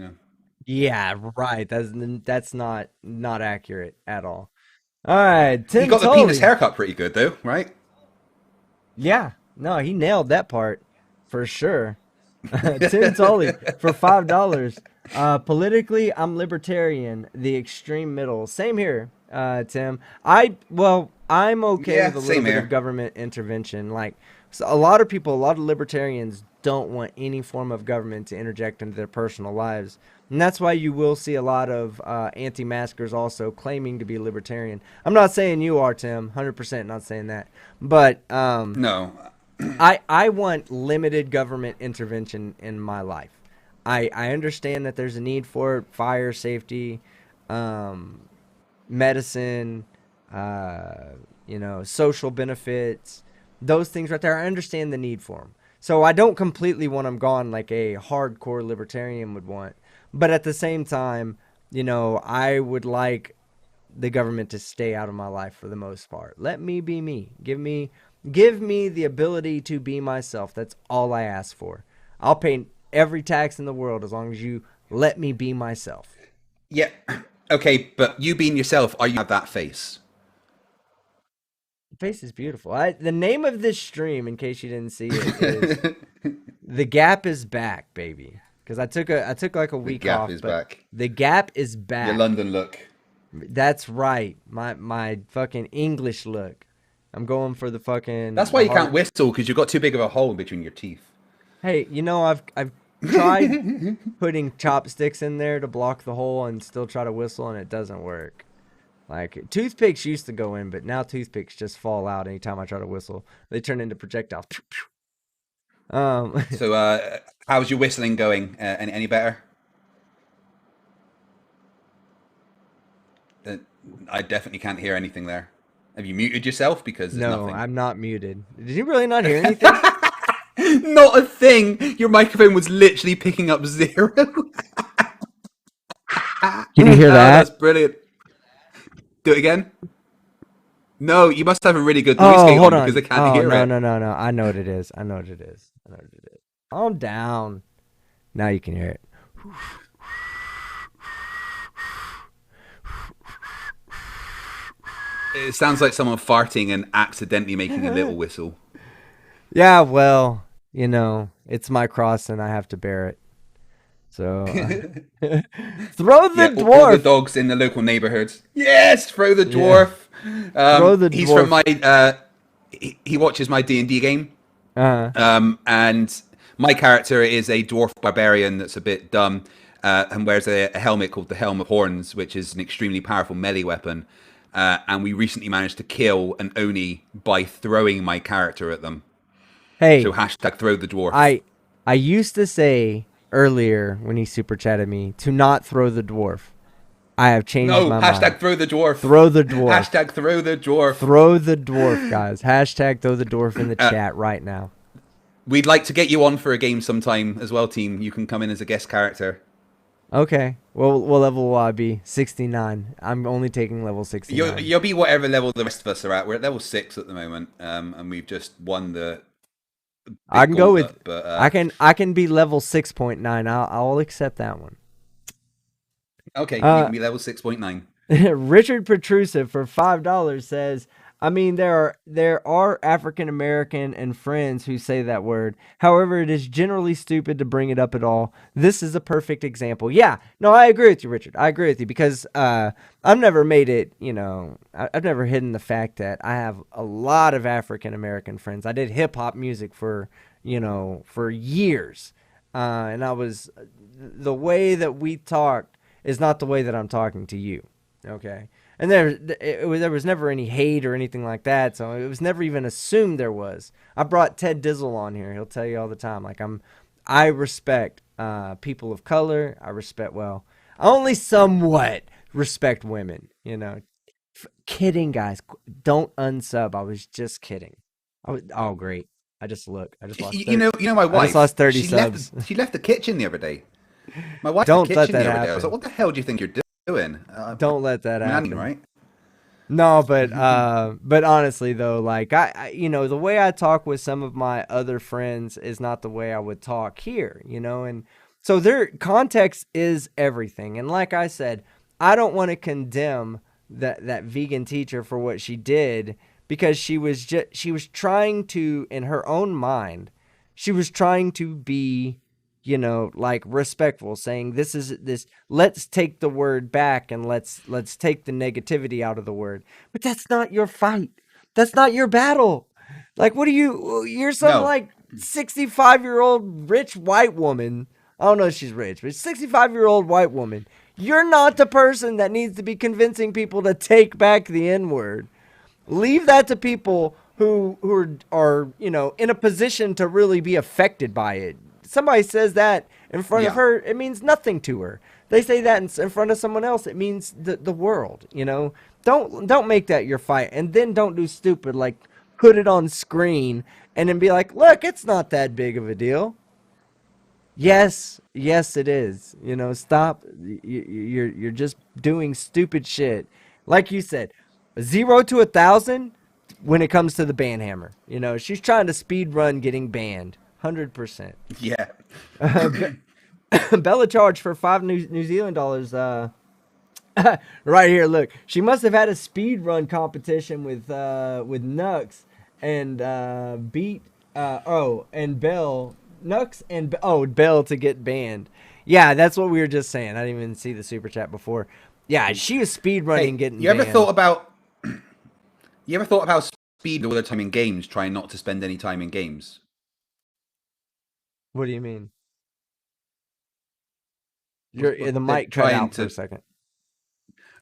Yeah, right. That's not accurate at all. All right. Tim he got the penis haircut pretty good though, right? Yeah. No, he nailed that part for sure. Tim Tully for $5. Politically, I'm libertarian, the extreme middle. Same here, Tim. I'm okay with a little bit of government intervention. Like, so a lot of libertarians don't want any form of government to interject into their personal lives. And that's why you will see a lot of anti-maskers also claiming to be libertarian. I'm not saying you are, Tim. 100% not saying that. But no. I want limited government intervention in my life. I understand that there's a need for it, fire safety, medicine, social benefits, those things right there. I understand the need for them. So I don't completely want them gone like a hardcore libertarian would want. But at the same time, you know, I would like the government to stay out of my life for the most part. Let me be me. Give me the ability to be myself. That's all I ask for. I'll pay every tax in the world as long as you let me be myself. Yeah. Okay, but you being yourself, are you have that face? The face is beautiful. The name of this stream, in case you didn't see it, is "The Gap is Back, Baby." Because I took like a week off. The Gap is back. The Gap is back. Your London look. That's right. My fucking English look. I'm going for the fucking. That's why you can't whistle, because you've got too big of a hole between your teeth. Hey, you know, I've tried putting chopsticks in there to block the hole and still try to whistle, and it doesn't work. Like, toothpicks used to go in, but now toothpicks just fall out anytime I try to whistle. They turn into projectiles. So, how's your whistling going? Any better? I definitely can't hear anything there. Have you muted yourself? Because there's no, nothing. I'm not muted. Did you really not hear anything? Not a thing. Your microphone was literally picking up 0. Can you hear that? That's brilliant. Do it again. No, you must have a really good noise gate on because I can't hear it. No. I know what it is. Calm down. Now you can hear it. It sounds like someone farting and accidentally making a little whistle. Yeah, well, you know, it's my cross and I have to bear it. So, throw the dwarf. All the dogs in the local neighborhoods. Yes, throw the dwarf. Yeah. Throw the dwarf. He's from my. He watches my D&D game. And my character is a dwarf barbarian that's a bit dumb, and wears a helmet called the Helm of Horns, which is an extremely powerful melee weapon. And we recently managed to kill an Oni by throwing my character at them. Hey, so hashtag throw the dwarf. I used to say earlier when he super chatted me to not throw the dwarf. I have changed my mind. Hashtag throw the dwarf. Throw the dwarf. Hashtag throw the dwarf. Throw the dwarf, guys. Hashtag throw the dwarf in the chat right now. We'd like to get you on for a game sometime as well, team. You can come in as a guest character. Okay. Well, what level will I be? 69. I'm only taking level 69. You'll be whatever level the rest of us are at. We're at level 6 at the moment, and we've just won the. I can go with. But, I can be level 6.9. I'll accept that one. Okay, you can be level 6.9. Richard Petrusive for $5 says, I mean, there are African American and friends who say that word. However, it is generally stupid to bring it up at all. This is a perfect example. Yeah, no, I agree with you, Richard. I agree with you because I've never made it, you know, I've never hidden the fact that I have a lot of African American friends. I did hip hop music for years. And the way that we talked is not the way that I'm talking to you. Okay. And there was never any hate or anything like that, so it was never even assumed there was. I brought Ted Dizzle on here. He'll tell you all the time. Like I respect people of color. I only somewhat respect women. You know, kidding, guys. Don't unsub. I was just kidding. Oh great. I just lost. You know my wife. I just lost 30 subs. She left the kitchen the other day. My wife Don't left the let kitchen that the other day. happen. I was like, what the hell do you think you're doing? Don't let that happen. Right? No, but honestly though, like I you know, the way I talk with some of my other friends is not the way I would talk here, you know, and so their context is everything. And like I said, I don't want to condemn that vegan teacher for what she did because she was trying to, in her own mind, she was trying to be, you know, like respectful, saying let's take the word back and let's take the negativity out of the word. But that's not your fight. That's not your battle. Like, you're some like 65-year-old rich white woman. I don't know if she's rich, but 65-year-old white woman. You're not the person that needs to be convincing people to take back the N-word. Leave that to people who are, you know, in a position to really be affected by it. Somebody says that in front of her, it means nothing to her. They say that in front of someone else, it means the world, you know. Don't make that your fight, and then don't do stupid like put it on screen and then be like, look, it's not that big of a deal. Yes, it is. You know, stop. You're just doing stupid shit. Like you said, 0 to 1,000 when it comes to the ban hammer. You know, she's trying to speed run getting banned. 100%. Yeah. Bella charged for $5 New Zealand dollars. Right here, look. She must have had a speed run competition with Nux and beat and Bell. Nux and Bell to get banned. Yeah, that's what we were just saying. I didn't even see the super chat before. Yeah, she was speed running getting you ever banned. thought about speed all the time in games, trying not to spend any time in games? What do you mean? The mic cut out for a second.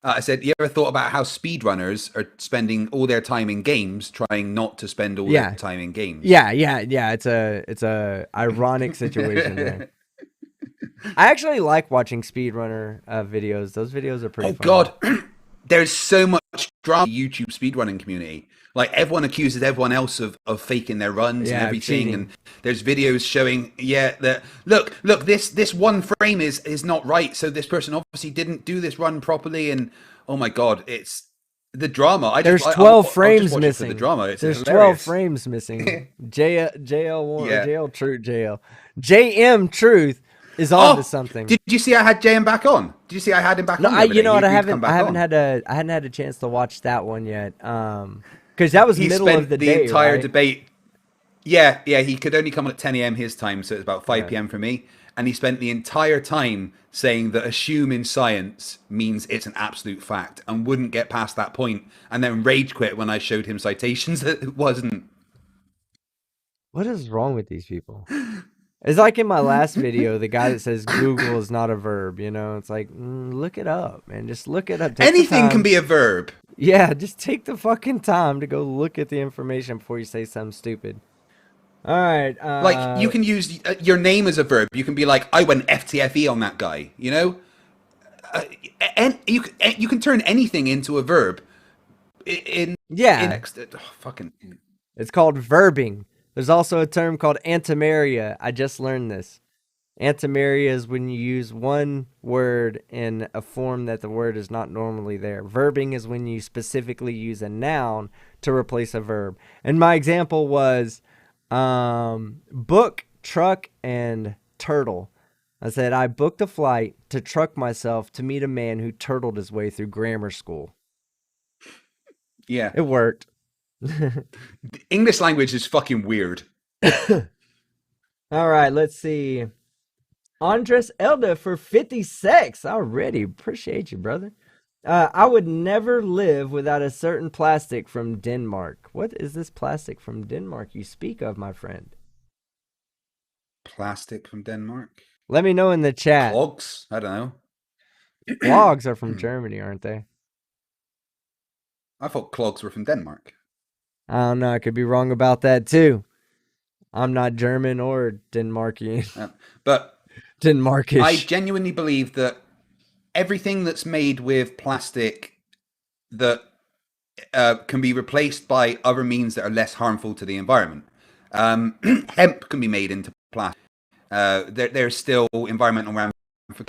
I said, you ever thought about how speedrunners are spending all their time in games, trying not to spend all their time in games? Yeah. It's a ironic situation there. I actually like watching speedrunner videos. Those videos are pretty fun. God, there's so much drama in the YouTube speedrunning community. Like, everyone accuses everyone else of faking their runs and everything. Cheating. And there's videos showing, that look, this one frame is not right. So this person obviously didn't do this run properly. And oh my God, it's the drama. There's 12 frames missing. The drama. There's 12 frames missing. JL Truth, JM Truth is on to something. Did you see I had JM back on? Did you see I had him back on? No, you know what? I hadn't had a chance to watch that one yet. Because that was middle of the day, entire right? debate. Yeah, he could only come on at 10 a.m. his time, so it's about 5 p.m. for me. And he spent the entire time saying that assume in science means it's an absolute fact, and wouldn't get past that point, and then rage quit when I showed him citations that it wasn't. What is wrong with these people? It's like in my last video, the guy that says Google is not a verb, you know? It's like, look it up, man. Just look it up. Take Anything can be a verb. Yeah, just take the fucking time to go look at the information before you say something stupid. All right. Like, you can use your name as a verb. You can be like, I went FTFE on that guy, you know? And you can turn anything into a verb. It's called verbing. There's also a term called antimeria. I just learned this. Antimeria is when you use one word in a form that the word is not normally there. Verbing is when you specifically use a noun to replace a verb. And my example was book, truck, and turtle. I said, I booked a flight to truck myself to meet a man who turtled his way through grammar school. Yeah. It worked. The English language is fucking weird. All right, let's see. Andres Elda for 56 already. Appreciate you, brother. I would never live without a certain plastic from Denmark. What is this plastic from Denmark you speak of, my friend? Plastic from Denmark? Let me know in the chat. Clogs? I don't know. Clogs are from Germany, aren't they? I thought clogs were from Denmark. I don't know. I could be wrong about that, too. I'm not German or Denmarkian. But Denmarkish. I genuinely believe that everything that's made with plastic that can be replaced by other means that are less harmful to the environment. Hemp can be made into plastic. There's still environmental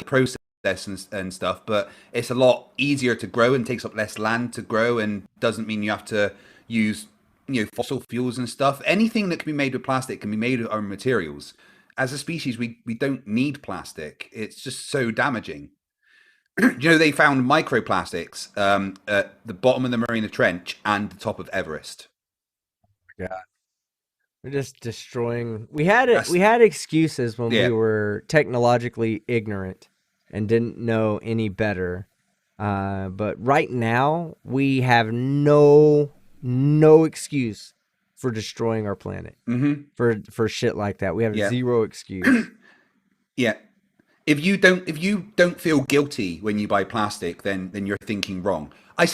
process and stuff, but it's a lot easier to grow and takes up less land to grow, and doesn't mean you have to use fossil fuels and stuff. Anything that can be made with plastic can be made with other materials. As a species, we don't need plastic. It's just so damaging. They found microplastics at the bottom of the Mariana Trench and the top of Everest. God. We're just destroying. We had excuses when we were technologically ignorant and didn't know any better. But right now, we have no excuse for destroying our planet. For shit like that. We have zero excuse. Yeah. If you don't feel guilty when you buy plastic, then you're thinking wrong.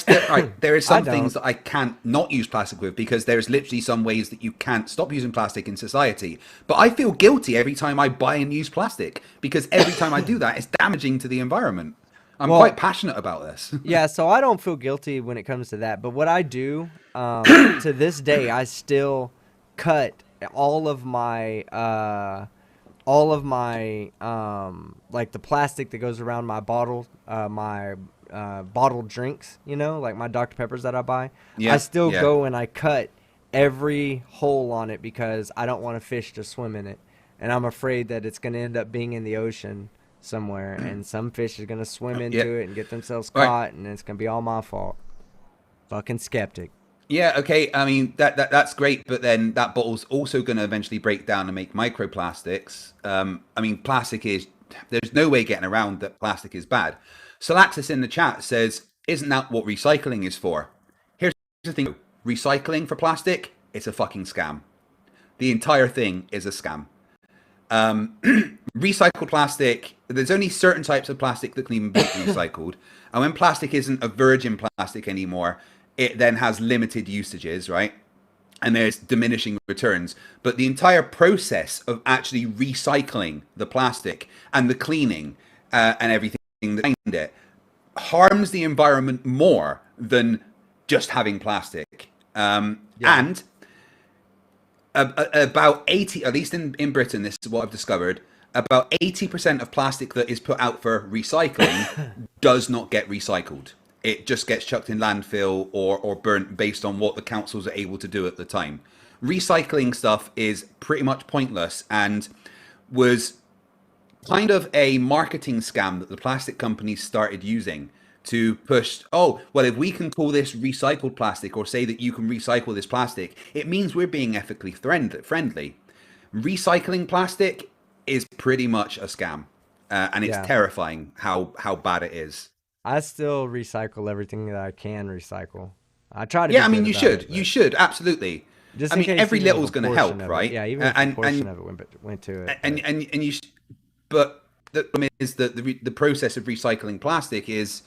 There are some things that I can't not use plastic with, because there's literally some ways that you can't stop using plastic in society. But I feel guilty every time I buy and use plastic, because every time I do that, it's damaging to the environment. I'm quite passionate about this. Yeah, so I don't feel guilty when it comes to that. But what I do, to this day, I still cut all of my like the plastic that goes around my bottle, my bottled drinks, you know, like my Dr. Peppers that I buy. I still go and I cut every hole on it because I don't want a fish to swim in it, and I'm afraid that it's going to end up being in the ocean somewhere, and some fish is going to swim into it and get themselves caught, and it's going to be all my fault. Fucking skeptic. Yeah, okay. I mean, that's great, but then that bottle's also going to eventually break down and make microplastics. I mean, there's no way getting around that plastic is bad. Salaxis in the chat says, isn't that what recycling is for? Here's the thing. Recycling for plastic, it's a fucking scam. The entire thing is a scam. Recycled plastic, there's only certain types of plastic that can even be recycled. And when plastic isn't a virgin plastic anymore, it then has limited usages, right? And there's diminishing returns. But the entire process of actually recycling the plastic and the cleaning and everything behind it harms the environment more than just having plastic. And about 80, at least in Britain, this is what I've discovered, about 80% of plastic that is put out for recycling does not get recycled. It just gets chucked in landfill or burnt based on what the councils are able to do at the time. Recycling stuff is pretty much pointless and was kind of a marketing scam that the plastic companies started using to push, oh, well, if we can call this recycled plastic or say that you can recycle this plastic, it means we're being ethically friendly. Recycling plastic is pretty much a scam. And it's terrifying how bad it is. I still recycle everything that I can recycle. I try to. Yeah, I mean, you should absolutely. Just I mean, every little's going to help, right? Yeah, even if a portion of it went to it. And you, but the problem is that the process of recycling plastic is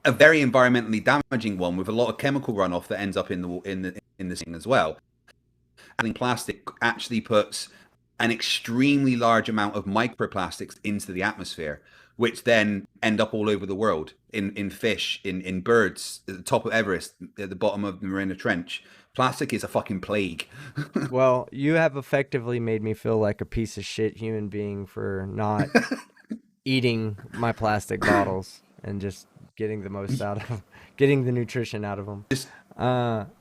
a very environmentally damaging one with a lot of chemical runoff that ends up in the thing as well. I think plastic actually puts an extremely large amount of microplastics into the atmosphere, which then end up all over the world, in fish, in birds, at the top of Everest, at the bottom of the Mariana Trench. Plastic is a fucking plague. Well, you have effectively made me feel like a piece of shit human being for not eating my plastic bottles and just getting the most out of them, getting the nutrition out of them.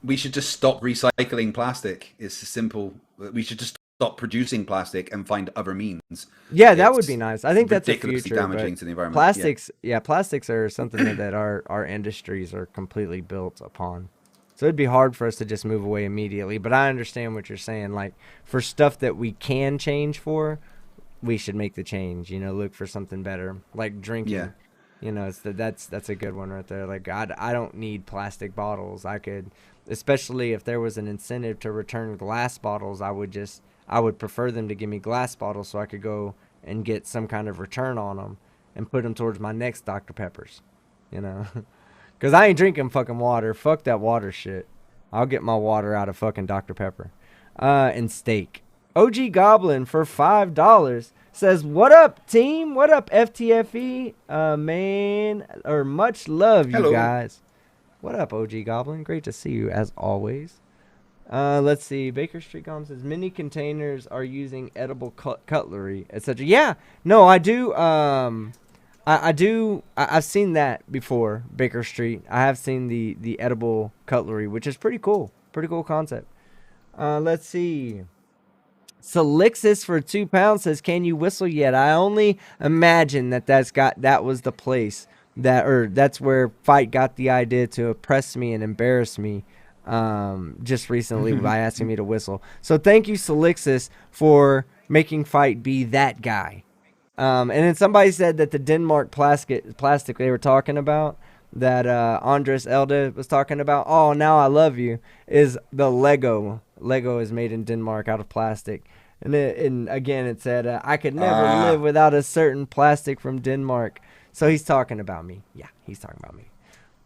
We should just stop recycling plastic. It's simple. We should just stop producing plastic and find other means. Yeah, that would be nice. I think that's the ridiculously future. Damaging to the environment. Plastics are something that our industries are completely built upon. So it'd be hard for us to just move away immediately. But I understand what you're saying. Like for stuff that we can change for, we should make the change. You know, look for something better, like drinking. Yeah. You know, that's a good one right there. Like I don't need plastic bottles. I could, especially if there was an incentive to return glass bottles, I would prefer them to give me glass bottles so I could go and get some kind of return on them and put them towards my next Dr. Peppers, you know, because I ain't drinking fucking water. Fuck that water shit. I'll get my water out of fucking Dr. Pepper. And steak. OG Goblin for $5 says, what up, team? What up, FTFE? Man, or much love, you guys. What up, OG Goblin? Great to see you, as always. Let's see. Baker Street Com says, many containers are using edible cutlery, etc. Yeah, no, I do. I've seen that before, Baker Street. I have seen the edible cutlery, which is pretty cool. Pretty cool concept. Let's see. Solixis for £2 says, can you whistle yet? I only imagine that was the place that's where Fight got the idea to oppress me and embarrass me just recently by asking me to whistle. So thank you, Solixis, for making Fight be that guy. And then somebody said that the Denmark plastic they were talking about, that Andres Elde was talking about, oh, now I love you, is the Lego. Lego is made in Denmark out of plastic. And again, it said, I could never live without a certain plastic from Denmark. So he's talking about me. Yeah, he's talking about me.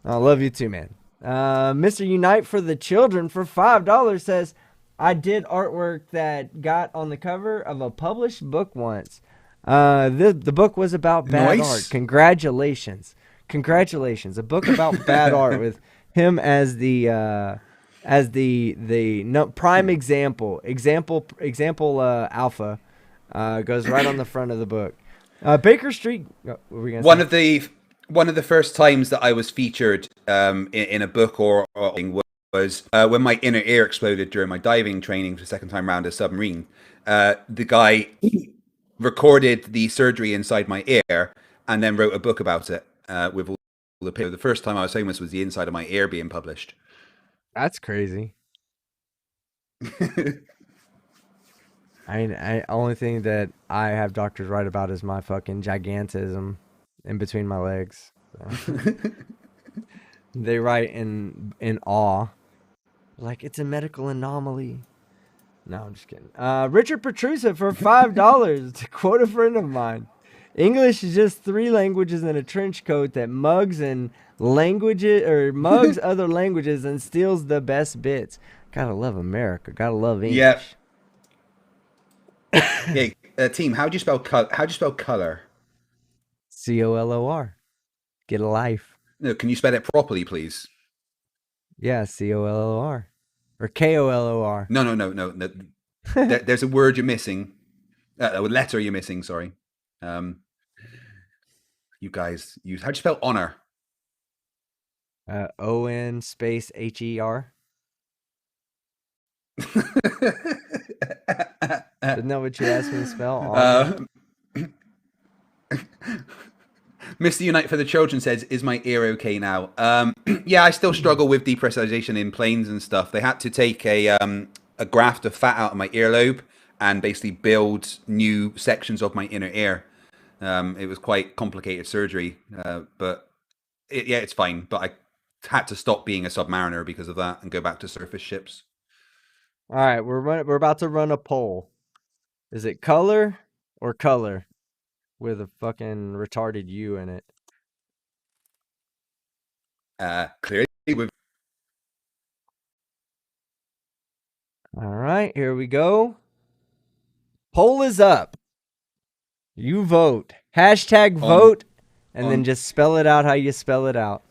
I love you too, man. Mr. Unite for the Children for $5 says, I did artwork that got on the cover of a published book once. The book was about bad art. Congratulations. A book about bad art with him as the as the prime example alpha goes right on the front of the book. Baker Street. What were we gonna say? One of the first times that I was featured in a book or was when my inner ear exploded during my diving training for the second time around a submarine. The guy recorded the surgery inside my ear and then wrote a book about it with all the pictures. The first time I was famous was the inside of my ear being published. That's crazy. I only thing that I have doctors write about is my fucking gigantism in between my legs. So. They write in awe, like it's a medical anomaly. No, I'm just kidding. Richard Petrusa for $5 to quote a friend of mine. English is just 3 languages in a trench coat that mugs other languages and steals the best bits. Gotta love America. Gotta love English. Yeah. Team, how do you spell color? COLOR. Get a life. No, can you spell it properly, please? Yeah, COLOR. Or KOLOR. No. There's a word you're missing. A letter you're missing, sorry. You guys use, how do you spell honor? ON space HER. Isn't that what you asked me to spell? Mr. Unite for the Children says, is my ear okay now? Yeah, I still struggle with depressurization in planes and stuff. They had to take a graft of fat out of my earlobe and basically build new sections of my inner ear. It was quite complicated surgery, but it's fine. But I had to stop being a submariner because of that and go back to surface ships. All right, we're about to run a poll. Is it color or color with a fucking retarded U in it? Clearly with. All right, here we go. Poll is up. You vote. Hashtag vote, and then just spell it out how you spell it out.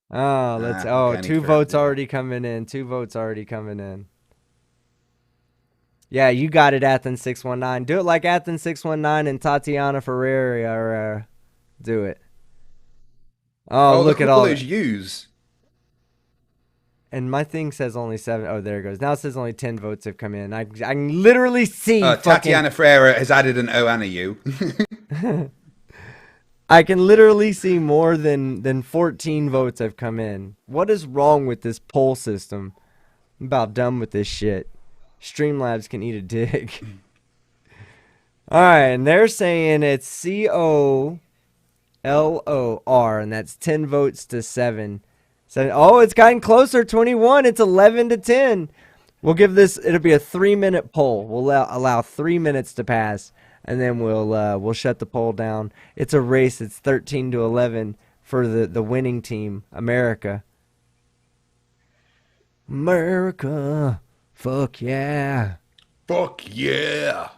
Oh, let's. Two votes already coming in. 2 votes already coming in. Yeah, you got it, Athens619. Do it like Athens619 and Tatiana Ferreira. Do it. Oh, look at all those U's. And my thing says only 7. Oh, there it goes. Now it says only 10 votes have come in. I can literally see. Tatiana Ferreira has added an O and a U. I can literally see more than 14 votes have come in. What is wrong with this poll system? I'm about done with this shit. Streamlabs can eat a dick. All right, and they're saying it's COLOR, and that's 10 votes to 7. So, it's gotten closer. 21. It's 11-10. We'll give this. It'll be a 3-minute poll. We'll allow 3 minutes to pass, and then we'll shut the poll down. It's a race. It's 13-11 for the winning team, America. America, fuck yeah. Fuck yeah.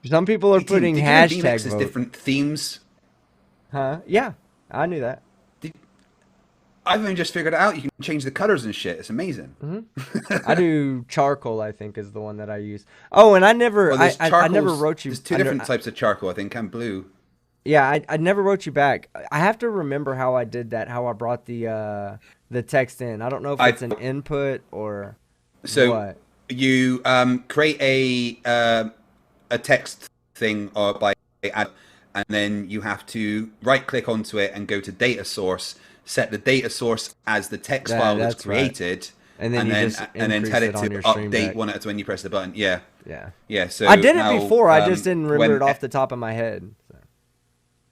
Some people are putting hashtag vote. Different themes. Huh? Yeah, I knew that. I've only just figured it out. You can change the colors and shit. It's amazing. Mm-hmm. I do charcoal. I think is the one that I use. Oh, and I never, I never wrote you. There's 2 different types of charcoal, I think, and blue. Yeah, I never wrote you back. I have to remember how I did that. How I brought the text in. I don't know if it's an input or what. You create a text thing by add, and then you have to right click onto it and go to data source. Set the data source as the text file that's created, right. and then tell it to update one at a time when you press the button. Yeah. So I did it before. I just didn't remember it off the top of my head. So.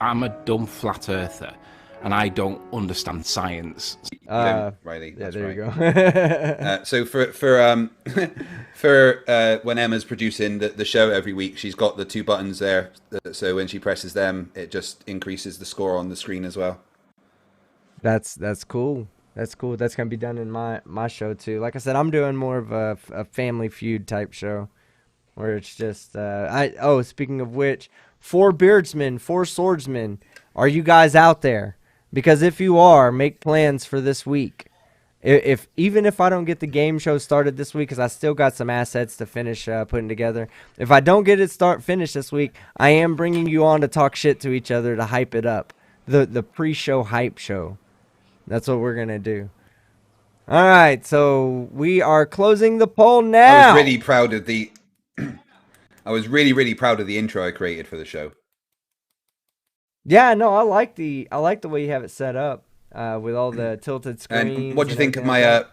I'm a dumb flat earther, and I don't understand science. Riley, yeah, there right. you go. So for when Emma's producing the show every week, she's got the 2 buttons there. So when she presses them, it just increases the score on the screen as well. That's cool. That's cool. That's gonna be done in my show too. Like I said, I'm doing more of a Family Feud type show, where it's just speaking of which, 4 beardsmen, 4 swordsmen. Are you guys out there? Because if you are, make plans for this week. Even if I don't get the game show started this week, because I still got some assets to finish putting together. If I don't get it finished this week, I am bringing you on to talk shit to each other to hype it up. The pre-show hype show. That's what we're gonna do. All right, so we are closing the poll now. I was really proud of the. I was really proud of the intro I created for the show. Yeah, no, I like the way you have it set up with all the tilted screens. And what do you think of my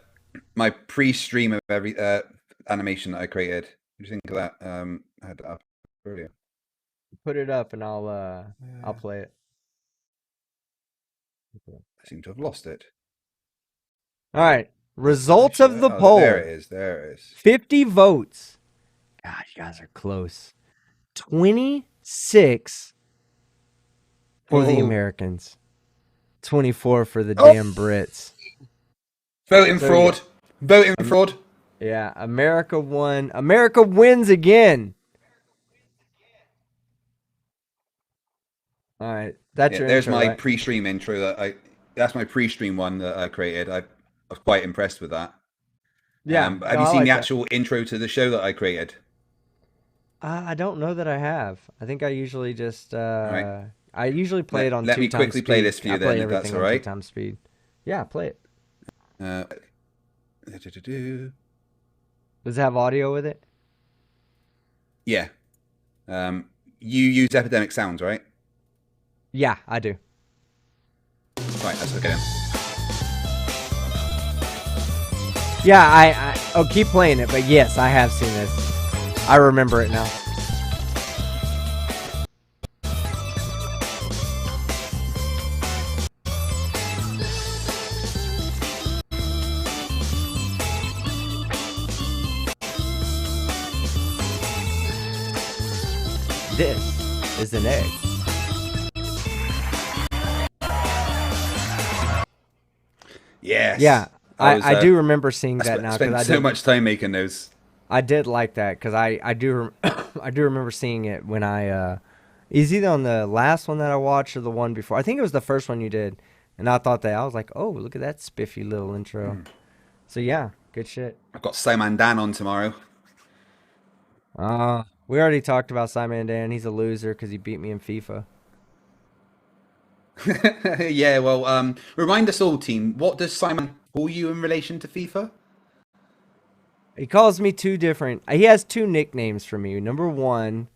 my pre-stream of every animation that I created? What do you think of that? I had that up earlier. Put it up, and I'll play it. I seem to have lost it. All right, results of the poll. There it is. There it is. 50 votes. God, you guys are close. 26 for the Americans. 24 for the damn Brits. Voting fraud. Voting fraud. Yeah, America won. America wins again. All right, that's your there's intro, my right? pre-stream intro that's my pre-stream one that I created. I was quite impressed with that. Yeah. Have you seen the actual intro to the show that I created? I don't know that I have. I think I usually just Right. I usually play it on 2 Let times me quickly speed. play this for you I then, play if that's everything all on right. 2 times speed. Yeah, play it. Does it have audio with it? Yeah. You use Epidemic Sounds, right? Yeah, I do. Right, that's okay then. Yeah, I'll keep playing it, but yes, I have seen this. I remember it now. This is an egg. Yes. Yeah, I do remember seeing that now. I spent so much time making those. I did like that because I do I do remember seeing it when I is either on the last one that I watched or the one before. I think it was the first one you did, and I thought that I was like, oh, look at that spiffy little intro. So yeah, good shit. I've got Simon Dan on tomorrow. We already talked about Simon Dan. He's a loser because he beat me in FIFA. Yeah, well, remind us all, team. What does Simon call you in relation to FIFA? He calls me two different. He has two nicknames for me. Number one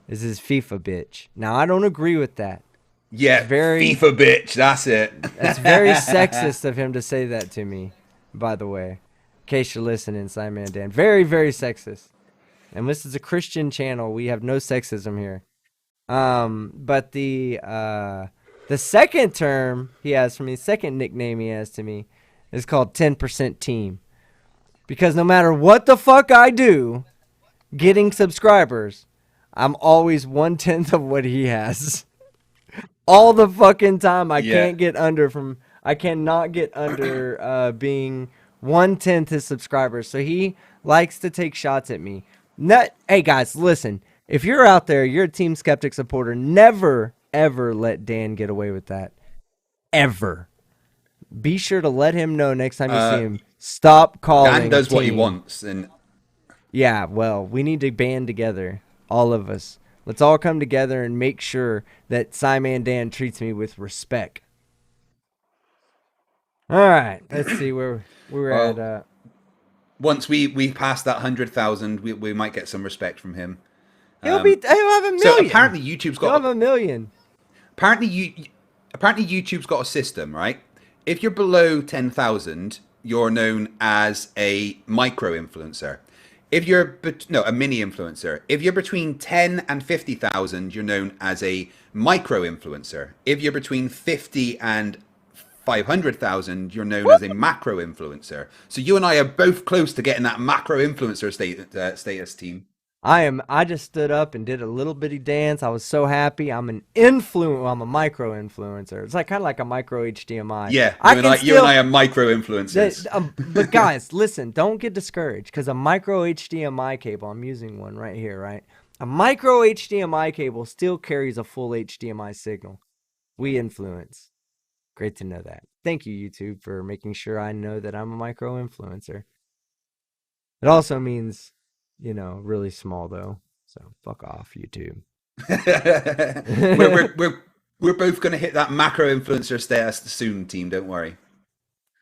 is his FIFA bitch. Now I don't agree with that. Yeah, FIFA bitch. That's it. It's very sexist of him to say that to me. By the way, in case you're listening, Simon Dan, very sexist. And this is a Christian channel. We have no sexism here. But the second term he has for me, second nickname he has to me, is called 10% Team. Because no matter what the fuck I do, getting subscribers, I'm always 1/10 of what he has. All the fucking time. I cannot get under being 1/10 his subscribers. So he likes to take shots at me. Hey guys, listen. If you're out there, you're a Team Skeptic supporter, never, ever let Dan get away with that. Ever. Be sure to let him know next time you see him. Stop calling. Dan does what he wants. And yeah, well, we need to band together. All of us. Let's all come together and make sure that Simon Dan treats me with respect. All right. Let's see where we're at. Once we pass that 100,000, we might get some respect from him. He'll have a million. So apparently YouTube's got he'll have a million. Apparently YouTube's got a system, right? If you're below 10,000, you're known as a micro influencer. If you're a mini influencer. If you're between 10 and 50,000, you're known as a micro influencer. If you're between 50 and 500,000, you're known as a macro influencer. So you and I are both close to getting that macro influencer status, team. I just stood up and did a little bitty dance. I was so happy. I'm a micro influencer. It's kind of like a micro HDMI. Yeah, you and I are micro influencers. But guys, listen, don't get discouraged because a micro HDMI cable, I'm using one right here, right? A micro HDMI cable still carries a full HDMI signal. We influence. Great to know that. Thank you, YouTube, for making sure I know that I'm a micro influencer. It also means, really small though. So fuck off, YouTube. we're both going to hit that macro influencer status soon, team. Don't worry.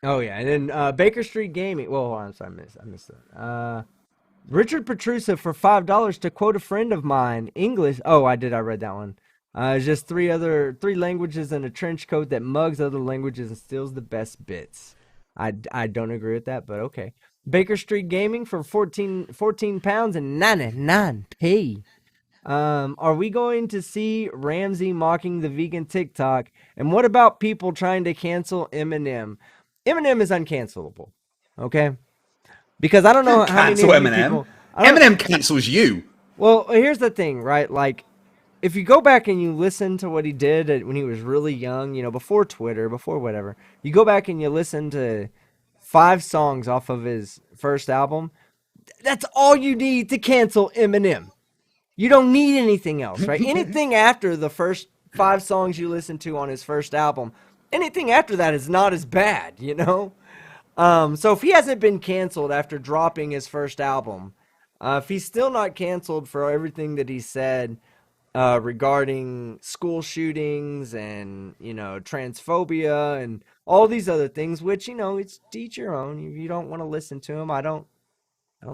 Oh yeah, and then Baker Street Gaming. Well, hold on, I'm sorry, I missed it. Richard Petrusa for $5 to quote a friend of mine. English. Oh, I read that one. It's just three languages in a trench coat that mugs other languages and steals the best bits. I don't agree with that, but okay. Baker Street Gaming for 14 pounds and 99p. Are we going to see Ramsey mocking the vegan TikTok? And what about people trying to cancel Eminem? Eminem is uncancelable, okay? Because I don't know how many Eminem. People... Eminem cancels you. Well, here's the thing, right? Like, if you go back and you listen to what he did when he was really young, before Twitter, before whatever, you go back and you listen to 5 songs off of his first album, that's all you need to cancel Eminem. You don't need anything else, right? Anything after the first 5 songs you listen to on his first album, anything after that is not as bad, So if he hasn't been canceled after dropping his first album, if he's still not canceled for everything that he said regarding school shootings and, transphobia and all these other things, which, it's each your own. If you don't want to listen to him, I don't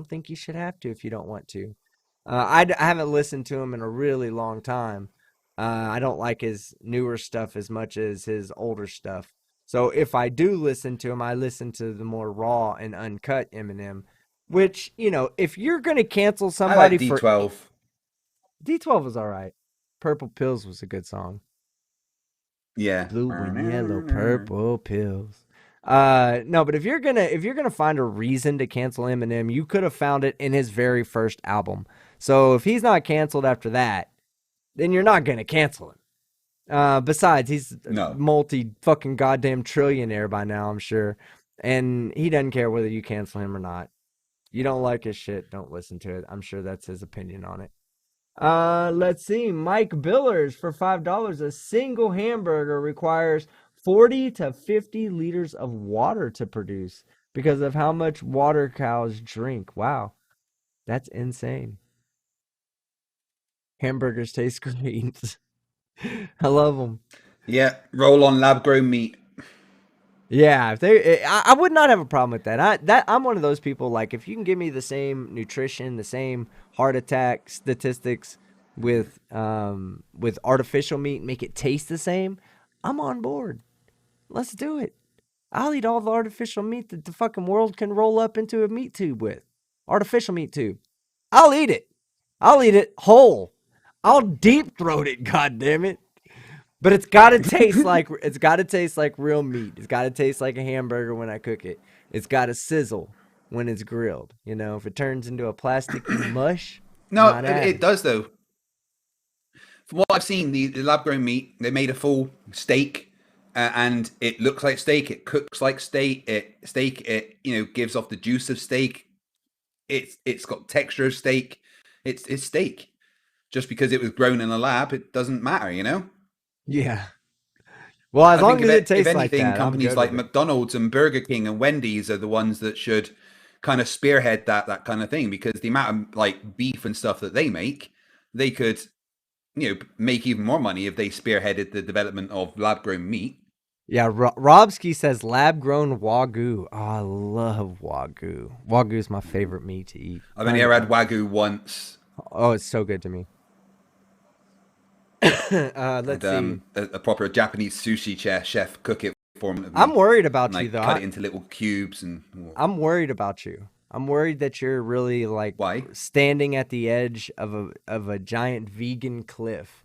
think you should have to if you don't want to. I haven't listened to him in a really long time. I don't like his newer stuff as much as his older stuff. So if I do listen to him, I listen to the more raw and uncut Eminem, which, if you're going to cancel somebody I like D12. D12 was all right. Purple Pills was a good song. Yeah. Blue and yellow, purple pills. No, but if you're gonna find a reason to cancel Eminem, you could have found it in his very first album. So if he's not canceled after that, then you're not gonna cancel him. Besides, he's multi fucking goddamn trillionaire by now, I'm sure, and he doesn't care whether you cancel him or not. You don't like his shit, don't listen to it. I'm sure that's his opinion on it. Let's see. Mike Billers for $5. A single hamburger requires 40 to 50 liters of water to produce because of how much water cows drink. Wow. That's insane. Hamburgers taste great. I love them. Yeah, roll on lab-grown meat. Yeah, I would not have a problem with that. I'm one of those people, like, if you can give me the same nutrition, the same heart attack statistics with artificial meat, make it taste the same, I'm on board. Let's do it. I'll eat all the artificial meat that the fucking world can roll up into a meat tube with. Artificial meat tube. I'll eat it. I'll eat it whole. I'll deep throat it, goddammit. But it's gotta taste like real meat. It's gotta taste like a hamburger when I cook it. It's gotta sizzle when it's grilled. If it turns into a plasticky mush. No, it does though. From what I've seen, the lab-grown meat, they made a full steak, and it looks like steak. It cooks like steak. It gives off the juice of steak. It's got texture of steak. It's steak. Just because it was grown in a lab, it doesn't matter. Yeah. Well, as long as it tastes like that, companies like McDonald's and Burger King and Wendy's are the ones that should kind of spearhead that kind of thing, because the amount of like beef and stuff that they make, they could, make even more money if they spearheaded the development of lab-grown meat. Yeah, Robski says lab-grown Wagyu. Oh, I love Wagyu. Wagyu is my favorite meat to eat. I've only ever had Wagyu once. Oh, it's so good to me. Let's see. A proper Japanese sushi chef cook it for me. I'm worried about you, though. Cut it into little cubes and. I'm worried about you. I'm worried that you're really standing at the edge of a giant vegan cliff,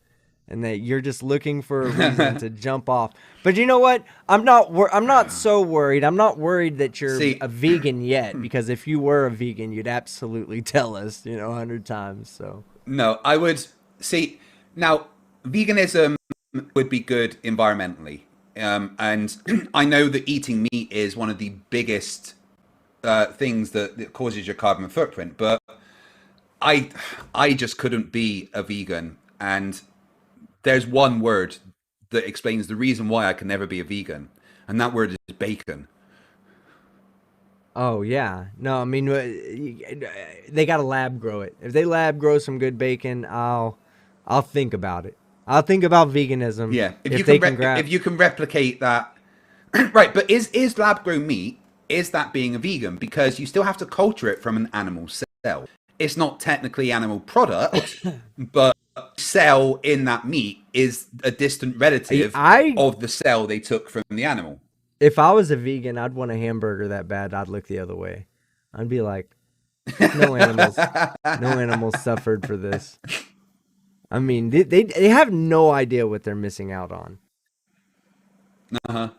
and that you're just looking for a reason to jump off. But you know what? I'm not so worried. I'm not worried that you're a vegan yet, because if you were a vegan, you'd absolutely tell us, 100 times. So no, I would see now. Veganism would be good environmentally, and I know that eating meat is one of the biggest things that causes your carbon footprint. But I just couldn't be a vegan, and there's one word that explains the reason why I can never be a vegan, and that word is bacon. Oh yeah, no, I mean they got to lab grow it. If they lab grow some good bacon, I'll think about it. I'll think about veganism. Yeah, if they can grab. if you can replicate that, right? But is lab grown meat, is that being a vegan? Because you still have to culture it from an animal cell. It's not technically animal product, but cell in that meat is a distant relative of the cell they took from the animal. If I was a vegan, I'd want a hamburger that bad, I'd look the other way. I'd be like, no animals suffered for this. I mean, they have no idea what they're missing out on. Uh-huh.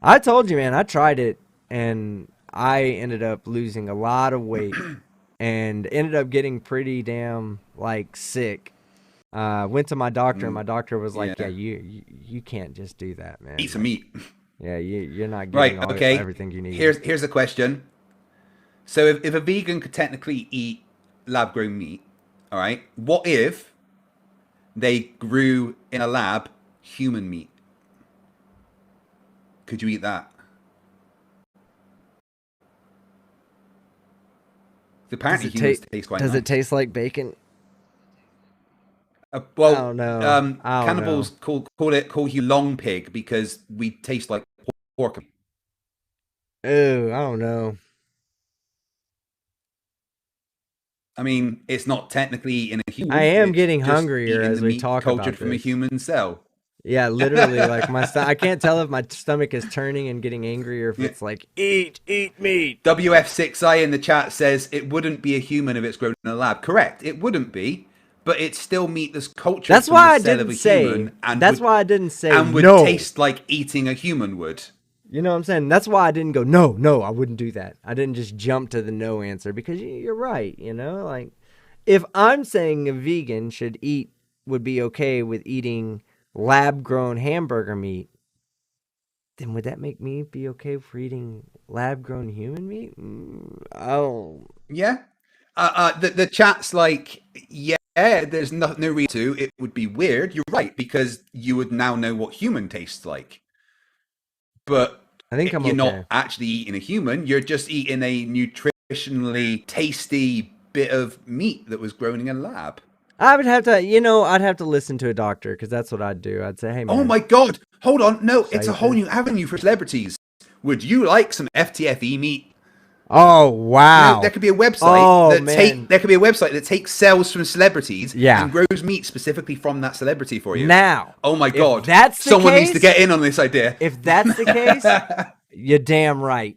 I told you, man, I tried it, and I ended up losing a lot of weight, and ended up getting pretty damn, like, sick. Went to my doctor, and my doctor was like, yeah, you can't just do that, man. Eat some meat. Yeah, you're not getting everything you need. Here's a question. So if a vegan could technically eat lab-grown meat, all right, what if they grew in a lab human meat? Could you eat that? Apparently humans taste quite nice. Does it taste like bacon? Well, I don't know. Cannibals call you long pig because we taste like pork. Ew, I don't know. I mean, it's not technically in a human. I am getting hungrier as we talk about this. Cultured from a human cell. Yeah, literally, like I can't tell if my stomach is turning and getting angry or if it's like, eat meat. WF6I in the chat says it wouldn't be a human if it's grown in a lab. Correct, it wouldn't be, but it's still meat that's cultured that's from why the cell I of a didn't say. human. And that's why I didn't say and would no. taste like eating a human would. You know what I'm saying? That's why I didn't go, no, I wouldn't do that. I didn't just jump to the no answer because you're right, you know? Like, if I'm saying a vegan would be okay with eating lab-grown hamburger meat, then would that make me be okay for eating lab-grown human meat? Oh. Yeah. The chat's like, yeah, there's no reason to. It would be weird. You're right, because you would now know what human tastes like. But I think you're not actually eating a human. You're just eating a nutritionally tasty bit of meat that was grown in a lab. I would have to, I'd have to listen to a doctor because that's what I'd do. I'd say, hey, man. Oh, my God. Hold on. No, it's a whole new avenue for celebrities. Would you like some FTFE meat? Oh, wow. There could be a website there could be a website that takes cells from celebrities and grows meat specifically from that celebrity for you. Now, oh my God, that's the someone case, needs to get in on this idea. If that's the case, you're damn right.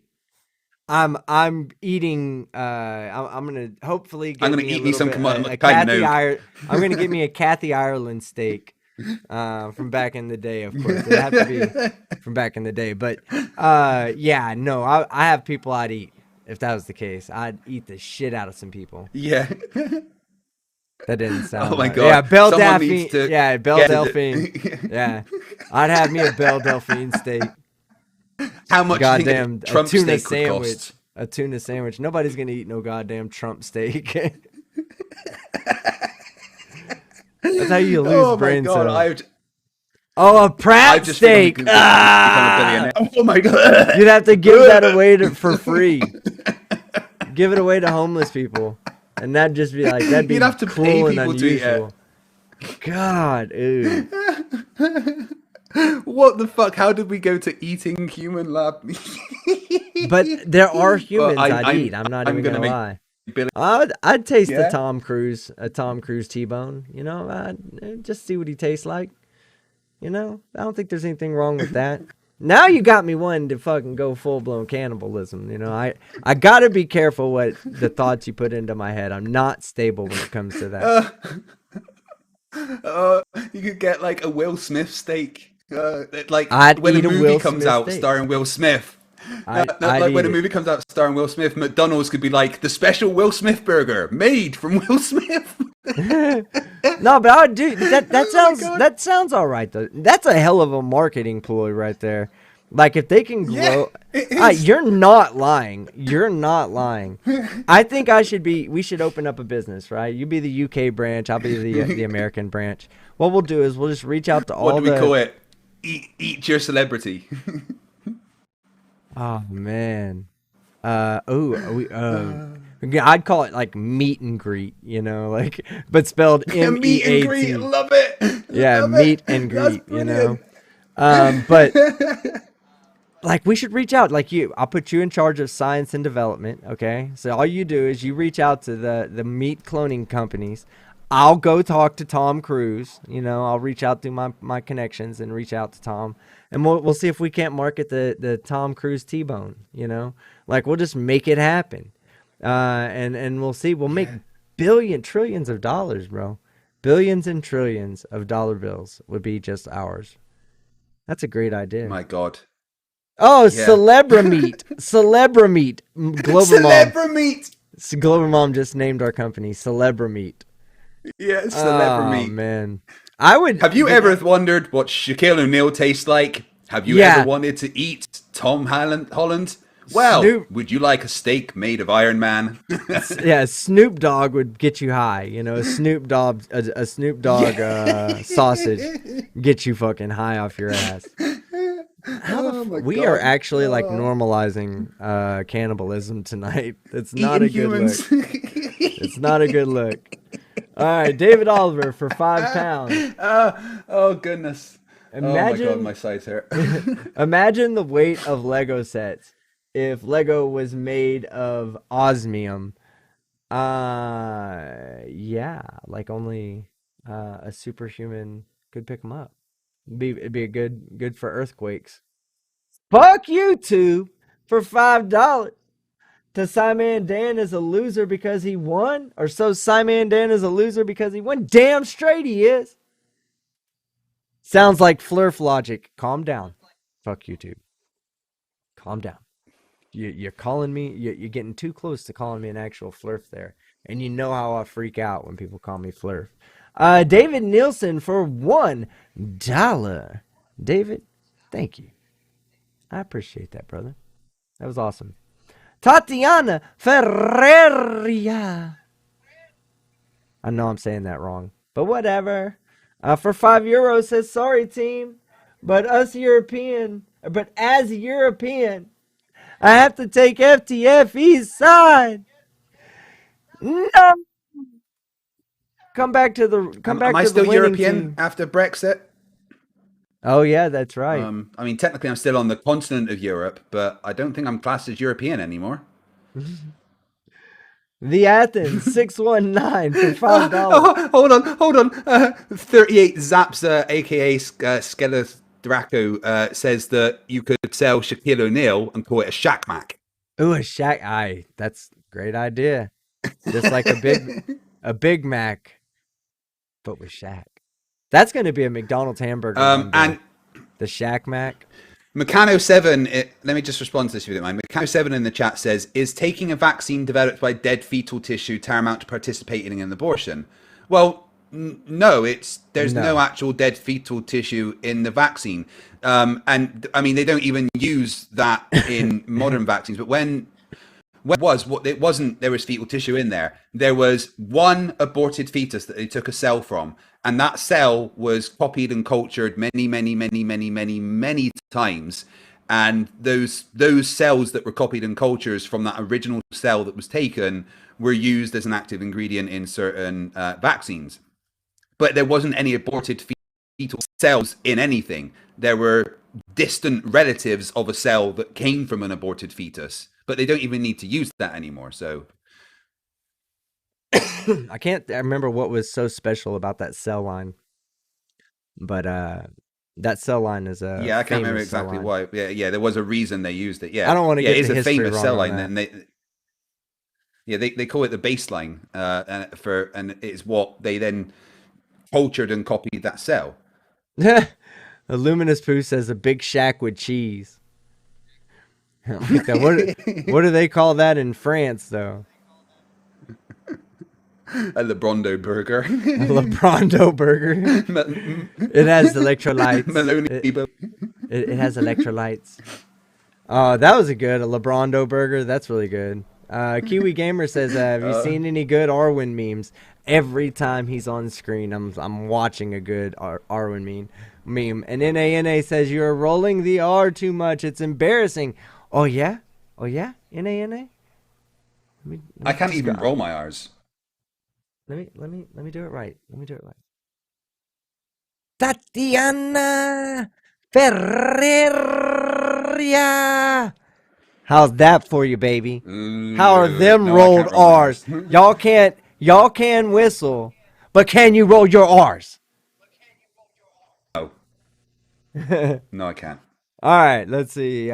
I'm eating. I'm gonna hopefully get. I'm gonna eat me some Kathy I'm gonna get me a Kathy Ireland steak from back in the day. Of course, it'd have to be from back in the day. But yeah, no, I have people I'd eat. If that was the case, I'd eat the shit out of some people. Yeah. That didn't sound. Oh my God. Yeah, Belle Someone Delphine. needs to Yeah, Belle Delphine. Yeah, I'd have me a Belle Delphine steak. How much? Goddamn, Trump a tuna steak would sandwich. cost? A tuna sandwich. Nobody's gonna eat no goddamn Trump steak. That's how you lose brain cells. Oh, a Pratt steak! Become a billionaire. Oh my God! You'd have to give that away for free. Give it away to homeless people, and that'd just be like that'd be You'd have to cool pay and people unusual. to eat it. God, ew. What the fuck? How did we go to eating human lab meat? But there are humans I'd eat. I'm not even gonna lie. I'd taste a Tom Cruise T-bone. I'd just see what he tastes like. I don't think there's anything wrong with that. Now you got me wanting to fucking go full-blown cannibalism. I gotta be careful what the thoughts you put into my head. I'm not stable when it comes to that. You could get like a Will Smith steak. Like I'd when eat a a movie Will comes Smith out steak. starring Will Smith. I'd When eat a movie comes out starring Will Smith, McDonald's could be like the special Will Smith burger made from Will Smith. No, but I would do that. That sounds all right though. That's a hell of a marketing ploy right there. Like if they can grow, you're not lying. You're not lying. I think we should open up a business, right? You be the UK branch, I'll be the American branch. What we'll do is we'll just reach out to all What do we call it? Eat your celebrity. Oh man. I'd call it like meet and greet, like, but spelled Meet and MEAT. greet. Love it. Yeah, Love meet it. and That's greet, brilliant. But like we should reach out. Like I'll put you in charge of science and development. Okay, so all you do is you reach out to the meat cloning companies. I'll go talk to Tom Cruise. I'll reach out through my connections and reach out to Tom, and we'll see if we can't market the Tom Cruise T-bone. Like we'll just make it happen, and we'll see. We'll make trillions of dollars, bro. Billions and trillions of dollar bills would be just ours. That's a great idea. My God. Oh, yeah. Celebrameat. Celebrameat. Celebrameat. Globalmom just named our company Celebrameat. Yeah, Celebrameat. Oh, man. Have you ever wondered what Shaquille O'Neal tastes like? Have you ever wanted to eat Tom Holland? Well, would you like a steak made of Iron Man? Yeah, Snoop Dogg would get you high. A Snoop Dogg sausage get you fucking high off your ass. We are actually like normalizing cannibalism tonight. It's not a good look. It's not a good look. All right, David Oliver for £5. Oh goodness. Imagine, oh my God, my sides hurt. Imagine the weight of Lego sets if Lego was made of osmium. Yeah, like only a superhuman could pick them up. It'd be a good for earthquakes. Fuck you two for $5. To Simon Dan is a loser because he won? Or so Simon Dan is a loser because he won? Damn straight he is. Sounds like Flurf logic. Calm down. Fuck YouTube. Calm down. You're calling me. You're getting too close to calling me an actual Flurf there. And you know how I freak out when people call me Flurf. David Nielsen for $1. David, thank you. I appreciate that, brother. That was awesome. Tatiana Ferreria. I know I'm saying that wrong, but whatever. For €5 says, sorry team, but as European, I have to take FTFE's side. No. Come back to the Am I still European team after Brexit? Oh yeah, that's right. I mean, technically, I'm still on the continent of Europe, but I don't think I'm classed as European anymore. The Athens 619 for $5. Hold on. 38 Zapsa, aka Skelos Draco, says that you could sell Shaquille O'Neal and call it a Shaq Mac. Ooh, a Shaq. That's a great idea. Just like a Big Mac, but with Shaq. That's going to be a McDonald's hamburger. And the Shaq Mac. Meccano7, let me just respond to this if you don't mind. Meccano7 in the chat says, is taking a vaccine developed by dead fetal tissue tantamount to participating in an abortion? Well, no, there's no actual dead fetal tissue in the vaccine. And I mean, they don't even use that in modern vaccines, but there was fetal tissue in there. There was one aborted fetus that they took a cell from, and that cell was copied and cultured many times. And those cells that were copied and cultured from that original cell that was taken were used as an active ingredient in certain vaccines. But there wasn't any aborted fetal cells in anything. There were distant relatives of a cell that came from an aborted fetus. But they don't even need to use that anymore. So I remember what was so special about that cell line. But that cell line is a I can't remember exactly why. Yeah, there was a reason they used it. Yeah, I don't want to get it's the a famous cell line. And they call it the baseline, and it's what they then cultured and copied that cell. A Luminous Poo says a Big Shack with cheese. What do they call that in France, though? A Lebrondo burger. A Lebrondo burger. It has electrolytes. It has electrolytes. Oh, that was a Lebrondo burger. That's really good. Kiwi Gamer says, have you seen any good Arwen memes? Every time he's on screen, I'm watching a good Arwen meme. meme. And NANA says you're rolling the R too much. It's embarrassing. Oh yeah? Oh yeah? NANA? I can't even roll my R's. Let me do it right. Let me do it right. Tatiana Ferreria. How's that for you, baby? How are them no, rolled R's? Y'all can whistle, but can you roll your R's? No. No, I can't. All right, let's see.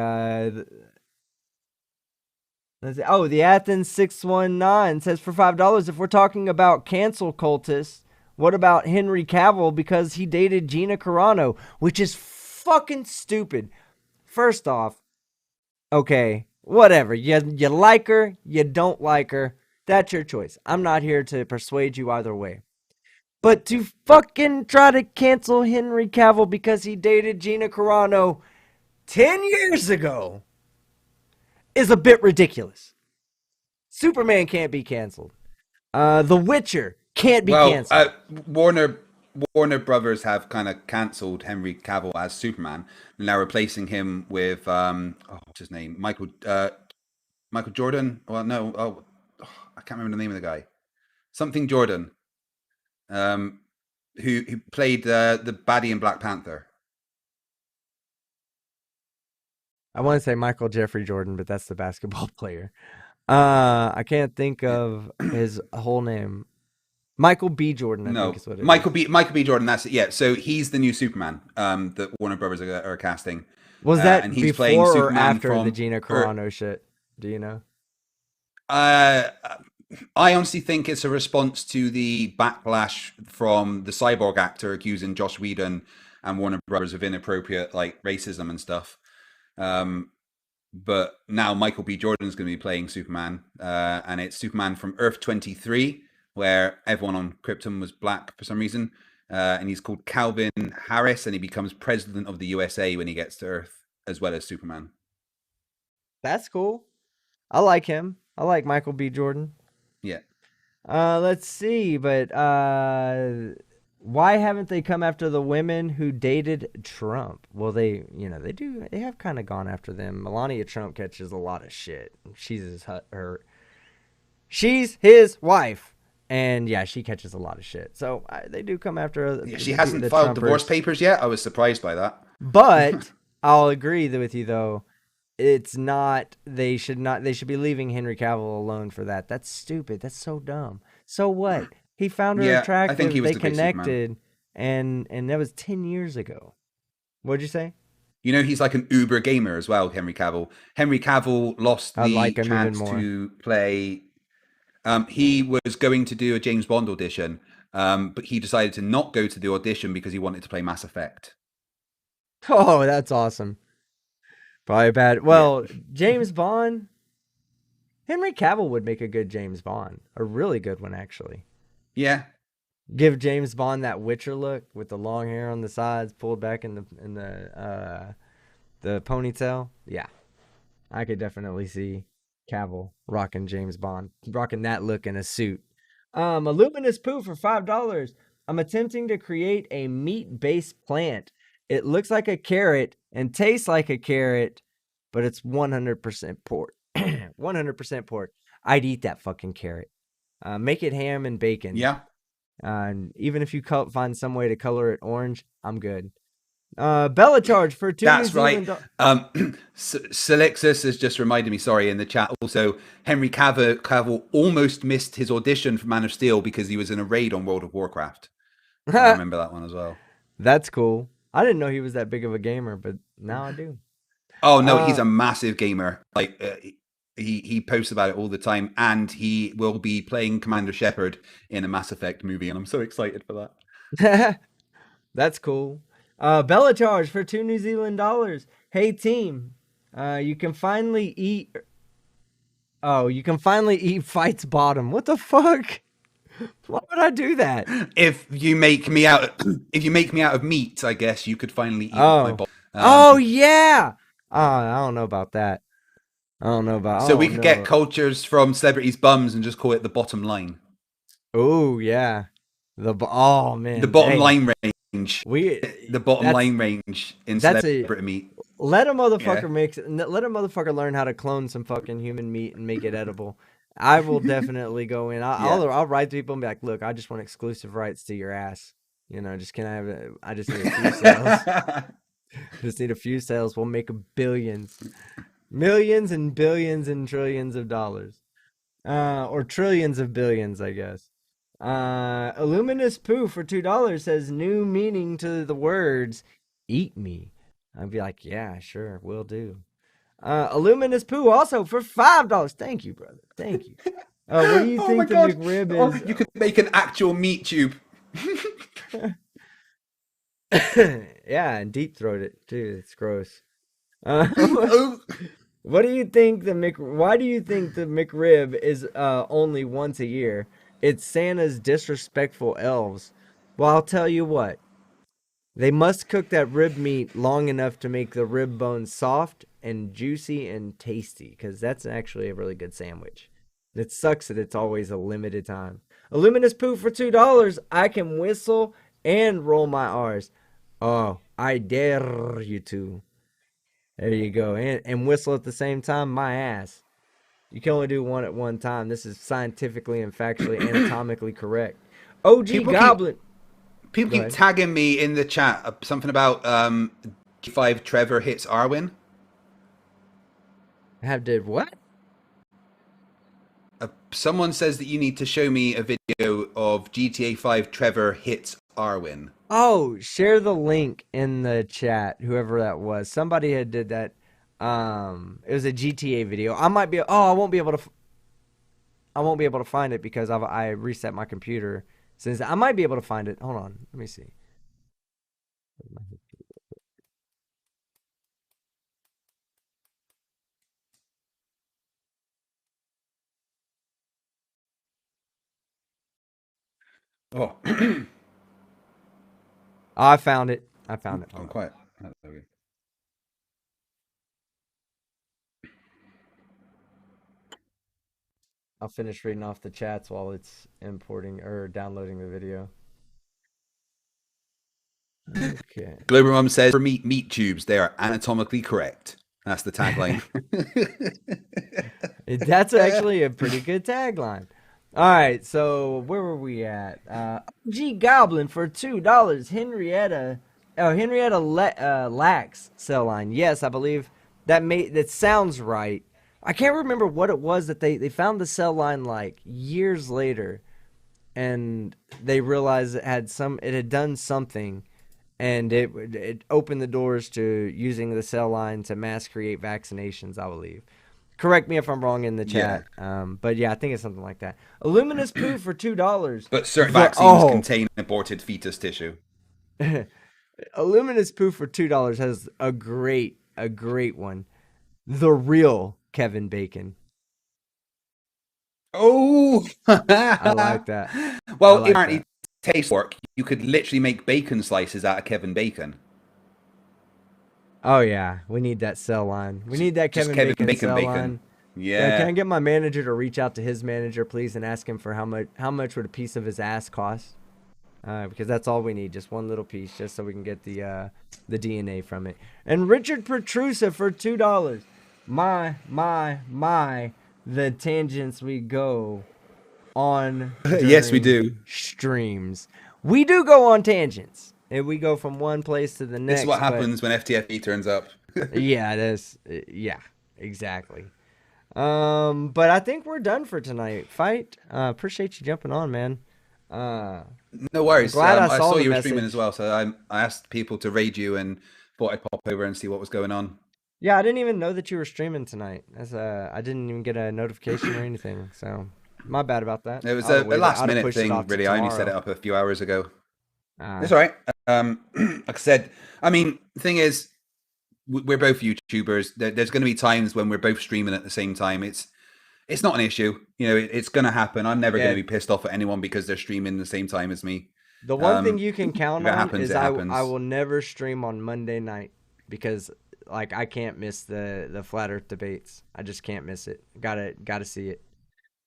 Let's see. Oh, the Athens 619 says for $5, if we're talking about cancel cultists, what about Henry Cavill because he dated Gina Carano, which is fucking stupid. First off, okay, whatever. You like her, you don't like her. That's your choice. I'm not here to persuade you either way. But to fucking try to cancel Henry Cavill because he dated Gina Carano 10 years ago is a bit ridiculous. Superman can't be canceled. The Witcher can't be canceled. Warner Brothers have kind of cancelled Henry Cavill as Superman, and now replacing him with what's his name? Michael Jordan. Well, no, I can't remember the name of the guy. Something Jordan. Who played the baddie in Black Panther. I want to say Michael Jeffrey Jordan, but that's the basketball player. I can't think of his whole name. Michael B. Jordan, I think is what it is. Michael B. Jordan, that's it. Yeah, so he's the new Superman that Warner Brothers are casting. Was that and he's before playing or Superman after the Gina Carano shit? Do you know? I honestly think it's a response to the backlash from the Cyborg actor accusing Joss Whedon and Warner Brothers of inappropriate racism and stuff. But now Michael B. Jordan is going to be playing Superman, and it's Superman from Earth 23, where everyone on Krypton was black for some reason, and he's called Calvin Harris, and he becomes president of the USA when he gets to Earth, as well as Superman. That's cool. I like him. I like Michael B. Jordan. Yeah. Let's see, but why haven't they come after the women who dated Trump? Well, they have kind of gone after them. Melania Trump catches a lot of shit. She's his wife, and yeah, she catches a lot of shit. So they do come after. She hasn't filed divorce papers yet. I was surprised by that. But I'll agree with you though. It's not. They should be leaving Henry Cavill alone for that. That's stupid. That's so dumb. So what? He found her attractive. I think he was they connected, and that was 10 years ago. What'd you say? You know, he's like an uber gamer as well, Henry Cavill. Henry Cavill lost the chance to play. He was going to do a James Bond audition, but he decided to not go to the audition because he wanted to play Mass Effect. Oh, that's awesome. Probably bad. Well, James Bond, Henry Cavill would make a good James Bond. A really good one, actually. Yeah. Give James Bond that Witcher look with the long hair on the sides, pulled back in the ponytail. Yeah. I could definitely see Cavill rocking James Bond, rocking that look in a suit. A luminous poo for $5. I'm attempting to create a meat-based plant. It looks like a carrot and tastes like a carrot, but it's 100% pork. 100% pork. I'd eat that fucking carrot. Make it ham and bacon. Yeah. And even if you find some way to color it orange, I'm good. Bella charge for $2. That's right. Selexis has just reminded me, sorry, in the chat also, Henry Cavill almost missed his audition for Man of Steel because he was in a raid on World of Warcraft. I remember that one as well. That's cool. I didn't know he was that big of a gamer, but now I do. Oh no, he's a massive gamer. He posts about it all the time, and he will be playing Commander Shepard in a Mass Effect movie, and I'm so excited for that. That's cool. Bella charge for $2 New Zealand. Hey team, you can finally eat. Oh, you can finally eat Fight's bottom. What the fuck? Why would I do that? If you make me out of meat, I guess you could finally eat my bottom. Yeah. I don't know about that. So we could get cultures from celebrities' bums and just call it the bottom line. Oh yeah, man, the bottom line range. the bottom line range in celebrity meat. Let a motherfucker let a motherfucker learn how to clone some fucking human meat and make it edible. I will definitely go in. I'll write to people and be like, look, I just want exclusive rights to your ass. You know, just can I have it? I just need a few sales. Just need a few sales. We'll make billions, millions, and billions and trillions of dollars, or trillions of billions, I guess. Illuminous Poo for $2 says new meaning to the words "eat me." I'd be like, yeah, sure, will do. Illuminous Poo also for $5. Thank you, brother. Thank you. What do you think the McRib is? You could make an actual meat tube. Yeah, and deep throat it too. It's gross. What do you think why do you think the McRib is only once a year? It's Santa's disrespectful elves. Well, I'll tell you what. They must cook that rib meat long enough to make the rib bones soft and juicy and tasty, because that's actually a really good sandwich. It sucks that it's always a limited time. Illuminous Poo for $2. I can whistle and roll my R's. Oh, I dare you to. There you go. And whistle at the same time, my ass. You can only do one at one time. This is scientifically and factually anatomically correct. OG Goblin. People keep tagging me in the chat. Something about G5 Trevor hits Arwen. Did what? Someone says that you need to show me a video of GTA 5 Trevor hits Arwen. Oh, share the link in the chat, whoever that was. Somebody had did that. It was a GTA video. I won't be able to find it because I reset my computer. Since I might be able to find it. Hold on, let me see. Oh. I found it. I'm quiet. I'll finish reading off the chats while it's importing or downloading the video. Okay. Global Mom says, for meat tubes, they are anatomically correct. That's the tagline. That's actually a pretty good tagline. All right, so where were we at? G Goblin for $2. Henrietta Lax cell line. Yes, I believe that sounds right. I can't remember what it was that they found the cell line like years later, and they realized it had done something, and it opened the doors to using the cell line to mass create vaccinations, I believe. Correct me if I'm wrong in the chat. Yeah. But yeah, I think it's something like that. Illuminous Poo for $2. But certain vaccines contain aborted fetus tissue. Illuminous Poo for $2 has a great one. The real Kevin Bacon. Oh, I like that. Well, if apparently taste work, you could literally make bacon slices out of Kevin Bacon. Oh yeah, we need that cell line. We need that Kevin Bacon cell line. Yeah. Can I get my manager to reach out to his manager, please, and ask him for how much would a piece of his ass cost? Because that's all we need, just one little piece, just so we can get the DNA from it. And Richard Petrusa for $2. My, the tangents we go on. Yes, we do. Streams. We do go on tangents. And we go from one place to the next. This is what happens when FTFE turns up. Yeah, it is. Yeah, exactly. But I think we're done for tonight. Fight. Appreciate you jumping on, man. No worries. I saw you were streaming as well, so I asked people to raid you and thought I'd pop over and see what was going on. Yeah, I didn't even know that you were streaming tonight. I didn't even get a notification or anything, so my bad about that. It was a last minute thing, really. I only set it up a few hours ago. It's all right. Like I said, I mean, the thing is, we're both YouTubers. There's going to be times when we're both streaming at the same time. It's not an issue. You know, it's going to happen. I'm never going to be pissed off at anyone because they're streaming the same time as me. The one thing you can count on is I will never stream on Monday night because like I can't miss the flat Earth debates. I just can't miss it. Gotta see it.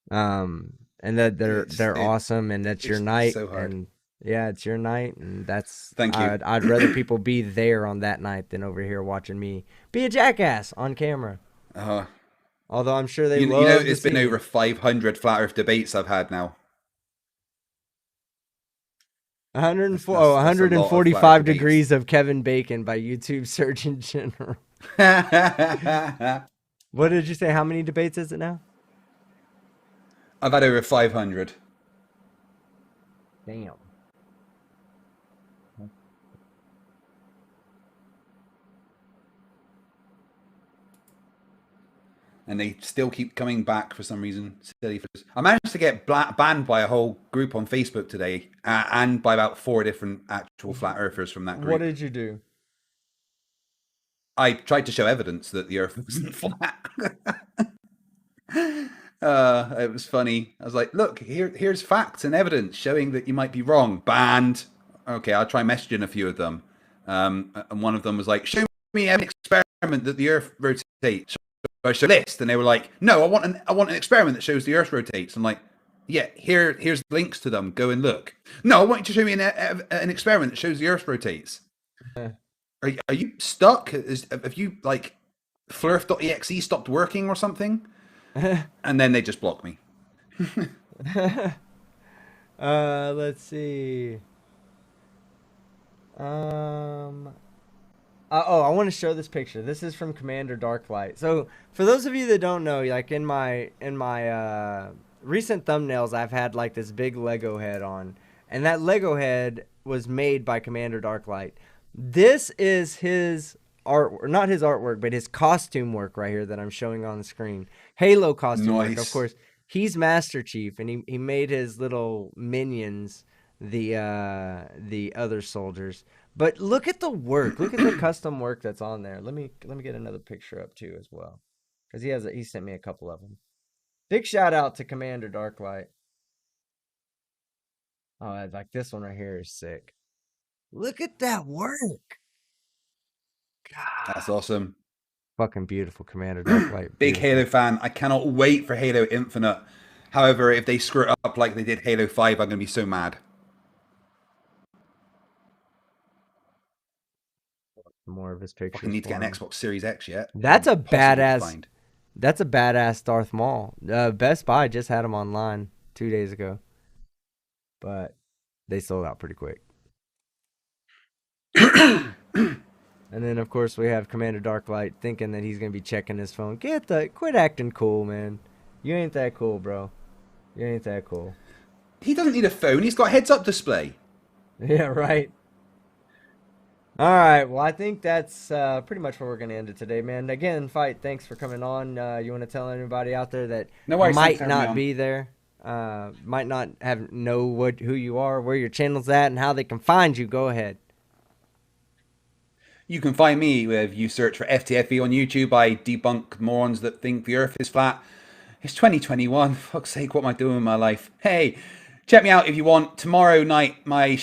And that they're awesome, and that's your night. So hard. And Yeah, it's your night, and that's Thank you. I'd rather people be there on that night than over here watching me be a jackass on camera. Although I'm sure they You know, love to it's been see over it. 500 flat Earth debates I've had now. 104, That's a lot of flat 145 Earth debates. degrees of Kevin Bacon by YouTube Surgeon General. What did you say? How many debates is it now? I've had over 500. Damn. And they still keep coming back for some reason. I managed to get banned by a whole group on Facebook today, and by about 4 different actual flat earthers from that group. What did you do? I tried to show evidence that the Earth wasn't flat. It was funny. I was like, "Look, here's facts and evidence showing that you might be wrong." Banned. Okay, I'll try messaging a few of them. And one of them was like, "Show me an experiment that the Earth rotates." So I showed a list, and they were like, "No, I want an experiment that shows the Earth rotates." I'm like, "Yeah, here's links to them. Go and look." "No, I want you to show me an experiment that shows the Earth rotates." Are you stuck? Have you like flurf.exe stopped working or something? And then they just block me. Let's see. I want to show this picture. This is from Commander Darklight. So for those of you that don't know, like in my recent thumbnails, I've had like this big Lego head on, and that Lego head was made by Commander Darklight. This is his art, not his artwork, but his costume work right here that I'm showing on the screen. Halo costume work, of course. He's Master Chief, and he made his little minions the other soldiers. But look at the work. Look at the custom work that's on there. Let me get another picture up too as well, because he sent me a couple of them. Big shout out to Commander Darklight. Oh, like this one right here is sick. Look at that work. God. That's awesome. Fucking beautiful, Commander Darklight. Big Halo fan. I cannot wait for Halo Infinite. However, if they screw it up like they did Halo 5, I'm going to be so mad. More of his pictures. I need to get an Xbox Series X yet. That's a badass. That's a badass Darth Maul. Best Buy just had him online 2 days ago, but they sold out pretty quick. And then, of course, we have Commander Darklight thinking that he's going to be checking his phone. Quit acting cool, man. You ain't that cool, bro. You ain't that cool. He doesn't need a phone. He's got a heads-up display. Yeah, right. All right. Well, I think that's pretty much where we're going to end it today, man. Again, Fight, thanks for coming on. You want to tell anybody out there that might not be there, might not know who you are, where your channel's at, and how they can find you? Go ahead. You can find me if you search for FTFE on YouTube. I debunk morons that think the Earth is flat. It's 2021. For fuck's sake, what am I doing with my life? Hey, check me out if you want. Tomorrow night, my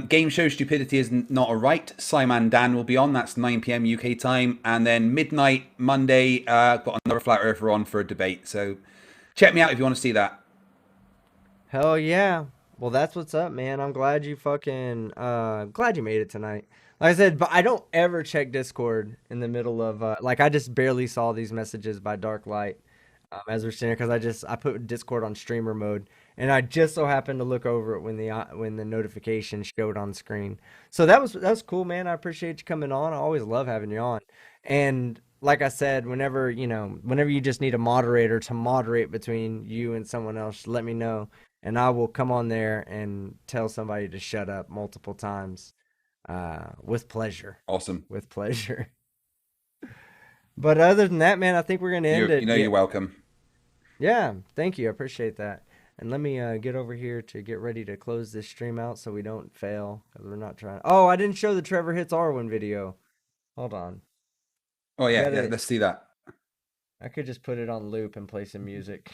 game show Stupidity is Not a Right. Simon Dan will be on. That's 9 p.m. UK time. And then midnight Monday, got another Flat Earther on for a debate. So check me out if you want to see that. Hell yeah. Well, that's what's up, man. I'm glad you glad you made it tonight. Like I said, but I don't ever check Discord in the middle of, I just barely saw these messages by Darklight as we're sitting here, because I put Discord on streamer mode, and I just so happened to look over it when the notification showed on screen. So that was cool, man. I appreciate you coming on. I always love having you on. And like I said, whenever you just need a moderator to moderate between you and someone else, let me know, and I will come on there and tell somebody to shut up multiple times. With pleasure. Awesome. With pleasure. But other than that, man, I think we're going to end it. You're welcome. Yeah, thank you. I appreciate that. And let me get over here to get ready to close this stream out so we don't fail, because we're not trying. Oh, I didn't show the Trevor Hits Arwen video. Hold on. Oh, yeah, let's see that. I could just put it on loop and play some music.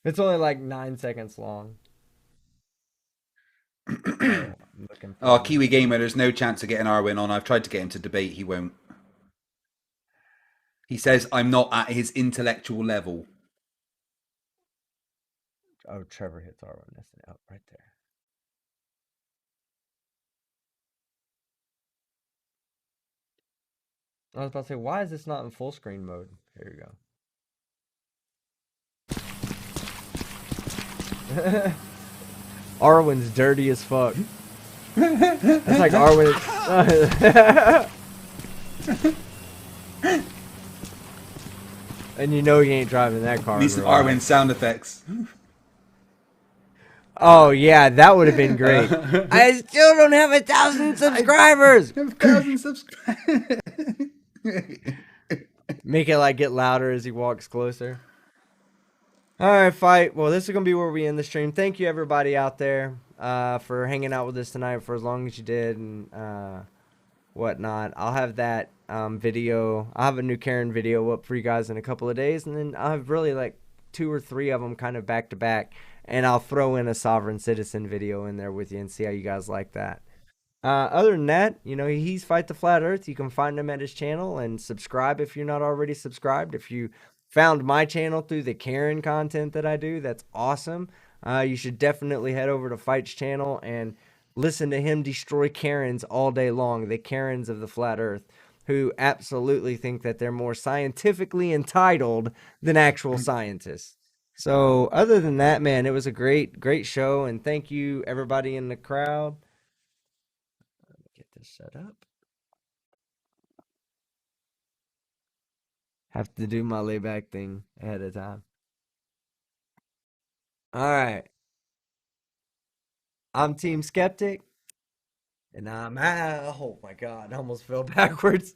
It's only like 9 seconds long. Kiwi Gamer, there's no chance of getting Arwen on. I've tried to get him to debate. He won't. He says I'm not at his intellectual level. Oh, Trevor Hits Arwen. That's it. Oh, right there. I was about to say, why is this not in full screen mode? Here you go. Arwen's dirty as fuck. That's like Arwen. And you know he ain't driving that car. Need some Arwen sound effects. Oh yeah, that would have been great. I still don't have 1,000 subscribers. 1,000 subscribers. Make it like get louder as he walks closer. All right, fight. Well, this is gonna be where we end the stream. Thank you everybody out there for hanging out with us tonight for as long as you did and whatnot. I'll have that video. I'll have a new Karen video up for you guys in a couple of days, and then I'll have really like 2 or 3 of them kind of back to back, and I'll throw in a sovereign citizen video in there with you and see how you guys like that. Other than that, you know, he's Fight the Flat Earth. You can find him at his channel and subscribe if you're not already subscribed. If you found my channel through the Karen content that I do, that's awesome. You should definitely head over to Fight's channel and listen to him destroy Karens all day long, the Karens of the Flat Earth, who absolutely think that they're more scientifically entitled than actual scientists. So other than that, man, it was a great show, and thank you everybody in the crowd. Let me get this set up. Have to do my layback thing ahead of time. All right. I'm Team Skeptic, and I'm out. Oh my God, I almost fell backwards.